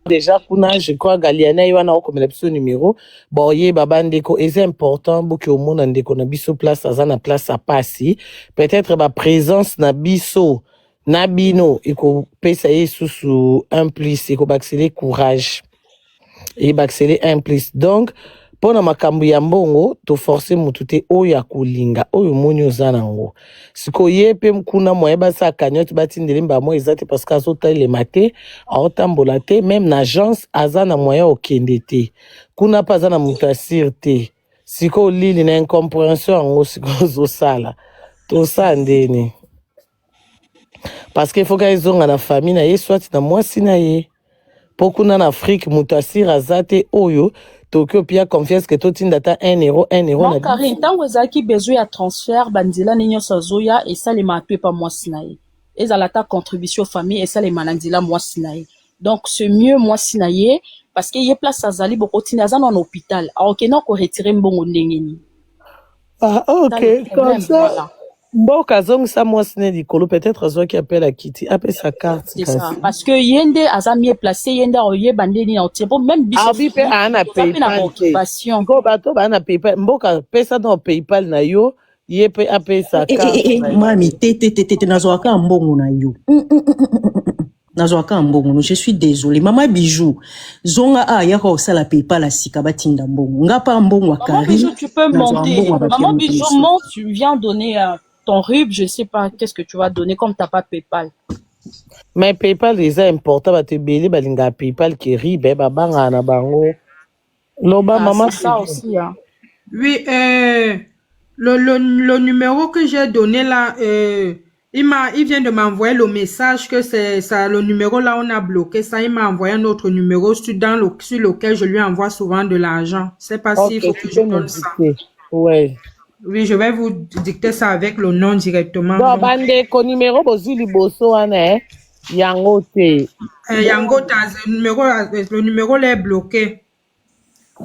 I: Déjà, kuna, je crois, Galiana, il y a un numéro. Bon, y babandeko, et c'est important, beaucoup au monde, ndeko, na biso place, na place à passer. Peut-être, ma présence, na biso, na bino, et qu'on peut essayer sous un plus, et qu'on va accélérer courage. Et accélérer un plus. Donc, pour na makambu ya mbongo, to forcer mutute oya kulinga, oyo monyo zanango. Siko yepe mkuna moeba sa kanyot batindeli mba mo ezate parce que azota le maté, aotambola te, même na agence azana moyen okende te. Kuna pa azana mutasir te. Siko lili na incompréhension ango siko zo sala. To sa ndeni. Parce que faut que ezonga na famille na ye soit na mwasi na ye. Pokuna na Afrique mutasir azate oyo Tokyo pia confiance que tout indata 1 euro.
C: Non, Karine, tant que vous avez besoin de transfert, bandila n'igno sazoya et ça les matue pas moi sinaï. Et ça la ta contribution famille et ça les manandila moi sinaï. Donc c'est mieux moi sinaï parce qu'il y a place à Zali beaucoup tinazan en hôpital. Alors que non qu'on retire mbongo ndengeni.
I: Ah ok, comme ça. Voilà. Bon, kazong ça moi sinaï di kolo peut-être azo qui appelle à Kitty, appelle sa carte.
C: C'est ça, parce que yende aza mieux placé, yende oye bandeni na otiebo même biso.
I: Ah oui, pe ana PayPal. Go bato ba ana PayPal. Mboka pesa dans PayPal na yo, yepe appelle sa carte.
H: Mami, te nazoaka mbongo na yo. Nazoaka mbongo, je suis désolé. Maman Bijou, zonga yako sala PayPal asika batinda mbongo. Nga pa mbongo akari.
C: Maman Bijou, tu peux monter. Maman Bijou, monte, tu viens donner ton RUB, je sais pas qu'est-ce que tu vas donner comme t'as pas PayPal.
I: Mais PayPal est important, bah te belé balinga PayPal qui RIB, bah banga na bango. Loba maman.
C: C'est ça aussi, hein.
G: Oui, le numéro que j'ai donné là, il vient de m'envoyer le message que c'est ça, le numéro là on a bloqué ça. Il m'a envoyé un autre numéro sur lequel je lui envoie souvent de l'argent. C'est pas s'il faut que je donne ça.
A: Ouais.
D: Oui, je vais vous dicter ça avec le nom directement.
A: Donc, bandeko numéro bozwi liboso wana yango te.
D: Yango le numéro là est bloqué.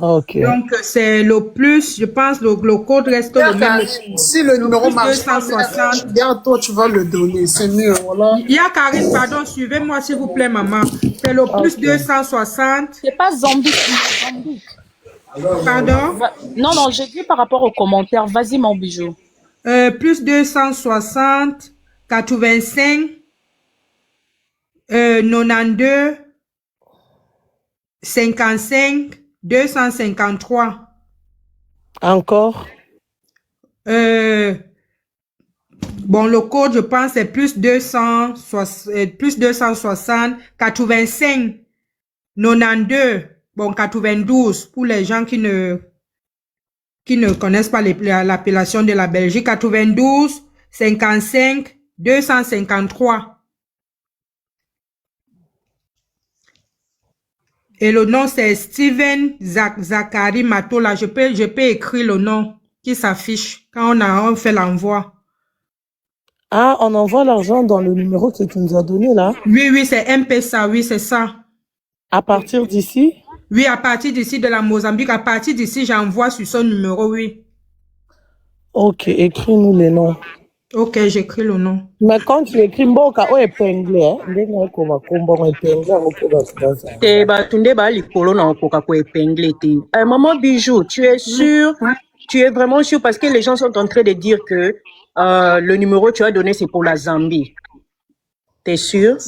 A: Ok.
D: Donc c'est le plus, je pense le code reste le même.
F: Si le numéro marche
D: 260.
F: bientôt tu vas le donner, c'est mieux. Voilà.
D: Il y a Karine, pardon, suivez-moi s'il vous plaît, maman. C'est le plus 260.
C: C'est pas Zambique.
D: Pardon?
C: Non, j'ai dit par rapport aux commentaires. Vas-y, mon bijou.
D: Plus 260, 85, 92, 55, 253.
A: Encore?
D: Bon, le code, je pense, c'est plus 260, 85, 92, bon, 92, pour les gens qui ne connaissent pas l'appellation de la Belgique, 92, 55, 253. Et le nom, c'est Steven Zachary Matola. Je peux écrire le nom qui s'affiche quand on fait l'envoi.
A: Ah, on envoie l'argent dans le numéro que tu nous as donné là?
D: Oui, c'est M-Pesa, oui, c'est ça.
A: À partir d'ici?
D: Oui, à partir d'ici de la Mozambique. À partir d'ici, j'envoie sur son numéro, oui.
A: Ok, écris-nous les noms.
D: Ok, j'écris le nom.
A: Mais quand tu écris Mboka, on épingle, hein?
H: Maman Bijou, tu es sûr? Tu es vraiment sûr? Parce que les gens sont en train de dire que le numéro que tu as donné, c'est pour la Zambie. T'es sûr?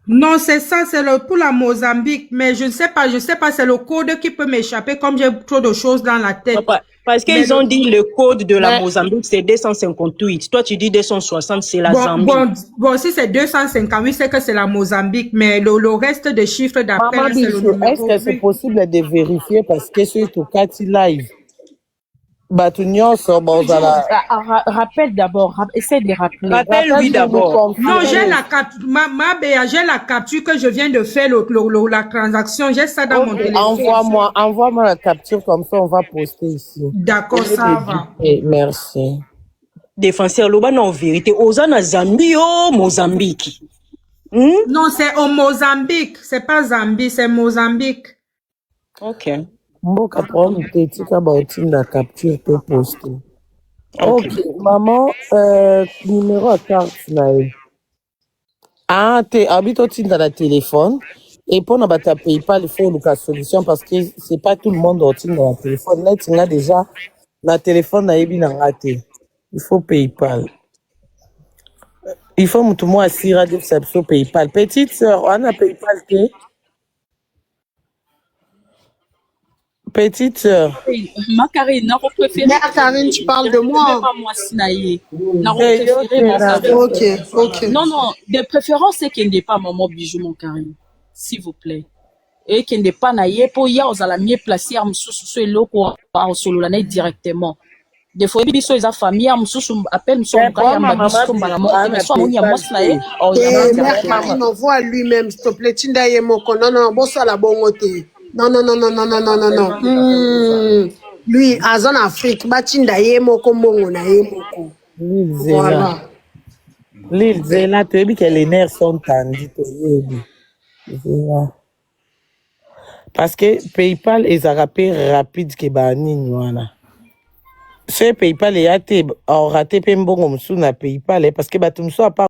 D: Non, c'est ça, c'est pour la Mozambique. Mais je ne sais pas, c'est le code qui peut m'échapper comme j'ai trop de choses dans la tête.
H: Parce qu'ils ont dit le code de la Mozambique, c'est 258. Toi, tu dis 260, c'est la Zambie.
D: Bon, si c'est 258, c'est que c'est la Mozambique. Mais le reste des chiffres d'après, c'est le numéro.
A: Est-ce que c'est possible de vérifier parce que c'est tout cas live?
C: Rappelle d'abord, essaie de rappeler.
H: Rappelle-lui d'abord.
D: Non, j'ai la capture, j'ai la capture que je viens de faire la transaction. J'ai ça dans mon téléphone.
A: Envoie-moi la capture comme ça, on va poster ici.
D: D'accord, ça va.
A: Merci.
H: Défenseur Loba, non, vérité. Ozana Zambie, Mozambique.
D: Non, c'est au Mozambique. C'est pas Zambie, c'est Mozambique.
H: Ok.
A: Mboka prendre tika bauti la capture pour poster. Ok, maman, numéro à carte nae. Ah, t'es habitué dans la téléphone et pour ne pas taper PayPal, il faut une solution parce que c'est pas tout le monde qui dans la téléphone. Là, tu as déjà la téléphone nae bien raté. Il faut PayPal. Il faut tout le monde assurer de ça sur PayPal. Petite sœur, on a PayPal que petite sœur.
C: Ma Karine, n'a pas préféré.
F: Mais Karine, tu parles de moi.
C: Pas moi, Sinaï. N'a pas préféré.
F: Ok.
C: Non, de préférence, c'est qu'il n'est pas maman bijou, mon Karine. S'il vous plaît. Et qu'il n'est pas naïe, pour y avoir la mieux placée, à m'sous et l'eau, à solo l'année directement. Des fois, il y a des familles, à m'sous appelle, m'sous
F: Karine, envoie lui-même, s'il te plaît. Tindaye moko. Non, bon, ça la bonne côté. Non. Lui, en Afrique, batinda ye moko mbongo na ye moko.
A: Voilà. L'île Zéla, tu as dit que les nerfs sont tendus. Parce que PayPal est rapide que bani voilà. Ce PayPal est raté, raté pe mbongo msou na PayPal parce que batumso a pas